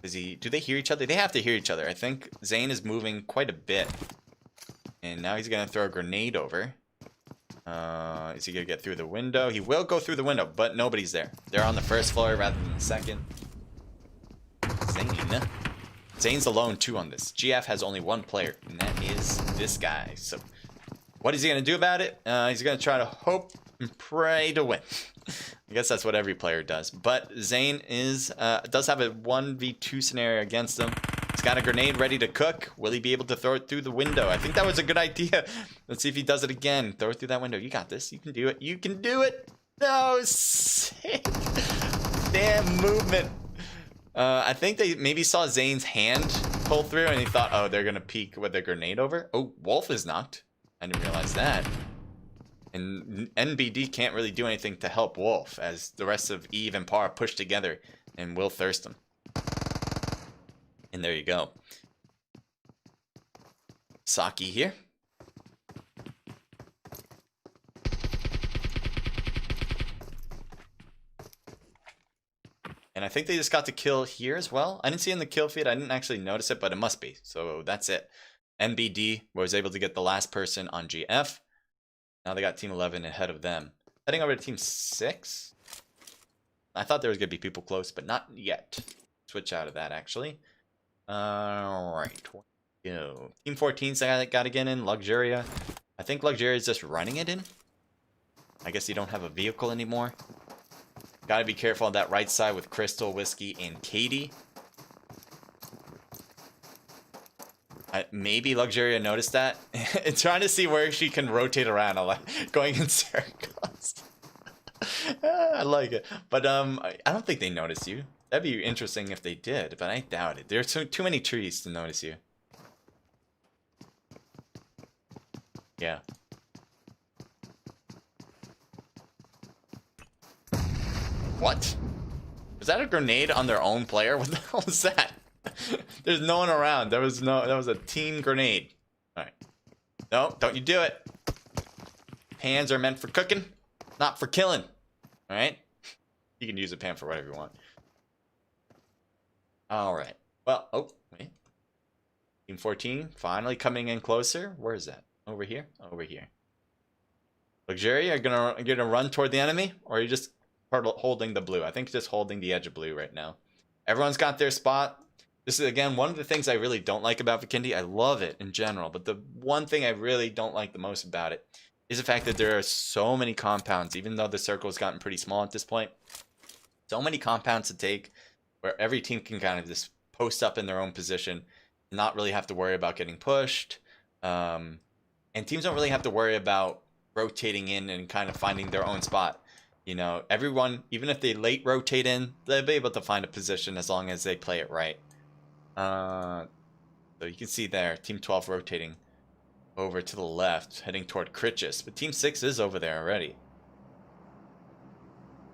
Do they hear each other? They have to hear each other. I think Zane is moving quite a bit. And now he's going to throw a grenade over. Is he going to get through the window? He will go through the window, but nobody's there. They're on the first floor rather than the second. Zane. Zane's alone too on this. GF has only one player, and that is this guy. So What is he going to do about it? He's going to try to hope and pray to win. I guess that's what every player does. But Zane does have a 1v2 scenario against him. He's got a grenade ready to cook. Will he be able to throw it through the window? I think that was a good idea. Let's see if he does it again. Throw it through that window. You got this. You can do it. You can do it. No, sick. Damn movement. I think they maybe saw Zane's hand pull through and he thought, oh, they're going to peek with their grenade over. Oh, Wolf is knocked. I didn't realize that. And NBD can't really do anything to help Wolf as the rest of Eve and Par push together and will thirst him. And there you go. Saki here. And I think they just got the kill here as well. I didn't see it in the kill feed. I didn't actually notice it, but it must be. So that's it. NBD was able to get the last person on GF. Now they got Team 11 ahead of them. Heading over to Team 6. I thought there was going to be people close, but not yet. Switch out of that, actually. Alright. Go. Team 14's got to get in. Luxuria. I think Luxuria is just running it in. I guess you don't have a vehicle anymore. Got to be careful on that right side with Crystal, Whiskey, and Katie. Maybe Luxuria noticed that. It's trying to see where she can rotate around. I'm like going in circles. I like it. But I don't think they notice you. That'd be interesting if they did, but I doubt it. There's too many trees to notice you. Yeah. What? Was that a grenade on their own player? What the hell was that? There's no one around. That was a team grenade. Alright. No, don't you do it. Pans are meant for cooking, not for killing. Alright? You can use a pan for whatever you want. Alright. Well, oh, wait. Team 14 finally coming in closer. Where is that? Over here? Over here. Luxury, are you gonna run toward the enemy? Or are you just holding the blue? I think just holding the edge of blue right now. Everyone's got their spot. This is, again, one of the things I really don't like about Vikendi. I love it in general, but the one thing I really don't like the most about it is the fact that there are so many compounds, even though the circle has gotten pretty small at this point. So many compounds to take where every team can kind of just post up in their own position and not really have to worry about getting pushed. And teams don't really have to worry about rotating in and kind of finding their own spot. You know, everyone, even if they late rotate in, they'll be able to find a position as long as they play it right. So you can see there, Team 12 rotating over to the left, heading toward Critchus. But Team 6 is over there already.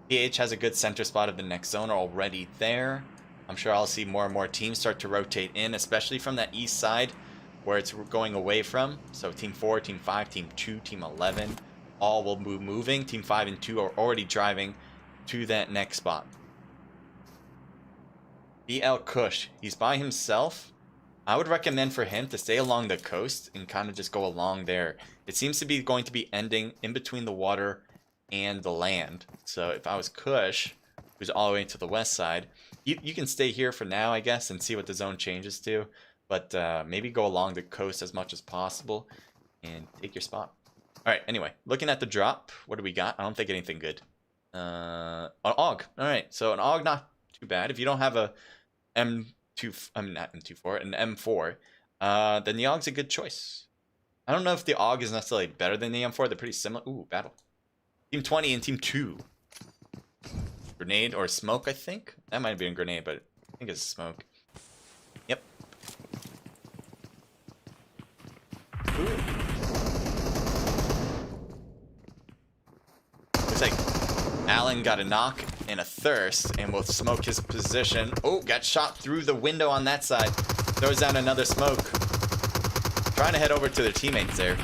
PH has a good center spot of the next zone already there. I'm sure I'll see more and more teams start to rotate in, especially from that east side where it's going away from. So Team 4, Team 5, Team 2, Team 11, all will be moving. Team 5 and 2 are already driving to that next spot. BL Kush, he's by himself. I would recommend for him to stay along the coast and kind of just go along there. It seems to be going to be ending in between the water and the land. So if I was Kush, who's all the way to the west side, you can stay here for now, I guess, and see what the zone changes to. But maybe go along the coast as much as possible and take your spot. All right, anyway, looking at the drop, what do we got? I don't think anything good. An AUG. All right, so an AUG, not too bad. If you don't have a not M24, an M4, then the AUG's a good choice. I don't know if the AUG is necessarily better than the M4. They're pretty similar. Ooh, battle. Team 20 and Team 2. Grenade or smoke, I think. That might have been a grenade, but I think it's smoke. Yep. Ooh. Looks like Alan got a knock and a thirst and will smoke his position. Oh, got shot through the window on that side. Throws down another smoke. Trying to head over to their teammates there.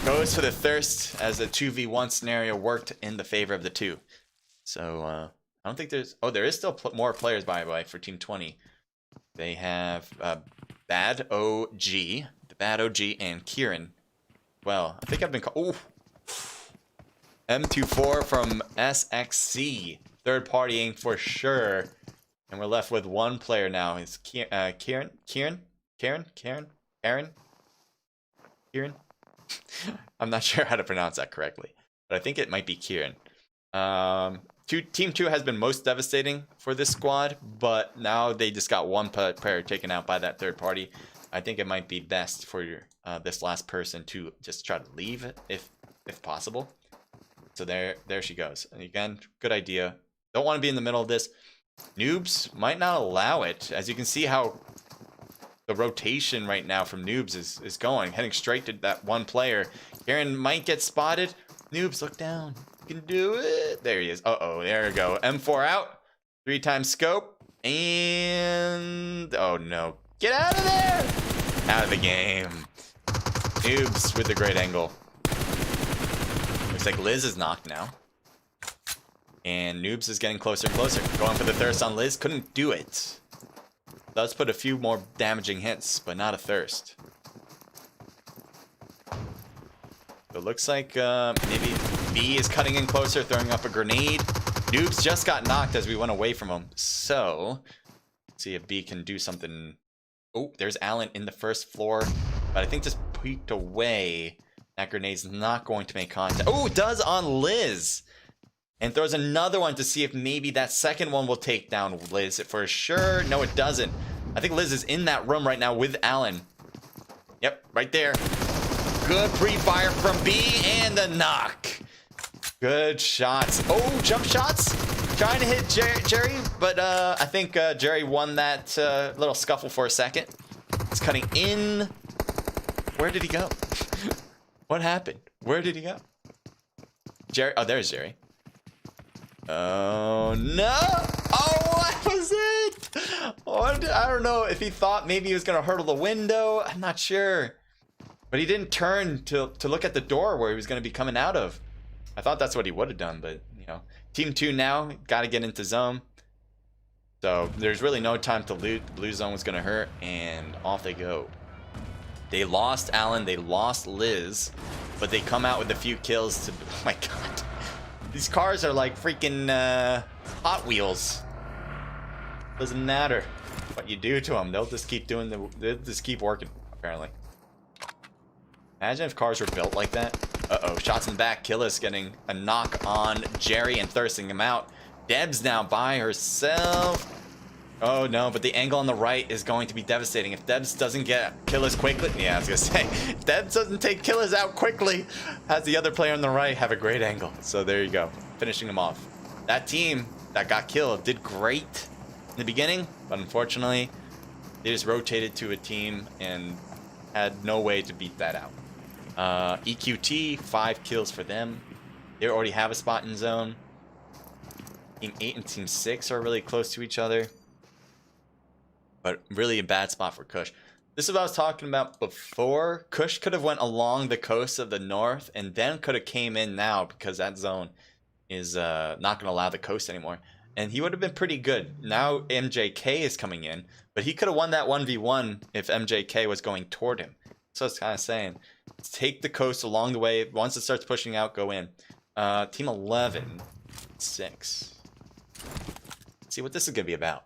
Goes for the thirst as the 2v1 scenario worked in the favor of the two. So, I don't think there's... Oh, there is still more players, by the way, for Team 20. They have Bad OG, the Bad OG, and Kieran. Well, I think I've been called... Oh! M24 from SXC. Third partying for sure. And we're left with one player now. It's Kieran? Kieran? I'm not sure how to pronounce that correctly, but I think it might be Kieran. Team 2 has been most devastating for this squad, but now they just got one player taken out by that third party. I think it might be best for this last person to just try to leave if possible. So there she goes. And again, good idea. Don't want to be in the middle of this. Noobs might not allow it. As you can see how the rotation right now from Noobs is going, heading straight to that one player. Kieran might get spotted. Noobs, look down. You can do it. There he is. Uh-oh, there we go. M4 out. 3 times scope. And oh no. Get out of there! Out of the game. Noobs with a great angle. Looks like Liz is knocked now. And Noobs is getting closer and closer. Going for the thirst on Liz. Couldn't do it. Does put a few more damaging hits, but not a thirst. So it looks like maybe B is cutting in closer, throwing up a grenade. Noobs just got knocked as we went away from him. So, let's see if B can do something. Oh, there's Alan in the first floor. But I think just peeked away. That grenade's not going to make contact. Oh, it does on Liz. And throws another one to see if maybe that second one will take down Liz for sure. No, it doesn't. I think Liz is in that room right now with Alan. Yep, right there. Good pre-fire from B and the knock. Good shots. Oh, jump shots. Trying to hit Jerry, but I think Jerry won that little scuffle for a second. He's cutting in. Where did he go? What happened? Where did he go? Jerry. Oh, there's Jerry. Oh no! Oh, what was it? Oh, I don't know if he thought maybe he was gonna hurdle the window. I'm not sure, but he didn't turn to look at the door where he was gonna be coming out of. I thought that's what he would have done, but you know, Team 2 now got to get into zone. So there's really no time to loot. Blue zone was gonna hurt, and off they go. They lost Alan, they lost Liz, but they come out with a few kills to. Oh my god. These cars are like freaking Hot Wheels. Doesn't matter what you do to them; they'll just keep doing they'll just keep working. Apparently. Imagine if cars were built like that. Uh-oh, shots in the back. Killis getting a knock on Jerry and thirsting him out. Deb's now by herself. Oh no, but the angle on the right is going to be devastating. If Debs doesn't get Killis quickly, yeah, I was gonna say, if Debs doesn't take Killis out quickly, has the other player on the right have a great angle. So there you go, finishing him off. That team that got killed did great in the beginning, but unfortunately, they just rotated to a team and had no way to beat that out. EQT, 5 kills for them. They already have a spot in zone. Team 8 and Team 6 are really close to each other. But really a bad spot for Kush. This is what I was talking about before. Kush could have went along the coast of the north and then could have came in now because that zone is not going to allow the coast anymore. And he would have been pretty good. Now MJK is coming in, but he could have won that 1v1 if MJK was going toward him. So it's kind of saying, take the coast along the way. Once it starts pushing out, go in. Team 11, 6. Let's see what this is going to be about.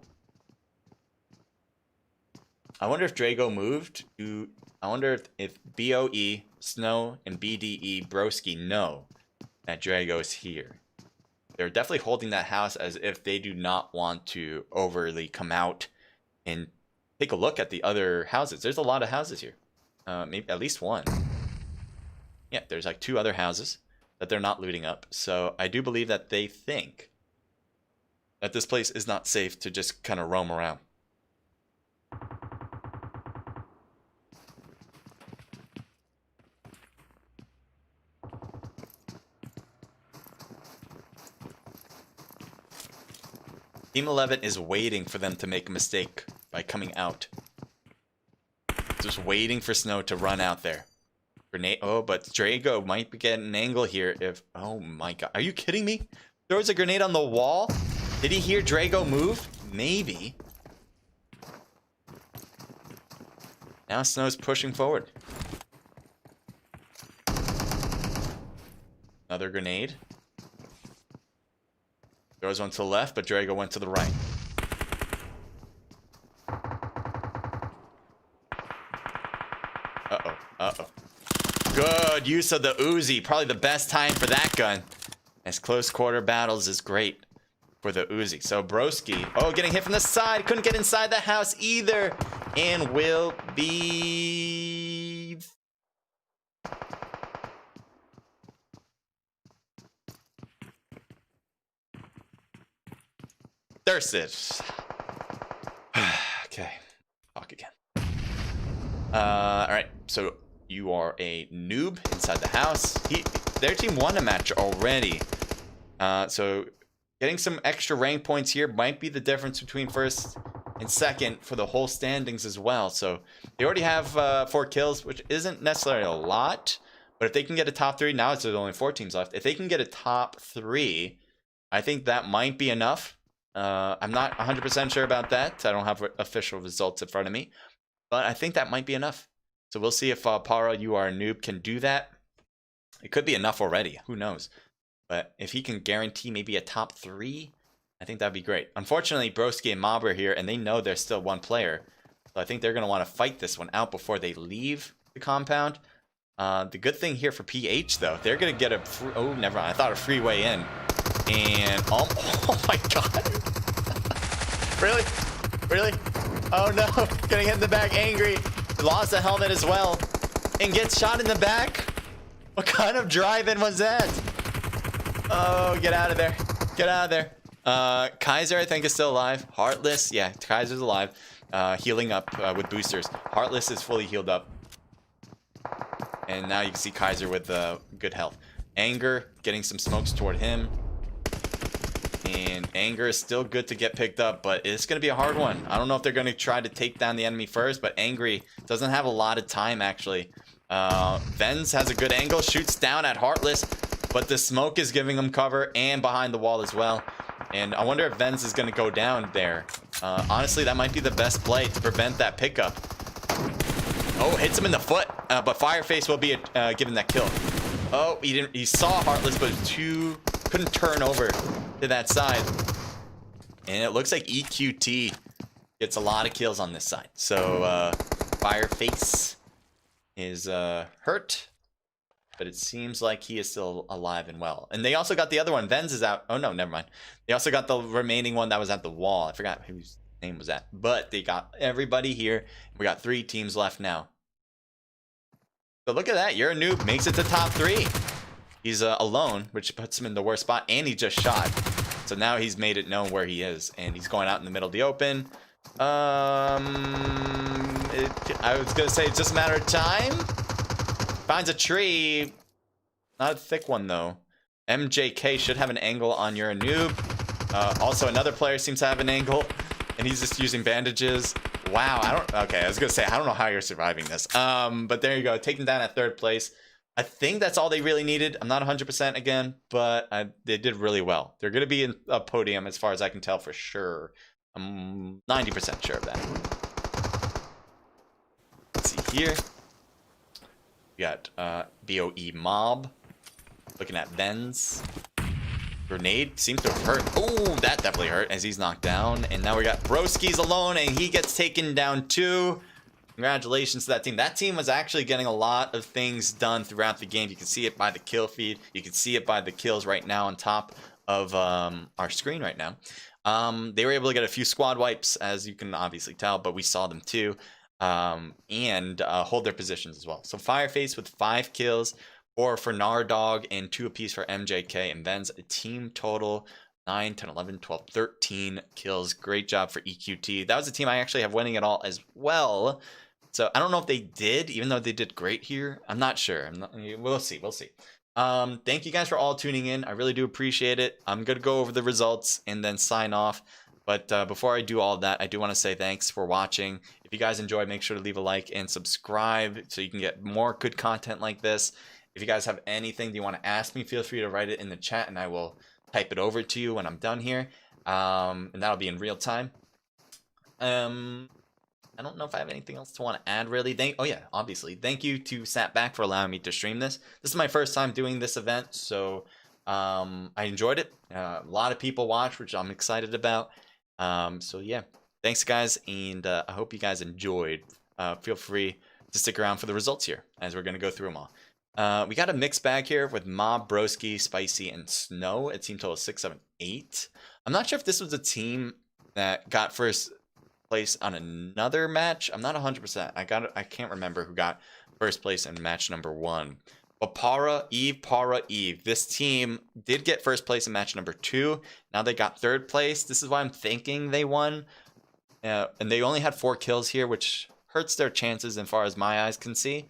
I wonder if Drago moved to. I wonder if BOE, Snow, and BDE Broski know that Drago is here. They're definitely holding that house as if they do not want to overly come out and take a look at the other houses. There's a lot of houses here. Maybe at least one. Yeah, there's like 2 other houses that they're not looting up. So I do believe that they think that this place is not safe to just kind of roam around. Team 11 is waiting for them to make a mistake by coming out. Just waiting for Snow to run out there. Grenade. Oh, but Drago might be getting an angle here if... Oh my god. Are you kidding me? Throws a grenade on the wall? Did he hear Drago move? Maybe. Now Snow's pushing forward. Another grenade. Throws one to the left, but Drago went to the right. good use of the Uzi. Probably the best time for that gun. As close quarter battles is great for the Uzi. So Broski, oh, getting hit from the side. Couldn't get inside the house either. And will be... thirsted. Okay, talk again. All right, so you are a noob inside the house. Their team won a match already. So getting some extra rank points here might be the difference between first and second for the whole standings as well. So they already have 4 kills, which isn't necessarily a lot. But if they can get a top 3, now there's only 4 teams left. If they can get a top 3, I think that might be enough. I'm not 100% sure about that. I don't have official results in front of me. But I think that might be enough. So we'll see if Paro, you are a noob, can do that. It could be enough already. Who knows? But if he can guarantee maybe a top 3, I think that'd be great. Unfortunately, Broski and Mob are here, and they know there's still 1 player. So I think they're going to want to fight this one out before they leave the compound. The good thing here for PH, though, they're going to get a... oh, never mind. I thought a free way in. And... oh my god. Really? Really? Oh no. Getting hit in the back. Angry. Lost a helmet as well. And gets shot in the back. What kind of drive-in was that? Oh, get out of there. Get out of there. Kaiser, I think, is still alive. Heartless. Yeah, Kaiser's alive. Healing up with boosters. Heartless is fully healed up. And now you can see Kaiser with good health. Anger, getting some smokes toward him. And Anger is still good to get picked up, but it's going to be a hard one. I don't know if they're going to try to take down the enemy first, but Angry doesn't have a lot of time, actually. Venz has a good angle, shoots down at Heartless, but the smoke is giving him cover and behind the wall as well. And I wonder if Venz is going to go down there. Honestly, that might be the best play to prevent that pickup. Oh, hits him in the foot, but Fireface will be given that kill. Oh, he saw Heartless, but couldn't turn over to that side. And it looks like EQT gets a lot of kills on this side. So Fireface is hurt, but it seems like he is still alive and well. And they also got the other one. Venz is out. Oh no, never mind. They also got the remaining one that was at the wall. I forgot whose name was that. But they got everybody here. We got 3 teams left now. So look at that. You're a noob. Makes it to top 3. He's alone, which puts him in the worst spot. And he just shot. So now he's made it known where he is. And he's going out in the middle of the open. I was going to say it's just a matter of time. Finds a tree. Not a thick one, though. MJK should have an angle on You're a Noob. Also, another player seems to have an angle. And he's just using bandages. Wow, okay, I was gonna say, I don't know how you're surviving this. But there you go, taken down at 3rd place. I think that's all they really needed. I'm not 100% again, but they did really well. They're gonna be in a podium as far as I can tell for sure. I'm 90% sure of that. Let's see here. We got BOE Mob. Looking at Venz. Grenade seems to have hurt. Oh, that definitely hurt as he's knocked down. And now we got Broski's alone and he gets taken down too. Congratulations to that team. That team was actually getting a lot of things done throughout the game. You can see it by the kill feed. You can see it by the kills right now on top of our screen right now. They were able to get a few squad wipes, as you can obviously tell, but we saw them too. And hold their positions as well. So Fireface with 5 kills. 4 for Nardog and 2 apiece for MJK and Venz. A team total 9, 10, 11, 12, 13 kills. Great job for EQT. That was a team I actually have winning it all as well. So I don't know if they did, even though they did great here. I'm not sure. We'll see. We'll see. Thank you guys for all tuning in. I really do appreciate it. I'm going to go over the results and then sign off. But before I do all that, I do want to say thanks for watching. If you guys enjoyed, make sure to leave a like and subscribe so you can get more good content like this. If you guys have anything you want to ask me, feel free to write it in the chat and I will type it over to you when I'm done here. And that'll be in real time. I don't know if I have anything else to want to add really. Oh yeah, obviously. Thank you to SnapBack for allowing me to stream this. This is my first time doing this event, so I enjoyed it. A lot of people watched, which I'm excited about. So yeah, thanks guys, and I hope you guys enjoyed. Feel free to stick around for the results here as we're going to go through them all. We got a mixed bag here with Mob, Broski, Spicy, and Snow. A team total of 6, 7, 8. I'm not sure if this was a team that got first place on another match. I'm not 100%. I can't remember who got first place in match number 1. But Para Eve. This team did get first place in match number 2. Now they got third place. This is why I'm thinking they won. And they only had 4 kills here, which hurts their chances as far as my eyes can see.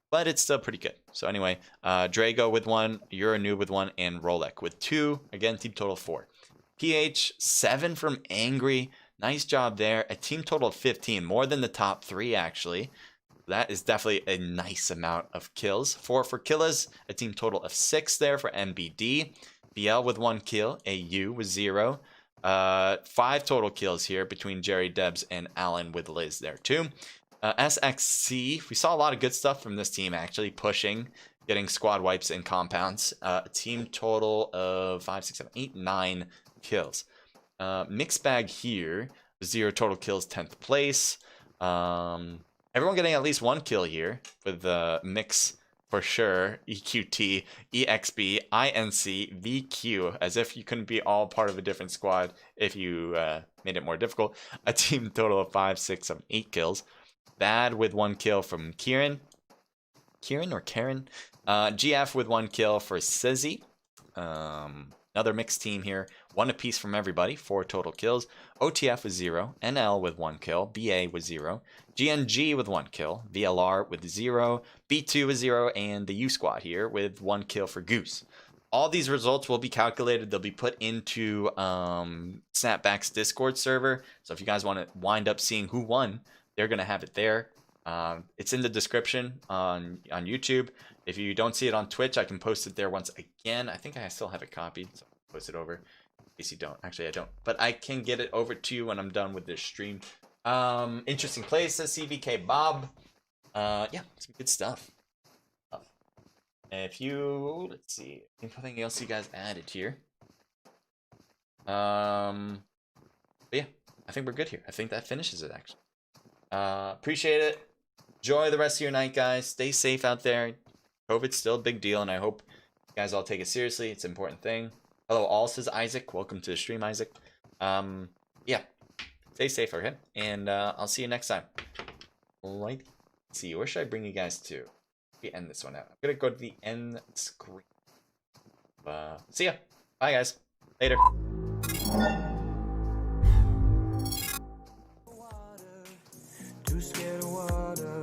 But it's still pretty good. So anyway, Drago with 1, You're a Noob with 1, and Rolek with 2. Again, team total 4. PH 7 from Angry. Nice job there. A team total of 15, more than the top 3 actually. That is definitely a nice amount of kills. 4 for Killas. A team total of 6 there for MBD. BL with 1 kill. AU with 0. 5 total kills here between Jerry, Debs, and Alan with Liz there too. SXC, we saw a lot of good stuff from this team actually, pushing, getting squad wipes and compounds. A team total of 5, 6, 7, 8, 9 kills. Mixed bag here, 0 total kills, 10th place. Everyone getting at least 1 kill here with the mix for sure. EQT, EXB, INC, VQ, as if you couldn't be all part of a different squad if you made it more difficult. A team total of 5, 6, 7, 8 kills. Bad with 1 kill from Kieran. Kieran or Karen? GF with 1 kill for Sizzy. Another mixed team here. 1 apiece from everybody. 4 total kills. OTF with 0. NL with 1 kill. BA with 0. GNG with 1 kill. VLR with 0. B2 with 0. And the U squad here with 1 kill for Goose. All these results will be calculated. They'll be put into SnapBack's Discord server. So if you guys want to wind up seeing who won, they're going to have it there. It's in the description on YouTube. If you don't see it on Twitch, I can post it there once again. I think I still have it copied, so I'll post it over in case you don't. Actually, I don't. But I can get it over to you when I'm done with this stream. Interesting place, says CVK Bob. Yeah, some good stuff. If you, let's see, anything else you guys added here? But yeah, I think we're good here. I think that finishes it, actually. Appreciate it. Enjoy the rest of your night, guys. Stay safe out there. COVID's still a big deal, and I hope you guys all take it seriously. It's an important thing. Hello, all, says Isaac. Welcome to the stream, Isaac. Yeah, stay safe, okay? And I'll see you next time. Alright. Let's see, where should I bring you guys to? We end this one out. I'm gonna go to the end screen. See ya. Bye, guys. Later. Too scared of water,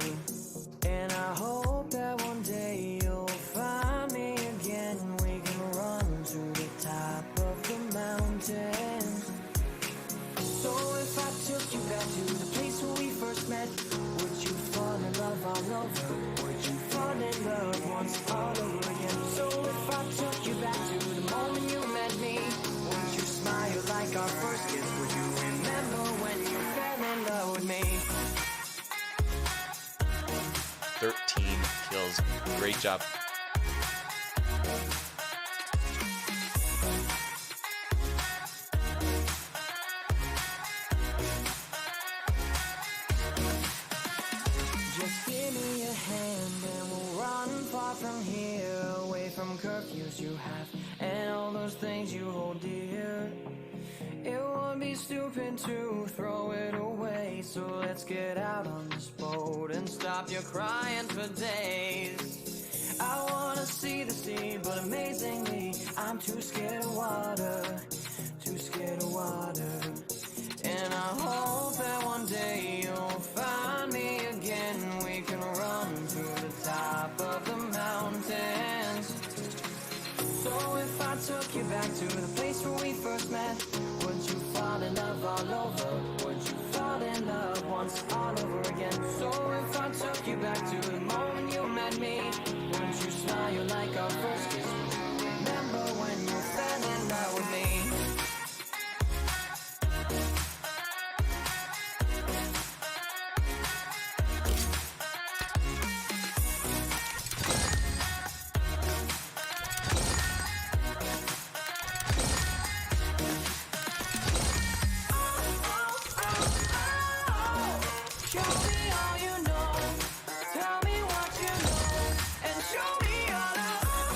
and I hope that one day you'll find me again. We can run to the top of the mountain. So if I took you back to the place where we first met, would you fall in love all over? Would you fall in love once all over again? So if I took you back to the moment you met me, would you smile like our first kiss? Would you remember when you fell in love with me? 13 kills. Great job. Just give me a hand and we'll run far from here, away from curfews you have and all those things you hold dear. It would be stupid to throw it away, so let's get out on this boat and stop your crying for days. I wanna see the sea, but amazingly I'm too scared of water, too scared of water. And I hope that one day you'll find me again. We can run to the top of the mountains. So if I took you back to the place where we first met, would you fall in love all over? Would you fall in love once all over again? So if I took you back to the moment you met me, would you smile like our first kiss? Would you remember when you fell in love with me? Show me all you know.